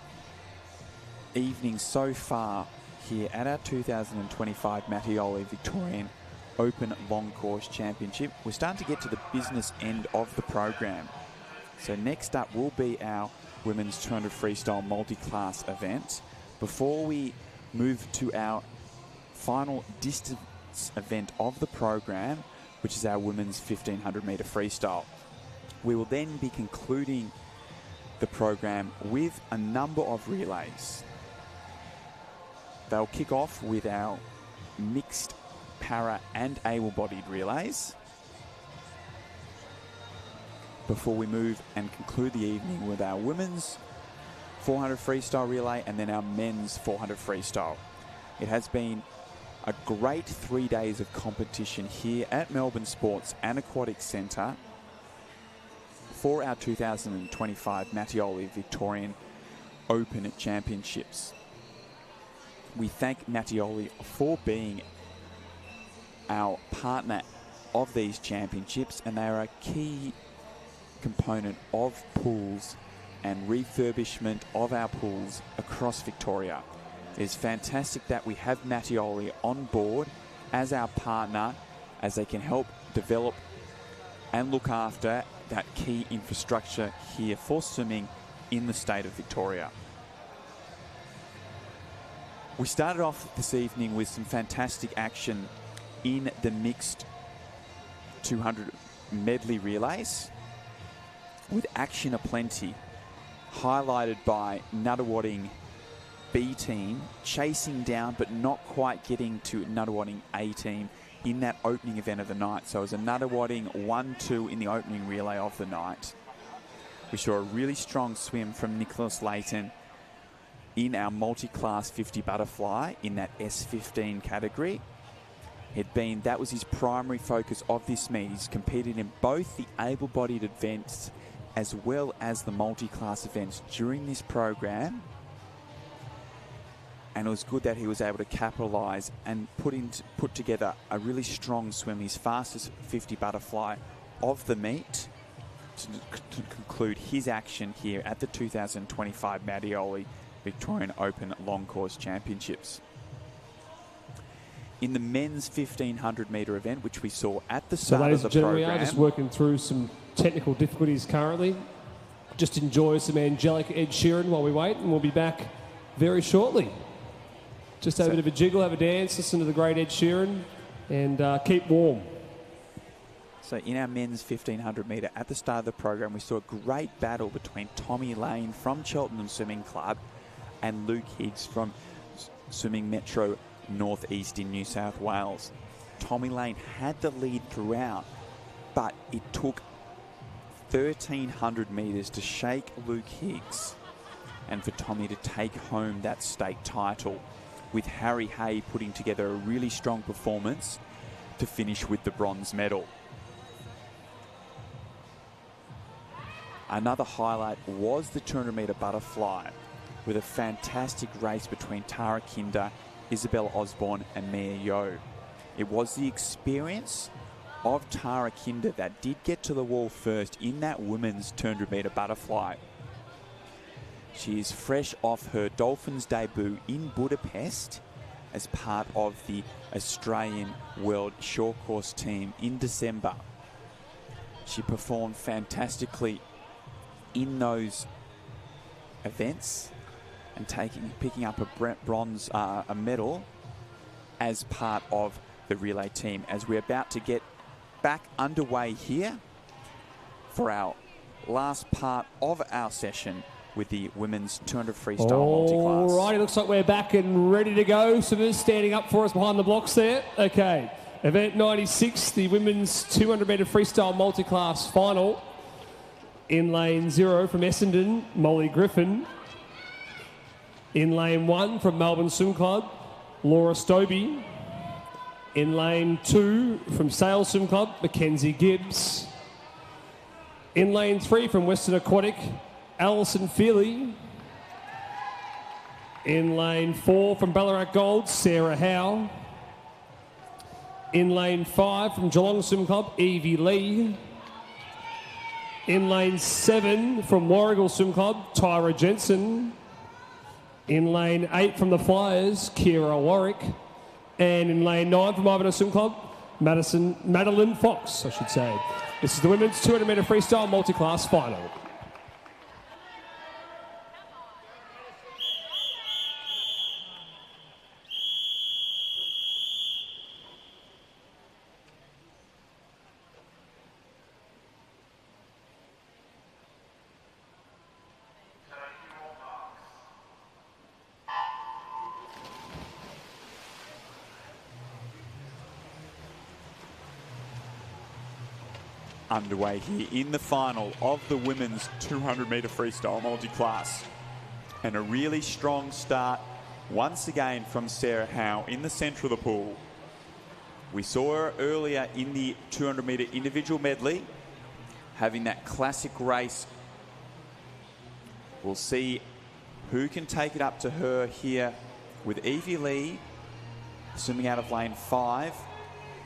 evening so far here at our 2025 Mattioli Victorian Open Long Course Championship. We're starting to get to the business end of the program. So next up will be our women's 200 freestyle multi-class event. Before we move to our final distance event of the program, which is our women's 1500 metre freestyle. We will then be concluding the program with a number of relays. They'll kick off with our mixed para and able-bodied relays before we move and conclude the evening with our women's 400 freestyle relay and then our men's 400 freestyle. It has been a great 3 days of competition here at Melbourne Sports and Aquatic Centre for our 2025 Mattioli Victorian Open Championships. We thank Mattioli for being our partner of these championships, and they are a key component of pools and refurbishment of our pools across Victoria. It is fantastic that we have Mattioli on board as our partner, as they can help develop and look after that key infrastructure here for swimming in the state of Victoria. We started off this evening with some fantastic action in the mixed 200 medley relays, with action aplenty, highlighted by Nuttawading B team chasing down but not quite getting to Nuttawading A team in that opening event of the night. So it was a Nuttawading 1-2 in the opening relay of the night. We saw a really strong swim from Nicholas Layton in our multi-class 50 butterfly in that S15 category. That was his primary focus of this meet. He's competed in both the able-bodied events as well as the multi-class events during this program. And it was good that he was able to capitalise and put together a really strong swim, his fastest 50 butterfly of the meet, to conclude his action here at the 2025 Mattioli Victorian Open Long Course Championships. In the men's 1500 metre event, which we saw at the start of the program. We are just working through some technical difficulties currently. Just enjoy some angelic Ed Sheeran while we wait, and we'll be back very shortly. Just have a bit of a jiggle, have a dance, listen to the great Ed Sheeran, and keep warm. So in our men's 1500 metre, at the start of the program, we saw a great battle between Tommy Lane from Cheltenham Swimming Club and Luke Higgs from Swimming Metro Northeast in New South Wales. Tommy Lane had the lead throughout, but it took 1,300 metres to shake Luke Higgs and for Tommy to take home that state title, with Harry Hay putting together a really strong performance to finish with the bronze medal. Another highlight was the 200 metre butterfly, with a fantastic race between Tara Kinder, Isabel Osborne and Mia Yo. It was the experience of Tara Kinder that did get to the wall first in that women's 200 metre butterfly. She is fresh off her Dolphins debut in Budapest as part of the Australian World Short Course team in December. She performed fantastically in those events and picking up a medal as part of the relay team, as we're about to get back underway here for our last part of our session with the women's 200 freestyle multi-class. All right, it looks like we're back and ready to go. Swimmers standing up for us behind the blocks there. Okay, event 96, the women's 200 metre freestyle multi-class final. In lane 0 from Essendon, Molly Griffin. In lane 1 from Melbourne Swim Club, Laura Stobie. In lane 2 from Sale Swim Club, Mackenzie Gibbs. In lane 3 from Western Aquatic, Alison Feely. In lane 4 from Ballarat Gold, Sarah Howe. In lane 5 from Geelong Swim Club, Evie Lee. In lane 7 from Warrigal Swim Club, Tyra Jensen. In lane 8 from the Flyers, Kira Warwick. And in lane 9 from Ivanhoe Swim Club, Madeline Fox, I should say. This is the women's 200-metre freestyle multi-class final. Underway here in the final of the women's 200-metre freestyle multi-class. And a really strong start once again from Sarah Howe in the centre of the pool. We saw her earlier in the 200-metre individual medley, having that classic race. We'll see who can take it up to her here with Evie Lee swimming out of lane 5.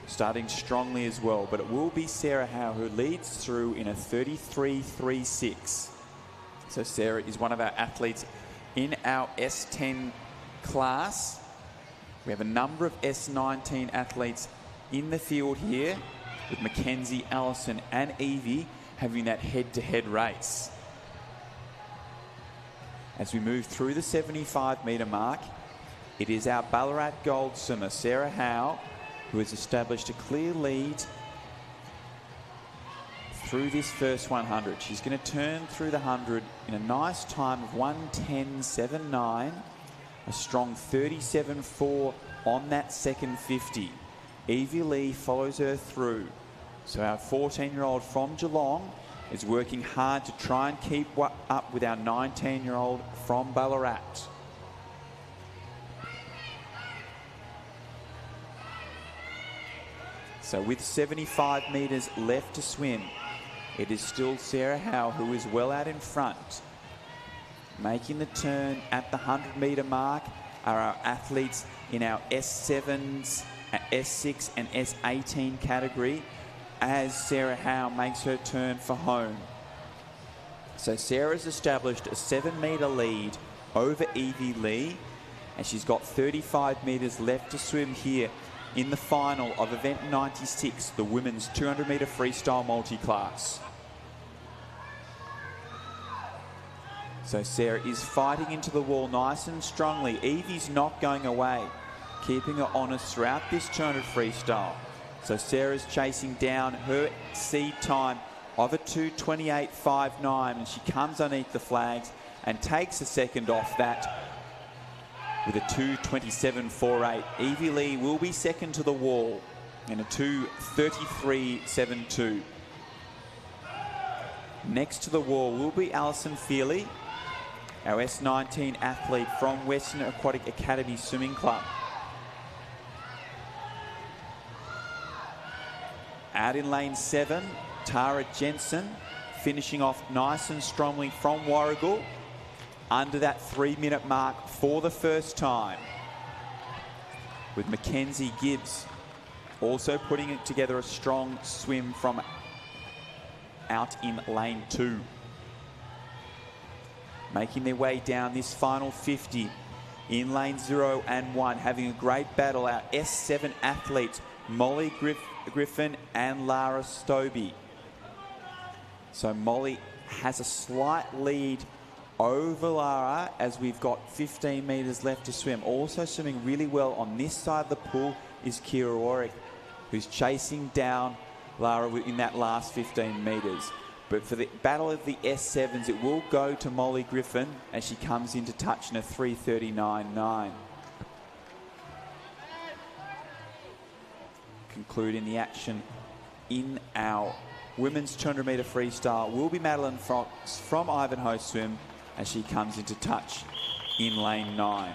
Starting strongly as well, but it will be Sarah Howe who leads through in a 33.36. So Sarah is one of our athletes in our S10 class. We have a number of S19 athletes in the field here, with Mackenzie, Allison and Evie having that head-to-head race. As we move through the 75-metre mark, it is our Ballarat gold swimmer, Sarah Howe, who has established a clear lead through this first 100. She's going to turn through the 100 in a nice time of 1:10.79, a strong 37.4 on that second 50. Evie Lee follows her through. So our 14-year-old from Geelong is working hard to try and keep up with our 19-year-old from Ballarat. So with 75 metres left to swim, it is still Sarah Howe who is well out in front. Making the turn at the 100-metre mark are our athletes in our S7s, S6 and S18 category as Sarah Howe makes her turn for home. So Sarah's established a 7-metre lead over Evie Lee, and she's got 35 metres left to swim here in the final of event 96, the women's 200-metre freestyle multi-class. So Sarah is fighting into the wall nice and strongly. Evie's not going away, keeping her honest throughout this 200 freestyle. So Sarah's chasing down her seed time of a 2:28.59, and she comes underneath the flags and takes a second off that with a 2:27.48. Evie Lee will be second to the wall in a 2:33.72. Next to the wall will be Alison Feely, our S19 athlete from Western Aquatic Academy Swimming Club. Out in lane 7, Tara Jensen, finishing off nice and strongly from Warrigal, under that 3-minute mark for the first time. With Mackenzie Gibbs also putting it together a strong swim from out in lane 2. Making their way down this final 50 in lane 0 and 1, having a great battle, our S7 athletes, Molly Griffin and Lara Stobie. So Molly has a slight lead over Lara as we've got 15 metres left to swim. Also swimming really well on this side of the pool is Kira Warwick, who's chasing down Lara in that last 15 metres. But for the battle of the S7s, it will go to Molly Griffin as she comes into touch in a 3:39.9. Concluding the action in our women's 200-metre freestyle will be Madeline Fox from Ivanhoe Swim as she comes into touch in lane 9.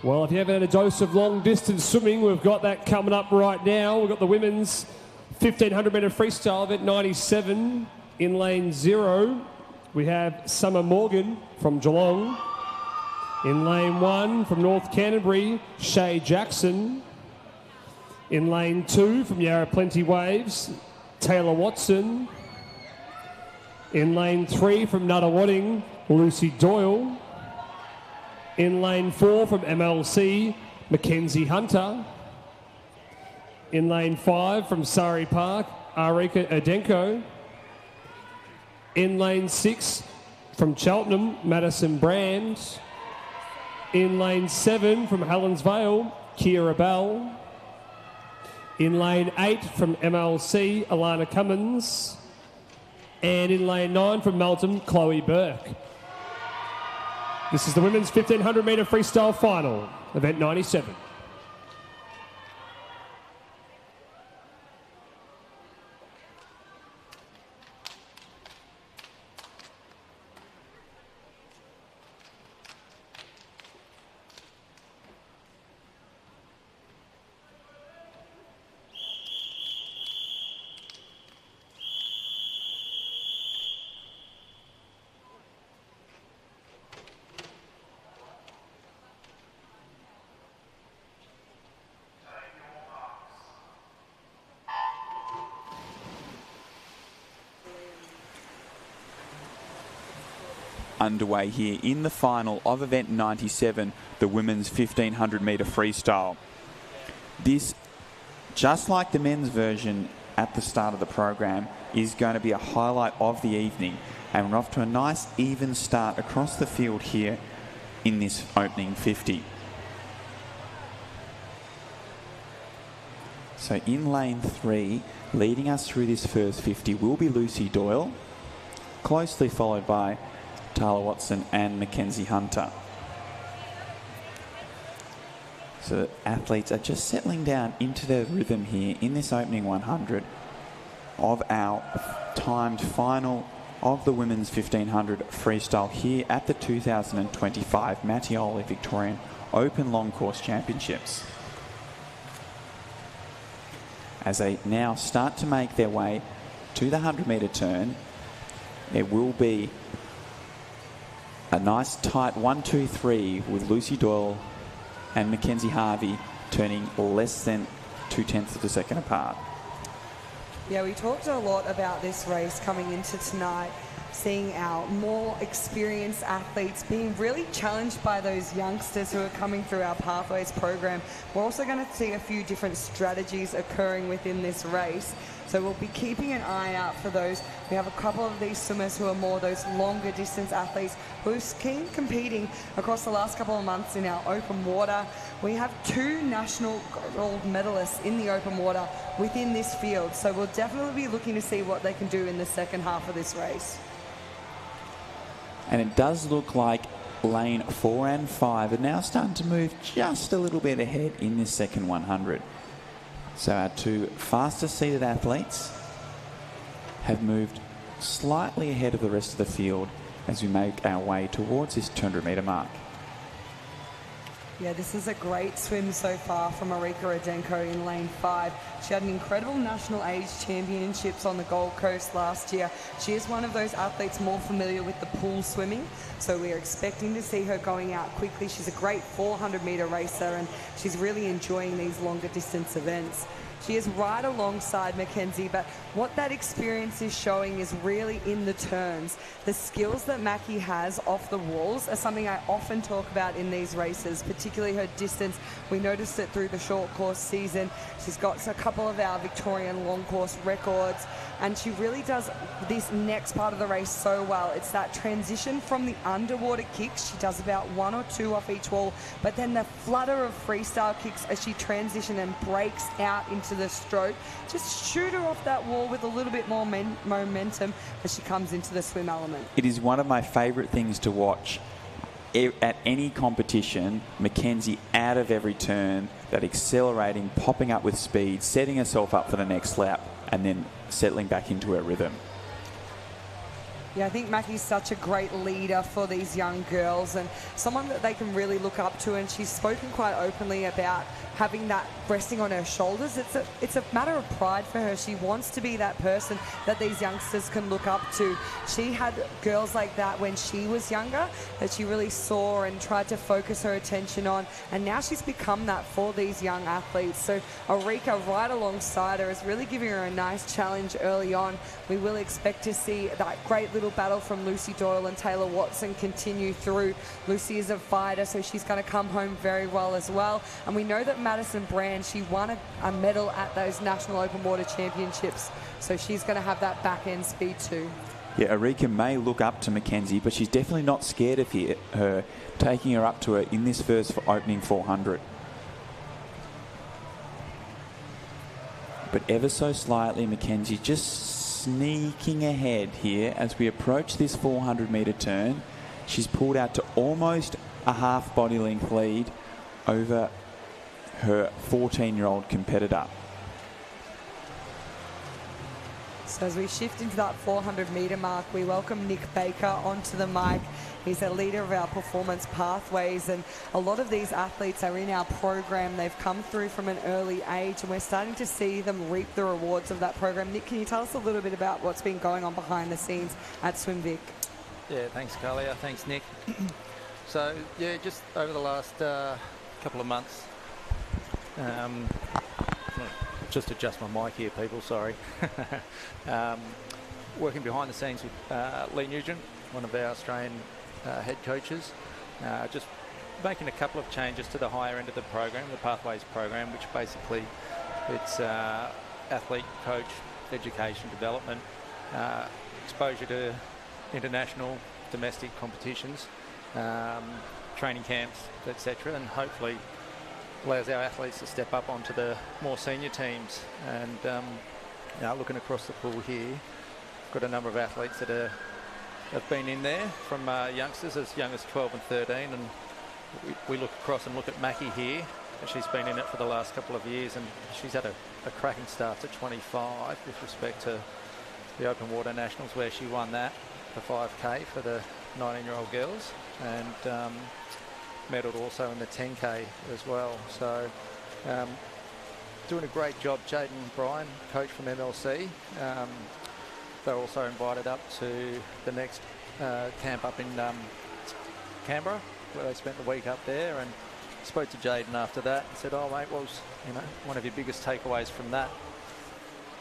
Well, if you haven't had a dose of long-distance swimming, we've got that coming up right now. We've got the women's 1,500-metre freestyle event 97 in lane 0. We have Summer Morgan from Geelong. In lane 1 from North Canterbury, Shay Jackson. In lane 2 from Yarra Plenty Waves, Taylor Watson. In lane 3 from Nuttawading, Lucy Doyle. In lane 4 from MLC, Mackenzie Hunter. In lane 5 from Surrey Park, Arika Adenko. In lane 6 from Cheltenham, Madison Brand. In lane 7 from Helens Vale, Kira Bell. In lane 8 from MLC, Alana Cummins. And in lane 9 from Melton, Chloe Burke. This is the women's 1,500-metre freestyle final, event 97. Underway here in the final of event 97, the women's 1,500-metre freestyle. This, just like the men's version at the start of the program, is going to be a highlight of the evening, and we're off to a nice even start across the field here in this opening 50. So in lane 3, leading us through this first 50 will be Lucy Doyle, closely followed by Taylor Watson and Mackenzie Hunter. So the athletes are just settling down into their rhythm here in this opening 100 of our timed final of the women's 1,500 freestyle here at the 2025 Mattioli Victorian Open Long Course Championships. As they now start to make their way to the 100-metre turn, there will be a nice tight 1-2-3 with Lucy Doyle and Mackenzie Harvey turning less than 0.2 of a second apart. Yeah, we talked a lot about this race coming into tonight, seeing our more experienced athletes being really challenged by those youngsters who are coming through our Pathways program. We're also going to see a few different strategies occurring within this race. So we'll be keeping an eye out for those. We have a couple of these swimmers who are more those longer distance athletes who've been competing across the last couple of months in our open water. We have 2 national gold medalists in the open water within this field. So we'll definitely be looking to see what they can do in the second half of this race. And it does look like lane 4 and 5 are now starting to move just a little bit ahead in this second 100. So our 2 fastest seated athletes have moved slightly ahead of the rest of the field as we make our way towards this 200-metre mark. Yeah, this is a great swim so far from Arika Adenko in lane 5. She had an incredible national age championships on the Gold Coast last year. She is one of those athletes more familiar with the pool swimming, so we're expecting to see her going out quickly. She's a great 400-metre racer, and she's really enjoying these longer distance events. She is right alongside Mackenzie, but what that experience is showing is really in the turns. The skills that Mackie has off the walls are something I often talk about in these races, particularly her distance. We noticed it through the short course season. She's got a couple of our Victorian long course records, and she really does this next part of the race so well. It's that transition from the underwater kicks. She does about 1 or 2 off each wall, but then the flutter of freestyle kicks as she transitions and breaks out into the stroke. Just shoot her off that wall with a little bit more momentum as she comes into the swim element. It is one of my favourite things to watch at any competition. Mackenzie out of every turn, that accelerating, popping up with speed, setting herself up for the next lap, and then settling back into her rhythm. Yeah, I think Mackie's such a great leader for these young girls and someone that they can really look up to, and she's spoken quite openly about having that resting on her shoulders. It's a matter of pride for her. She wants to be that person that these youngsters can look up to. She had girls like that when she was younger that she really saw and tried to focus her attention on, and now she's become that for these young athletes. So Arika right alongside her is really giving her a nice challenge early on. We will expect to see that great little battle from Lucy Doyle and Taylor Watson continue through. Lucy is a fighter, so she's going to come home very well as well. And we know that Madison Brand, she won a medal at those National Open Water Championships, so she's going to have that back end speed too. Yeah, Arika may look up to Mackenzie, but she's definitely not scared of her taking her up to her in this first opening 400. But ever so slightly, Mackenzie just sneaking ahead here as we approach this 400-metre turn. She's pulled out to almost a half body length lead over her 14-year-old competitor. So as we shift into that 400-metre mark, we welcome Nick Baker onto the mic. He's a leader of our performance pathways, and a lot of these athletes are in our program. They've come through from an early age, and we're starting to see them reap the rewards of that program. Nick, can you tell us a little bit about what's been going on behind the scenes at SwimVic? Yeah, thanks, Carlia. Thanks, Nick. So, yeah, just over the last couple of months, just adjust my mic here, people, sorry. Working behind the scenes with Lee Nugent, one of our Australian head coaches, just making a couple of changes to the higher end of the program, the Pathways program, which basically it's athlete, coach, education, development, exposure to international, domestic competitions, training camps, etc., and hopefully allows our athletes to step up onto the more senior teams. And looking across the pool here, got a number of athletes that have been in there from youngsters as young as 12 and 13, and we look across and look at Mackie here, and she's been in it for the last couple of years, and she's had a cracking start to 25 with respect to the Open Water Nationals, where she won that, the 5K for the 19-year-old girls, and medalled also in the 10K as well. So doing a great job. Jaden Bryan, coach from MLC, they're also invited up to the next camp up in Canberra, where they spent the week up there, and spoke to Jaden after that and said, "Oh mate, what was one of your biggest takeaways from that?"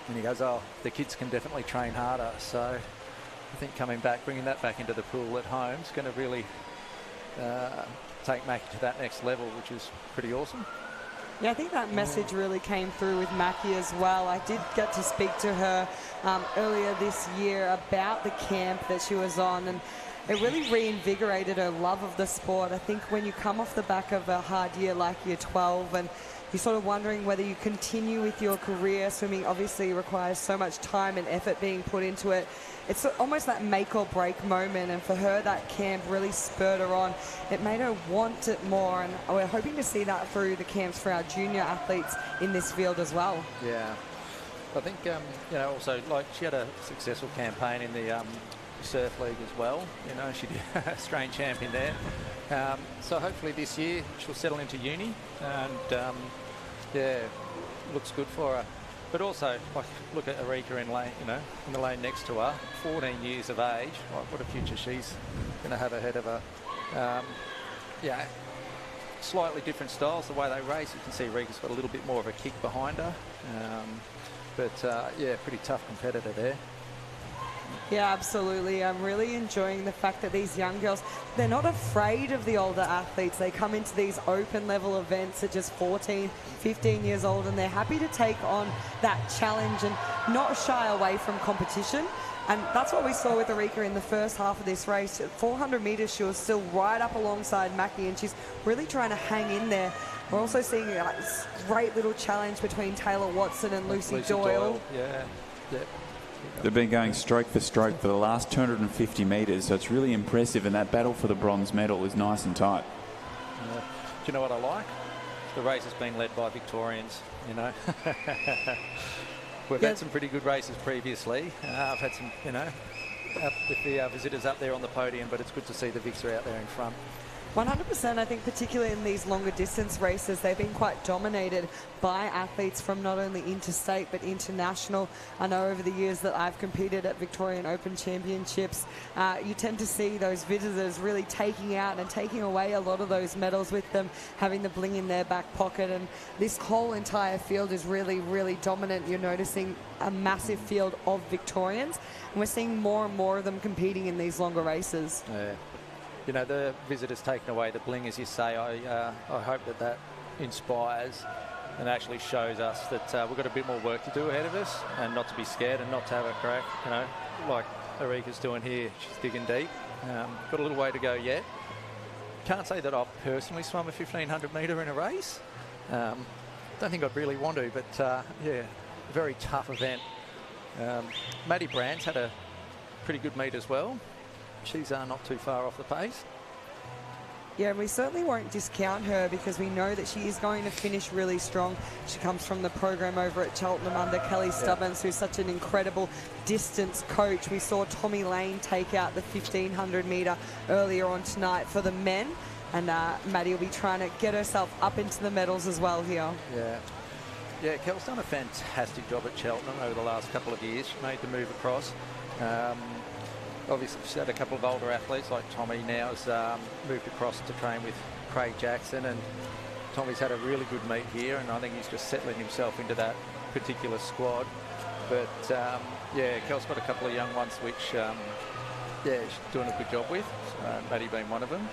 And he goes, "Oh, the kids can definitely train harder." So I think coming back, bringing that back into the pool at home is going to really take Mackie to that next level, which is pretty awesome. Yeah, I think that message really came through with Mackie as well. I did get to speak to her earlier this year about the camp that she was on, and it really reinvigorated her love of the sport. I think when you come off the back of a hard year like year 12 and you're sort of wondering whether you continue with your career, swimming obviously requires so much time and effort being put into it. It's almost that make or break moment, and for her that camp really spurred her on. It made her want it more, and we're hoping to see that through the camps for our junior athletes in this field as well. Yeah, I think also, like, she had a successful campaign in the surf league as well. She did Australian champion there. So hopefully this year she'll settle into uni, and looks good for her. But also, like, look at Arika in lane, in the lane next to her, 14 years of age. Like, what a future she's going to have ahead of her. Slightly different styles, the way they race. You can see Arika's got a little bit more of a kick behind her. Pretty tough competitor there. Yeah, absolutely. I'm really enjoying the fact that these young girls, they're not afraid of the older athletes. They come into these open level events at just 14, 15 years old, and they're happy to take on that challenge and not shy away from competition. And that's what we saw with Arika in the first half of this race. At 400 metres, she was still right up alongside Mackie, and she's really trying to hang in there. We're also seeing a great little challenge between Taylor Watson and Lucy Doyle. Yeah. They've been going stroke for stroke for the last 250 metres, so it's really impressive, and that battle for the bronze medal is nice and tight. Do you know what I like? The race has been led by Victorians, We've had some pretty good races previously. I've had some, with the visitors up there on the podium, but it's good to see the Vics are out there in front. 100%. I think particularly in these longer distance races, they've been quite dominated by athletes from not only interstate but international. I know over the years that I've competed at Victorian Open Championships, you tend to see those visitors really taking out and taking away a lot of those medals with them, having the bling in their back pocket, and this whole entire field is really, really dominant. You're noticing a massive field of Victorians, and we're seeing more and more of them competing in these longer races. Yeah. You know, the visitors taking away the bling, as you say. I hope that inspires and actually shows us that we've got a bit more work to do ahead of us, and not to be scared and not to have a crack, you know, like Erika's doing here. She's digging deep. Got a little way to go yet. Can't say that I've personally swum a 1500 metre in a race. Don't think I'd really want to, but yeah, very tough event. Maddie Brand's had a pretty good meet as well. She's not too far off the pace. Yeah, we certainly won't discount her because we know that she is going to finish really strong. She comes from the program over at Cheltenham under Kelly Stubbins, who's such an incredible distance coach. We saw Tommy Lane take out the 1500 metre earlier on tonight for the men, and Maddie will be trying to get herself up into the medals as well here. Yeah, Kel's done a fantastic job at Cheltenham over the last couple of years. She made the move across. Obviously, she's had a couple of older athletes like Tommy now has moved across to train with Craig Jackson, and Tommy's had a really good meet here, and I think he's just settling himself into that particular squad. But yeah, Kel's got a couple of young ones which yeah, she's doing a good job with, Maddie being one of them.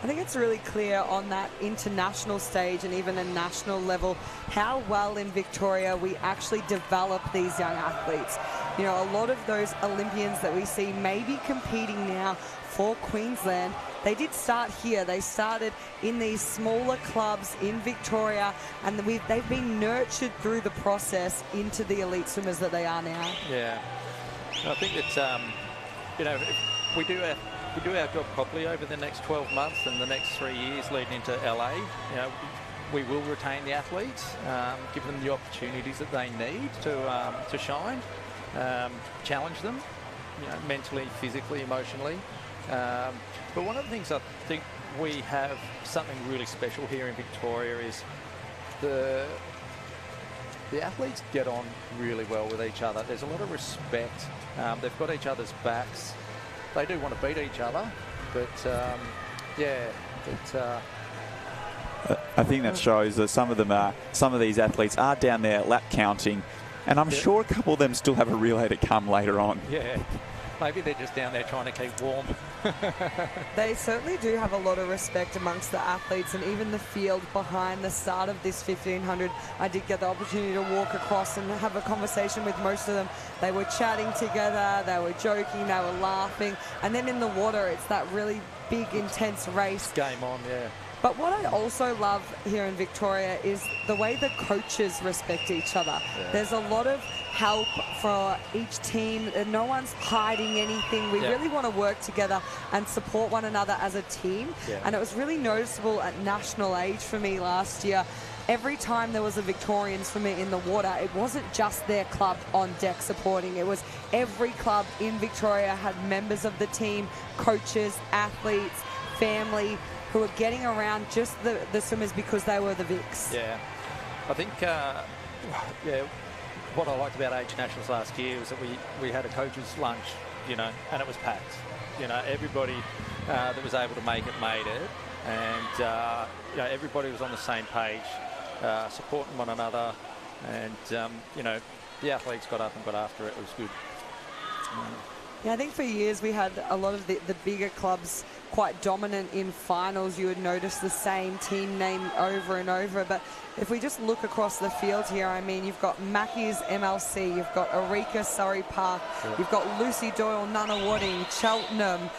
I think it's really clear on that international stage and even a national level how well in Victoria we actually develop these young athletes. You know, a lot of those Olympians that we see maybe competing now for Queensland, they did start here. They started in these smaller clubs in Victoria, and they've been nurtured through the process into the elite swimmers that they are now. Yeah, I think it's, you know, if we do our job properly over the next 12 months and the next 3 years leading into LA, you know, we will retain the athletes, give them the opportunities that they need to shine, challenge them, you know, mentally, physically, emotionally. But one of the things I think we have something really special here in Victoria is the athletes get on really well with each other. There's a lot of respect. They've got each other's backs. They do want to beat each other, but yeah, I think that shows that some of these athletes are down there lap counting, and I'm sure a couple of them still have a relay to come later on. Yeah, maybe they're just down there trying to keep warm. They certainly do have a lot of respect amongst the athletes, and even the field behind the start of this 1500. I did get the opportunity to walk across and have a conversation with most of them. They were chatting together, they were joking, they were laughing, and then in the water it's that really big intense race. Game on, yeah. But what I also love here in Victoria is the way the coaches respect each other. Yeah. There's a lot of help for each team, and no one's hiding anything. We really want to work together and support one another as a team. Yeah. And it was really noticeable at national age for me last year. Every time there was a Victorian swimmer in the water, it wasn't just their club on deck supporting. It was every club in Victoria had members of the team, coaches, athletes, family, who were getting around just the swimmers because they were the Vics. Yeah, I think, yeah, what I liked about Age Nationals last year was that we had a coach's lunch, you know, and it was packed. You know, everybody that was able to make it made it, and you know, everybody was on the same page, supporting one another, and you know, the athletes got up and got after it. It was good. Yeah, I think for years we had a lot of the bigger clubs quite dominant in finals. You would notice the same team name over and over. But if we just look across the field here, I mean, you've got Mackie's MLC, you've got Erika Surrey Park, you've got Lucy Doyle Nunawading, Cheltenham,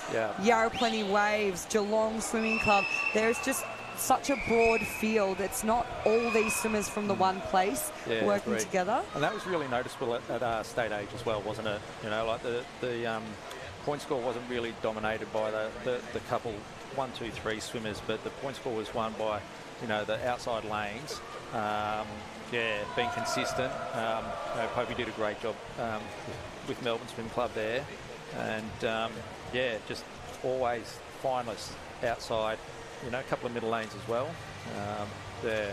Yarra Plenty Waves, Geelong Swimming Club. There's just such a broad field. It's not all these swimmers from the one place working together. And that was really noticeable at state age as well, wasn't it? You know, like the point score wasn't really dominated by the couple 1, 2, 3 swimmers, but the point score was won by, you know, the outside lanes. Being consistent. You know, Popey did a great job with Melbourne Swim Club there. And yeah, just always finalists outside. You know, a couple of middle lanes as well. There.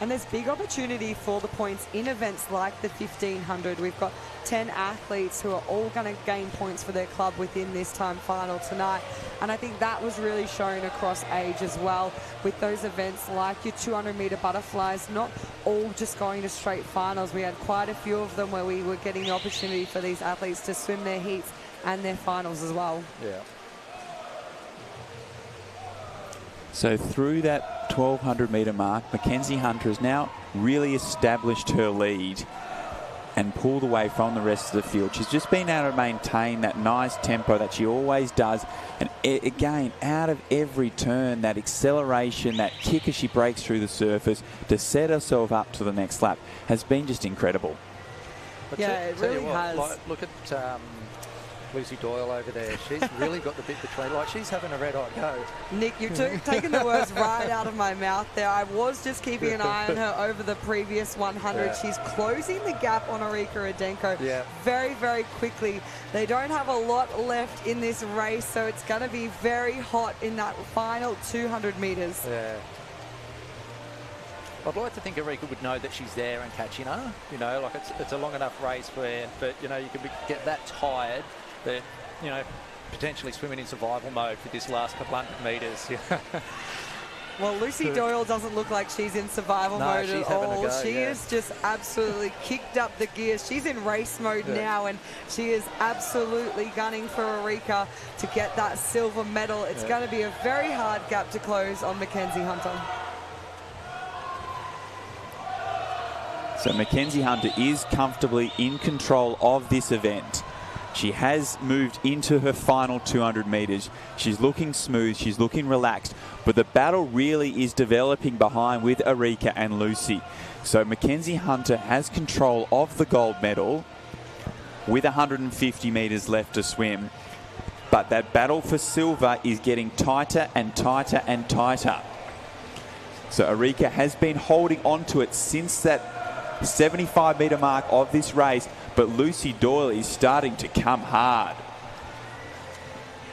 And there's big opportunity for the points in events like the 1500. We've got 10 athletes who are all going to gain points for their club within this time final tonight. And I think that was really shown across age as well with those events like your 200-meter butterflies, not all just going to straight finals. We had quite a few of them where we were getting the opportunity for these athletes to swim their heats and their finals as well. Yeah. So through that 1200-metre mark, Mackenzie Hunter has now really established her lead and pulled away from the rest of the field. She's just been able to maintain that nice tempo that she always does. And again, out of every turn, that acceleration, that kick as she breaks through the surface to set herself up to the next lap has been just incredible. But yeah, it really has. Like, look at Lucy Doyle over there. She's really got the bit between. Like, she's having a red-hot go. Nick, you've taken the words right out of my mouth there. I was just keeping an eye on her over the previous 100. Yeah. She's closing the gap on Erika Adenko very, very quickly. They don't have a lot left in this race, so it's going to be very hot in that final 200 metres. Yeah. I'd like to think Erika would know that she's there and catching her. You know, like it's a long enough race but you know, you can get that tired that, you know, potentially swimming in survival mode for this last couple hundred metres. Well, Lucy Doyle doesn't look like she's in survival mode at all. She is just absolutely kicked up the gears. She's in race mode now, and she is absolutely gunning for Erika to get that silver medal. It's going to be a very hard gap to close on Mackenzie Hunter. So Mackenzie Hunter is comfortably in control of this event. She has moved into her final 200 metres. She's looking smooth, she's looking relaxed, but the battle really is developing behind with Erika and Lucy. So Mackenzie Hunter has control of the gold medal with 150 metres left to swim, but that battle for silver is getting tighter and tighter and tighter. So Erika has been holding on to it since that 75-metre mark of this race, but Lucy Doyle is starting to come hard.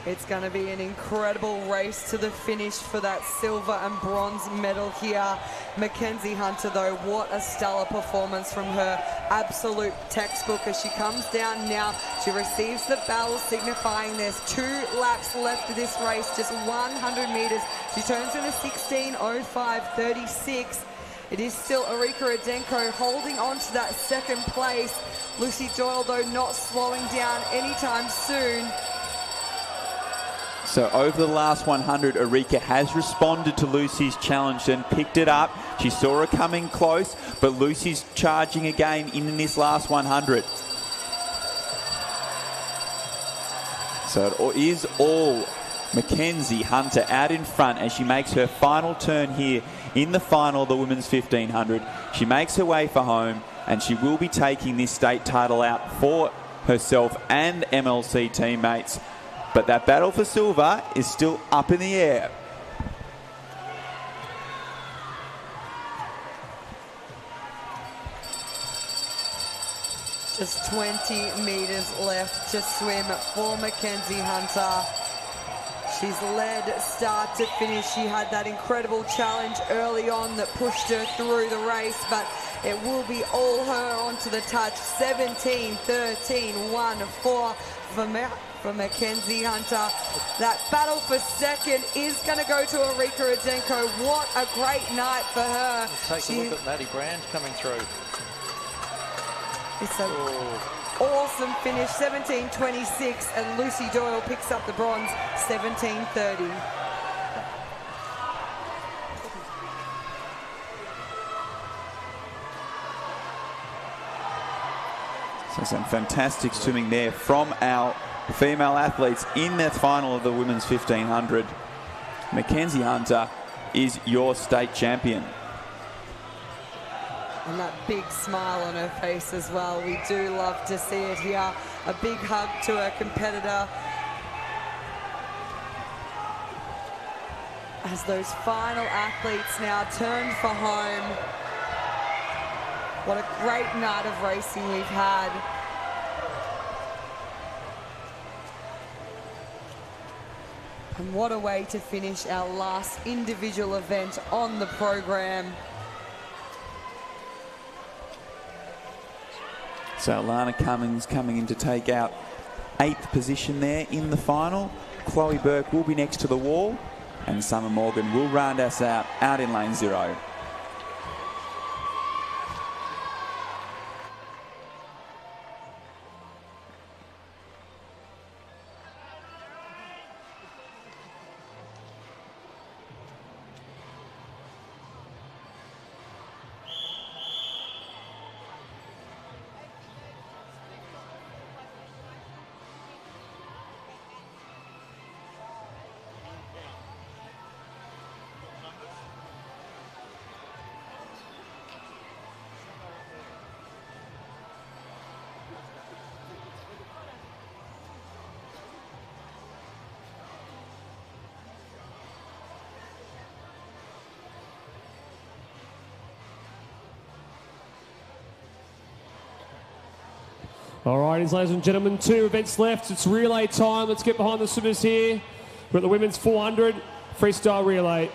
It's going to be an incredible race to the finish for that silver and bronze medal here. Mackenzie Hunter, though, what a stellar performance from her. Absolute textbook as she comes down now. She receives the bell, signifying there's 2 laps left of this race, just 100 metres. She turns in a 16:05.36. It is still Erika Adenko holding on to that second place. Lucy Doyle, though, not slowing down anytime soon. So over the last 100, Erika has responded to Lucy's challenge and picked it up. She saw her coming close, but Lucy's charging again in this last 100. So it is all Mackenzie Hunter out in front as she makes her final turn here in the final of the women's 1500. She makes her way for home, and she will be taking this state title out for herself and MLC teammates. But that battle for silver is still up in the air. Just 20 metres left to swim for Mackenzie Hunter. She's led start to finish. She had that incredible challenge early on that pushed her through the race, but it will be all her onto the touch. 17:13.14 for Mackenzie Hunter. That battle for second is going to go to Erika Adenko. What a great night for her. Let's take a look at Maddie Brand coming through. It's an awesome finish, 17:26, and Lucy Doyle picks up the bronze, 17:30. So some fantastic swimming there from our female athletes in the final of the women's 1500. Mackenzie Hunter is your state champion. And that big smile on her face as well. We do love to see it here. A big hug to her competitor. As those final athletes now turn for home. What a great night of racing we've had. And what a way to finish our last individual event on the program. So Lana Cummins coming in to take out 8th position there in the final. Chloe Burke will be next to the wall, and Summer Morgan will round us out in lane 0. All right, ladies and gentlemen, 2 events left. It's relay time. Let's get behind the swimmers here. We're at the women's 400 freestyle relay.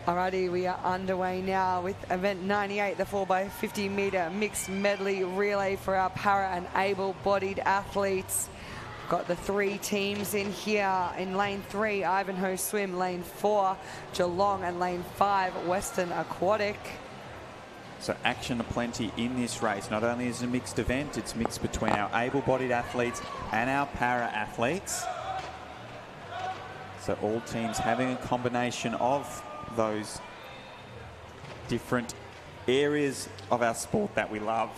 Alrighty, we are underway now with event 98, the 4x50 metre mixed medley relay for our para and able-bodied athletes. Got the 3 teams in here. In lane 3, Ivanhoe Swim, lane 4, Geelong, and lane 5, Western Aquatic. So action aplenty in this race. Not only is it a mixed event, it's mixed between our able-bodied athletes and our para-athletes. So all teams having a combination of those different areas of our sport that we love.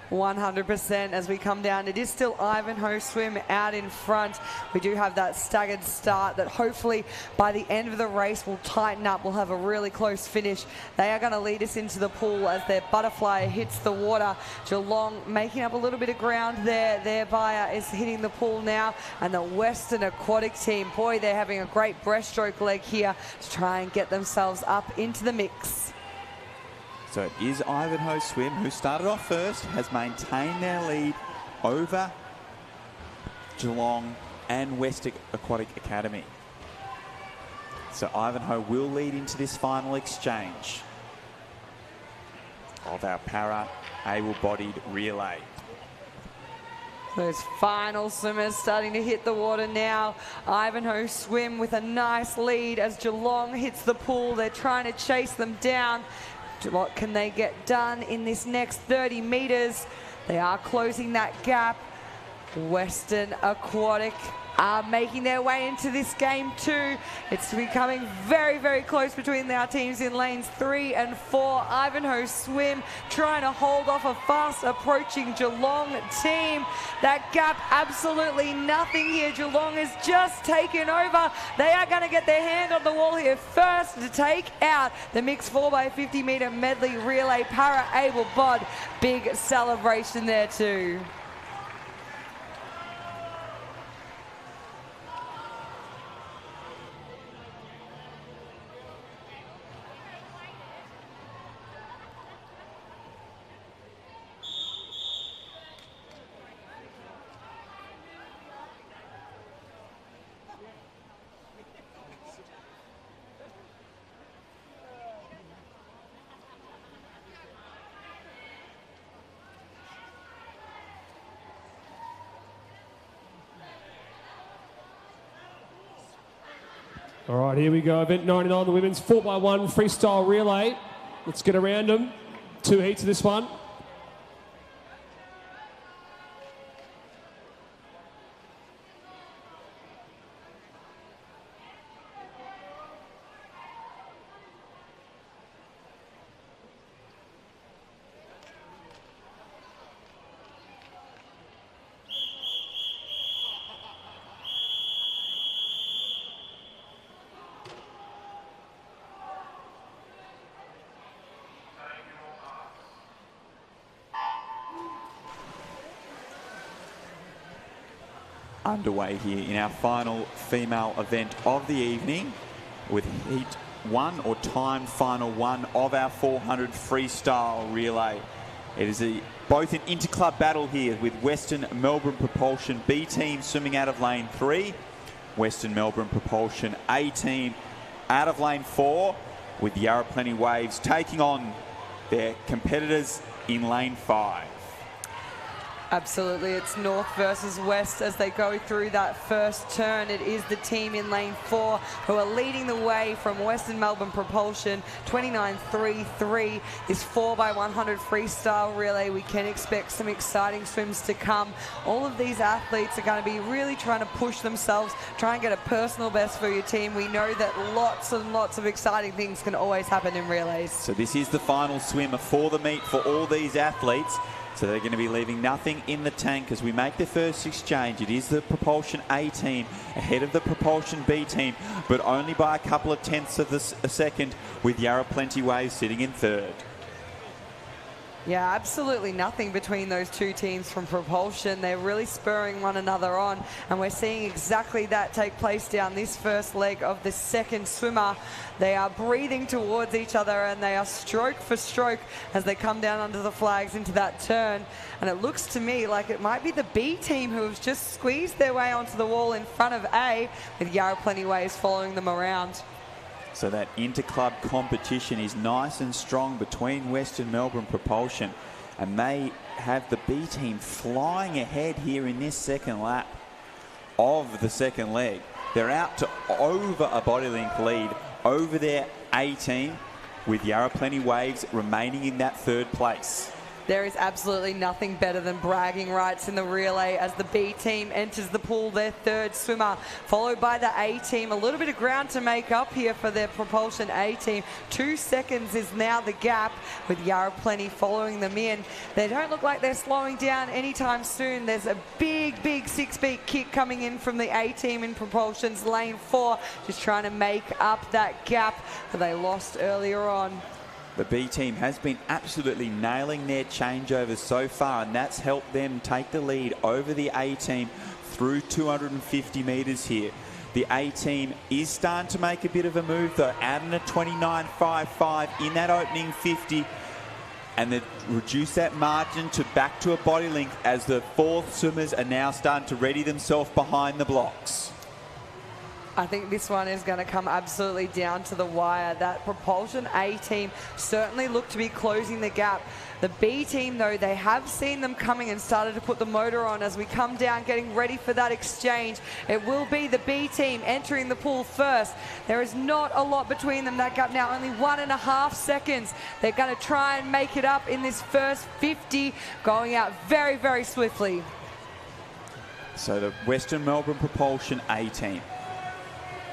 100% as we come down. It is still Ivanhoe Swim out in front. We do have that staggered start that hopefully by the end of the race will tighten up. We'll have a really close finish. They are going to lead us into the pool as their butterfly hits the water. Geelong making up a little bit of ground there. Their buyer is hitting the pool now. And the Western Aquatic team, boy, they're having a great breaststroke leg here to try and get themselves up into the mix. So it is Ivanhoe Swim, who started off first, has maintained their lead over Geelong and Western Aquatic Academy. So Ivanhoe will lead into this final exchange of our para able-bodied relay. Those final swimmers starting to hit the water now. Ivanhoe Swim with a nice lead as Geelong hits the pool. They're trying to chase them down. What can they get done in this next 30 metres? They are closing that gap. Western Aquatic are making their way into this game too. It's becoming very, very close between our teams in lanes 3 and 4. Ivanhoe Swim trying to hold off a fast approaching Geelong team. That gap, absolutely nothing here. Geelong has just taken over. They are going to get their hand on the wall here first to take out the mixed 4x50 metre medley relay para able bod. Big celebration there too. All right, here we go. Event 99, the women's 4x1 freestyle relay. Let's get around them. 2 heats of this one. Underway here in our final female event of the evening with heat 1 or time final 1 of our 400 freestyle relay. It is both an interclub battle here with Western Melbourne Propulsion B team swimming out of lane 3, Western Melbourne Propulsion A team out of lane 4, with Yarra Plenty Waves taking on their competitors in lane 5. Absolutely, it's north versus west as they go through that first turn. It is the team in lane 4 who are leading the way from Western Melbourne Propulsion. 29.33 is 4x100 freestyle relay. We can expect some exciting swims to come. All of these athletes are going to be really trying to push themselves, try and get a personal best for your team. We know that lots and lots of exciting things can always happen in relays. So this is the final swim for the meet for all these athletes. So they're going to be leaving nothing in the tank as we make the first exchange. It is the Propulsion A team ahead of the Propulsion B team, but only by a couple of tenths of a second, with Yarra Plenty Waves sitting in third. Yeah, absolutely nothing between those two teams from Propulsion. They're really spurring one another on, and we're seeing exactly that take place down this first leg of the second swimmer. They are breathing towards each other, and they are stroke for stroke as they come down under the flags into that turn. And it looks to me like it might be the B team who have just squeezed their way onto the wall in front of A, with Yarra Plenty Waves following them around. So that inter-club competition is nice and strong between Western Melbourne Propulsion, and they have the B team flying ahead here in this second lap of the second leg. They're out to over a body length lead over their A team, with Yarra Plenty Waves remaining in that third place. There is absolutely nothing better than bragging rights in the relay as the B team enters the pool, their third swimmer, followed by the A team. A little bit of ground to make up here for their Propulsion A team. 2 seconds is now the gap, with Yarra Plenty following them in. They don't look like they're slowing down anytime soon. There's a big 6-beat kick coming in from the A team in Propulsion's lane 4, just trying to make up that gap that they lost earlier on. The B team has been absolutely nailing their changeovers so far, and that's helped them take the lead over the A team through 250 metres here. The A team is starting to make a bit of a move though, adding a 29.55 in that opening 50, and they reduce that margin to back to a body length as the fourth swimmers are now starting to ready themselves behind the blocks. I think this one is going to come absolutely down to the wire. That Propulsion A team certainly look to be closing the gap. The B team, though, they have seen them coming and started to put the motor on as we come down, getting ready for that exchange. It will be the B team entering the pool first. There is not a lot between them. That gap now only 1.5 seconds. They're going to try and make it up in this first 50, going out very swiftly. So the Western Melbourne Propulsion A team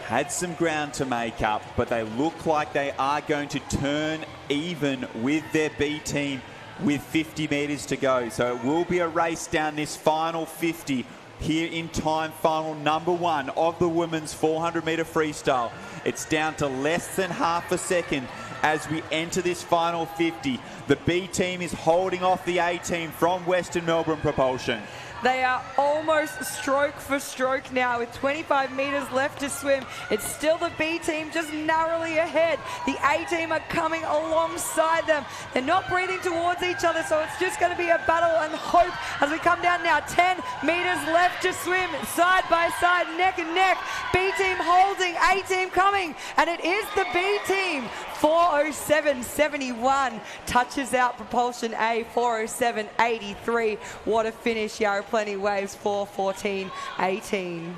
had some ground to make up, but they look like they are going to turn even with their B team with 50 metres to go. So it will be a race down this final 50 here in time final number 1 of the women's 400-metre freestyle. It's down to less than half a second as we enter this final 50. The B team is holding off the A team from Western Melbourne Propulsion. They are almost stroke for stroke now with 25 metres left to swim. It's still the B team just narrowly ahead. The A team are coming alongside them. They're not breathing towards each other, so it's just going to be a battle and hope as we come down now. 10 metres left to swim, side by side, neck and neck. B team holding, A team coming, and it is the B team. 4:07.71 touches out Propulsion A. 4:07.83. What a finish. Yarra Plenty Waves 4:14.18.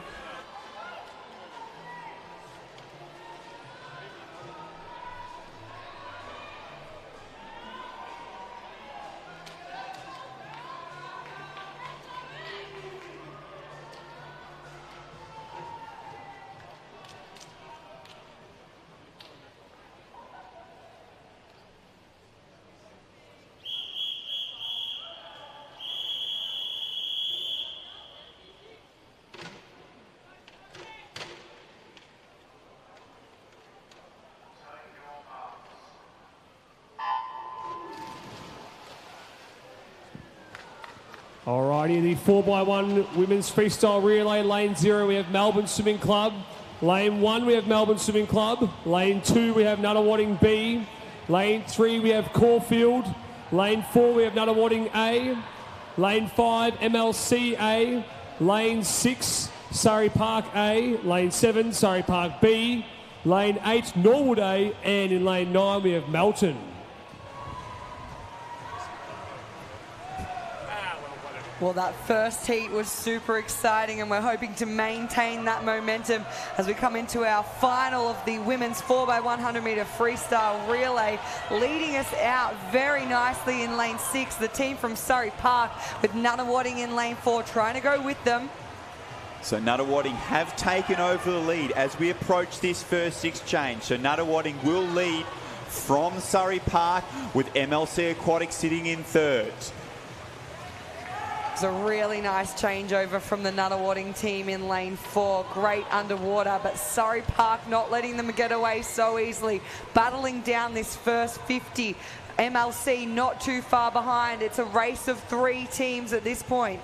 Alrighty, the 4x1 women's freestyle relay, lane 0, we have Melbourne Swimming Club. Lane 1, we have Melbourne Swimming Club. Lane 2, we have Nunawading B. Lane 3, we have Caulfield. Lane 4, we have Nunawading A. Lane 5, MLC A. Lane 6, Surrey Park A. Lane 7, Surrey Park B. Lane 8, Norwood A. And in lane 9, we have Melton. Well, that first heat was super exciting, and we're hoping to maintain that momentum as we come into our final of the women's 4x100 metre freestyle relay. Leading us out very nicely in lane 6, the team from Surrey Park, with Nunawading in lane 4 trying to go with them. So Nunawading have taken over the lead as we approach this first exchange. So Nunawading will lead from Surrey Park, with MLC Aquatics sitting in third. It's a really nice changeover from the Nunawading team in lane 4. Great underwater, but Surrey Park not letting them get away so easily. Battling down this first 50. MLC not too far behind. It's a race of 3 teams at this point.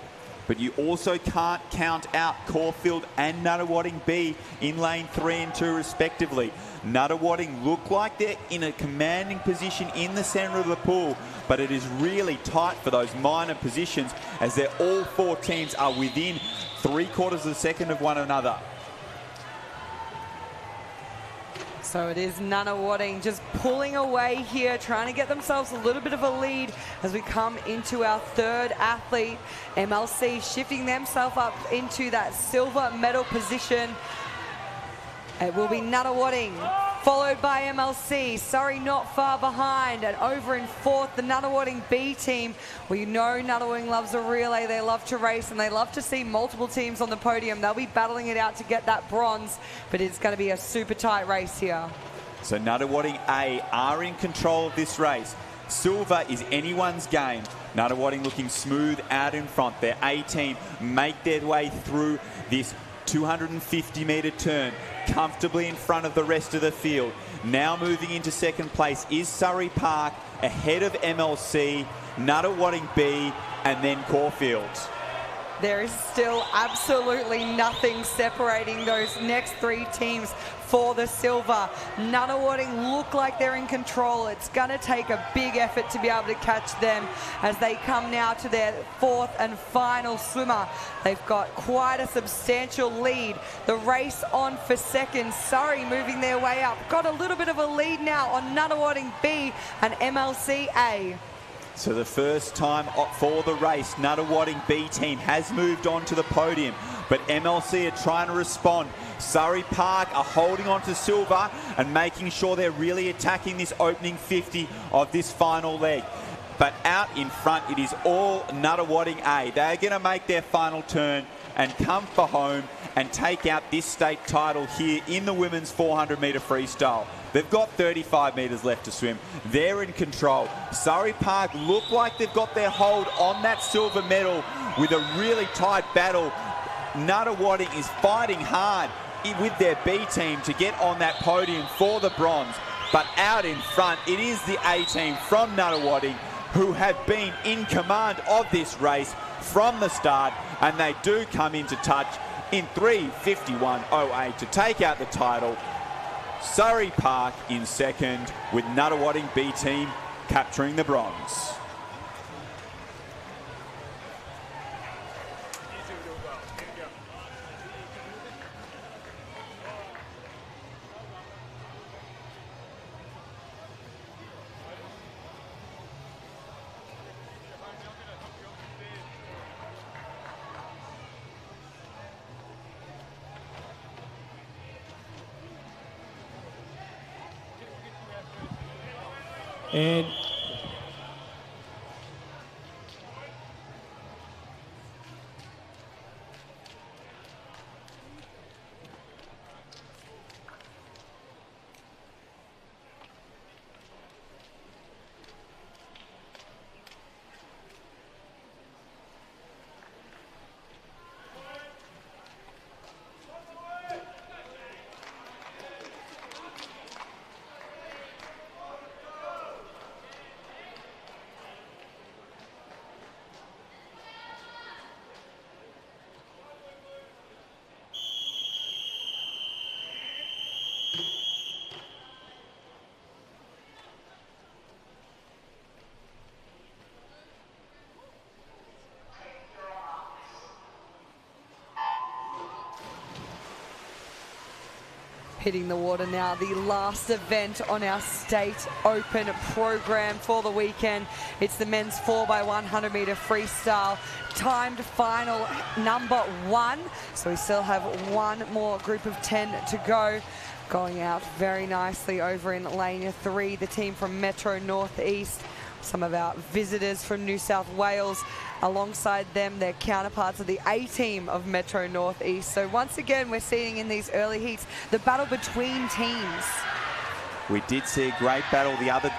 But you also can't count out Caulfield and Nunawading B in lane 3 and 2 respectively. Nunawading look like they're in a commanding position in the centre of the pool, but it is really tight for those minor positions as they're all 4 teams are within 3/4 of a second of one another. So it is Nunawading just pulling away here, trying to get themselves a little bit of a lead as we come into our third athlete. MLC shifting themselves up into that silver medal position. It will be Nunawading, followed by MLC. Surrey not far behind, and over in fourth, the Nunawading B team. We know Nunawading loves a relay. They love to race, and they love to see multiple teams on the podium. They'll be battling it out to get that bronze, but it's going to be a super tight race here. So Nunawading A are in control of this race. Silver is anyone's game. Nunawading looking smooth out in front. Their A team make their way through this 250-metre turn comfortably in front of the rest of the field. Now moving into second place is Surrey Park, ahead of MLC, Nunawading B, and then Caulfield. There is still absolutely nothing separating those next three teams for the silver. Nunawading look like they're in control. It's going to take a big effort to be able to catch them as they come now to their fourth and final swimmer. They've got quite a substantial lead. The race on for second. Surrey moving their way up. Got a little bit of a lead now on Nunawading B and MLC A. So the first time for the race, Nunawading B team has moved on to the podium, but MLC are trying to respond. Surrey Park are holding on to silver and making sure they're really attacking this opening 50 of this final leg. But out in front, it is all Nunawading A. They're going to make their final turn and come for home and take out this state title here in the women's 400-metre freestyle. They've got 35 metres left to swim. They're in control. Surrey Park look like they've got their hold on that silver medal with a really tight battle. Nunawading is fighting hard with their B team to get on that podium for the bronze. But out in front, it is the A team from Nunawading who have been in command of this race from the start, and they do come into touch in 3:51.08 to take out the title. Surrey Park in second, with Nunawading B team capturing the bronze. And hitting the water now, the last event on our state open program for the weekend. It's the men's 4x100 metre freestyle, timed final number 1. So we still have one more group of 10 to go. Going out very nicely over in lane 3, the team from Metro Northeast. Some of our visitors from New South Wales. Alongside them, their counterparts of the A team of Metro Northeast. So once again, we're seeing in these early heats the battle between teams. We did see a great battle the other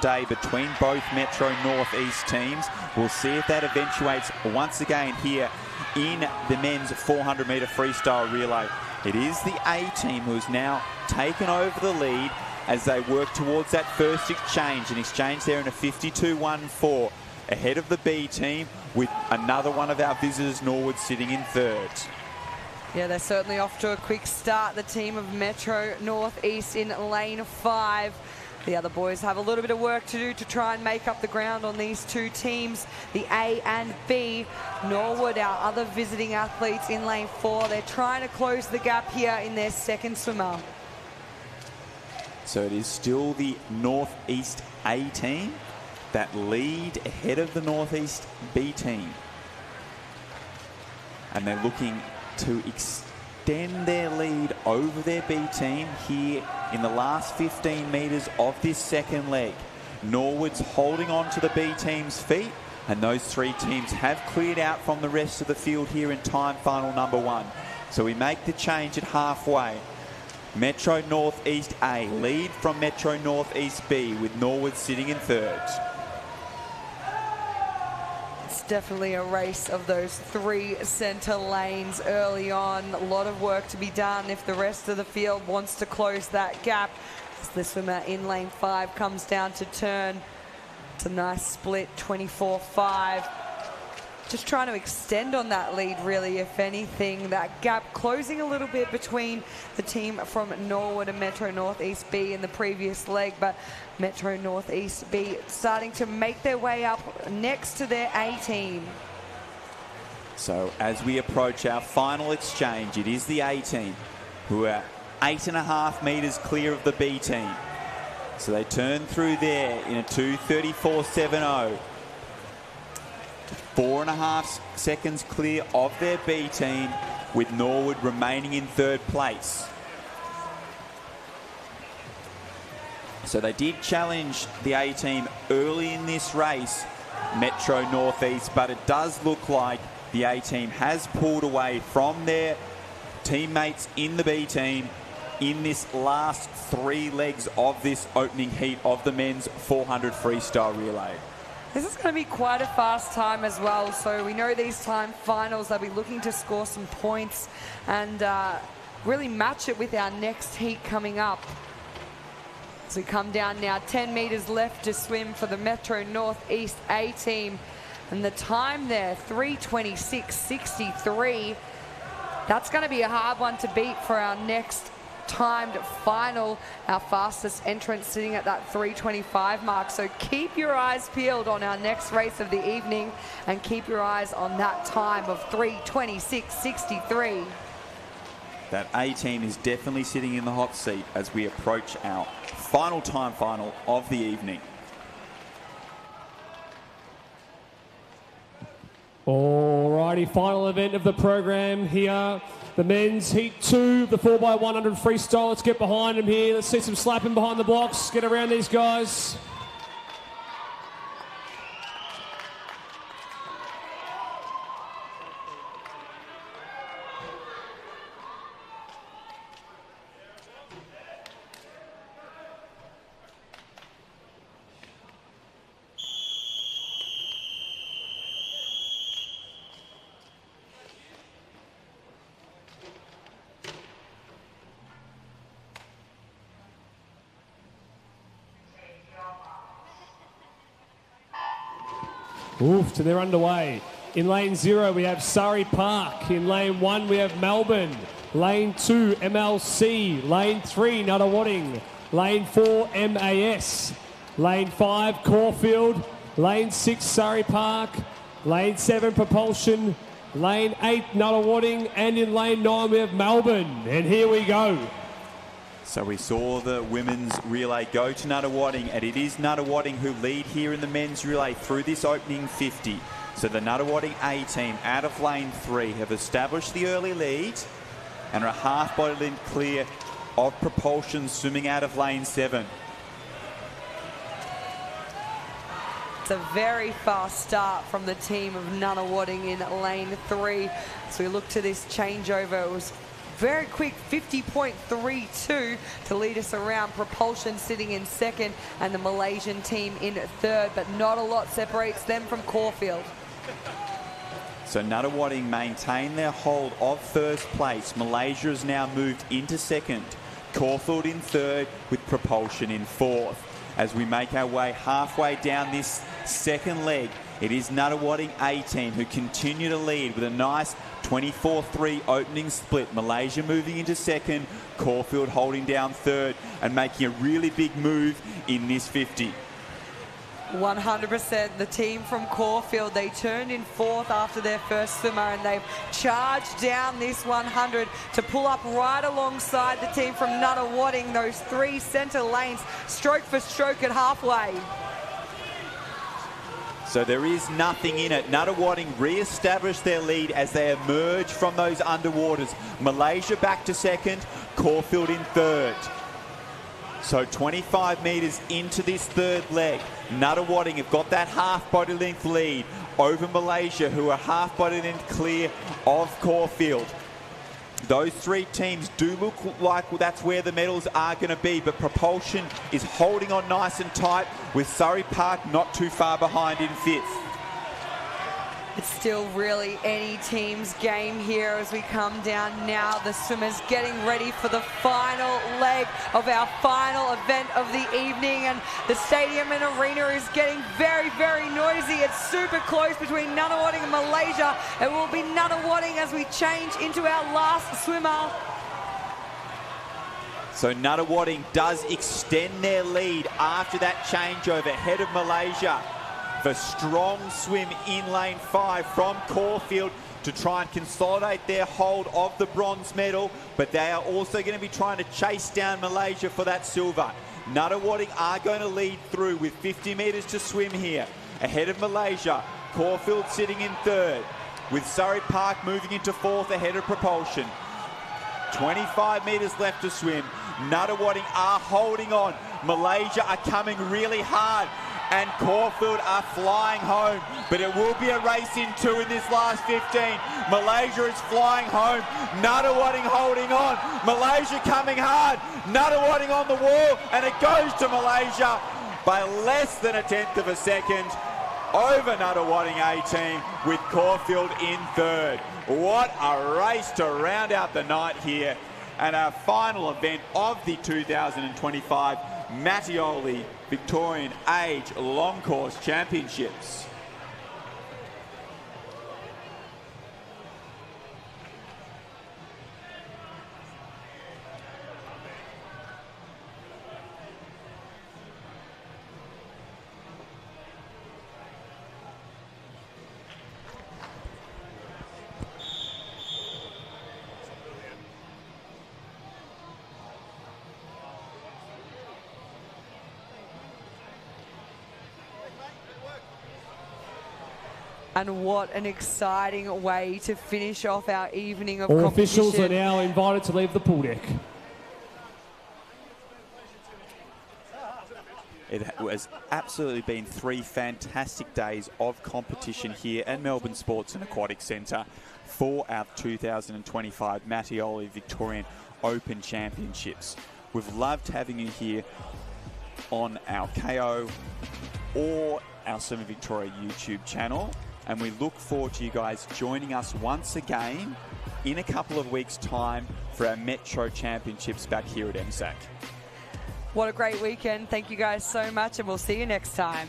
day between both Metro Northeast teams. We'll see if that eventuates once again here in the men's 400-metre freestyle relay. It is the A team who's now taken over the lead as they work towards that first exchange. An exchange there in a 52.14. Ahead of the B team, with another one of our visitors, Norwood, sitting in third. Yeah, they're certainly off to a quick start. The team of Metro Northeast in lane 5. The other boys have a little bit of work to do to try and make up the ground on these two teams, the A and B. Norwood, our other visiting athletes, in lane 4. They're trying to close the gap here in their second swimmer. So it is still the Northeast A team that lead ahead of the Northeast B team. And they're looking to extend their lead over their B team here in the last 15 metres of this second leg. Norwood's holding on to the B team's feet, and those three teams have cleared out from the rest of the field here in time final number 1. So we make the change at halfway. Metro Northeast A lead from Metro Northeast B, with Norwood sitting in third. It's definitely a race of those 3 centre lanes early on. A lot of work to be done if the rest of the field wants to close that gap. As the swimmer in lane 5 comes down to turn. It's a nice split, 24-5. Just trying to extend on that lead, really, if anything. That gap closing a little bit between the team from Norwood and Metro Northeast B in the previous leg, but Metro Northeast B starting to make their way up next to their A team. So as we approach our final exchange, it is the A team who are 8.5 metres clear of the B team. So they turn through there in a 2:34.70. 4.5 seconds clear of their B team, with Norwood remaining in third place. So they did challenge the A team early in this race, Metro Northeast, but it does look like the A team has pulled away from their teammates in the B team in this last 3 legs of this opening heat of the men's 400 freestyle relay. This is going to be quite a fast time as well, so we know these time finals, they'll be looking to score some points and really match it with our next heat coming up. So we come down now, 10 metres left to swim for the Metro Northeast A team, and the time there, 3:26.63. That's going to be a hard one to beat for our next timed final. Our fastest entrant sitting at that 3:25 mark. So keep your eyes peeled on our next race of the evening, and keep your eyes on that time of 3:26.63. That A team is definitely sitting in the hot seat as we approach our final time final of the evening. Alrighty, final event of the program here. The men's heat 2, the 4x100 freestyle. Let's get behind them here. Let's see some slapping behind the blocks. Get around these guys. Oof, so they're underway. In lane 0, we have Surrey Park. In lane 1, we have Melbourne. Lane 2, MLC. Lane 3, Nuttawading. Lane 4, MAS. Lane 5, Caulfield. Lane 6, Surrey Park. Lane 7, Propulsion. Lane 8, Nuttawading. And in lane 9, we have Melbourne. And here we go. So we saw the women's relay go to Nuttawading, and it is Nuttawading who lead here in the men's relay through this opening 50. So the Nuttawading A team out of lane 3 have established the early lead and are a half body length clear of Propulsion swimming out of lane 7. It's a very fast start from the team of Nuttawading in lane 3. So we look to this changeover. It was very quick, 50.32 to lead us around. Propulsion sitting in second and the Malaysian team in third, but not a lot separates them from Caulfield. So Nuttawading maintain their hold of first place. Malaysia has now moved into second. Caulfield in third, with Propulsion in fourth. As we make our way halfway down this second leg, it is Nuttawading A team who continue to lead with a nice 24-3 opening split. Malaysia moving into second, Caulfield holding down third and making a really big move in this 50. 100%. The team from Caulfield, they turned in fourth after their first swimmer, and they've charged down this 100 to pull up right alongside the team from Nunawading, those three centre lanes, stroke for stroke at halfway. So there is nothing in it. Nunawading re-established their lead as they emerge from those underwaters. Malaysia back to second, Caulfield in third. So 25 metres into this third leg. Nunawading have got that half body length lead over Malaysia, who are half body length clear of Caulfield. Those three teams do look like that's where the medals are going to be, but Propulsion is holding on nice and tight, with Surrey Park not too far behind in fifth. It's still really any team's game here as we come down now. The swimmers getting ready for the final leg of our final event of the evening, and the stadium and arena is getting very, very noisy. It's super close between Nunawading and Malaysia. It will be Nunawading as we change into our last swimmer. So Nunawading does extend their lead after that changeover ahead of Malaysia. The strong swim in lane 5 from Caulfield to try and consolidate their hold of the bronze medal, but they are also going to be trying to chase down Malaysia for that silver. Nunawading are going to lead through with 50 metres to swim here. Ahead of Malaysia, Caulfield sitting in third, with Surrey Park moving into fourth ahead of Propulsion. 25 metres left to swim. Nunawading are holding on. Malaysia are coming really hard, and Caulfield are flying home, but it will be a race in two in this last 15. Malaysia is flying home, Nunawading holding on, Malaysia coming hard, Nunawading on the wall, and it goes to Malaysia by less than a tenth of a second over Nunawading A-team, with Caulfield in third. What a race to round out the night here, and our final event of the 2025 Mattioli Victorian Age Long Course Championships. And what an exciting way to finish off our evening of All competition. officials are now invited to leave the pool deck. It has absolutely been 3 fantastic days of competition here at Melbourne Sports and Aquatic Centre for our 2025 Mattioli Victorian Open Championships. We've loved having you here on our KO or our Swim Victoria YouTube channel, and we look forward to you guys joining us once again in a couple of weeks' time for our Metro Championships back here at MSAC. What a great weekend. Thank you guys so much, and we'll see you next time.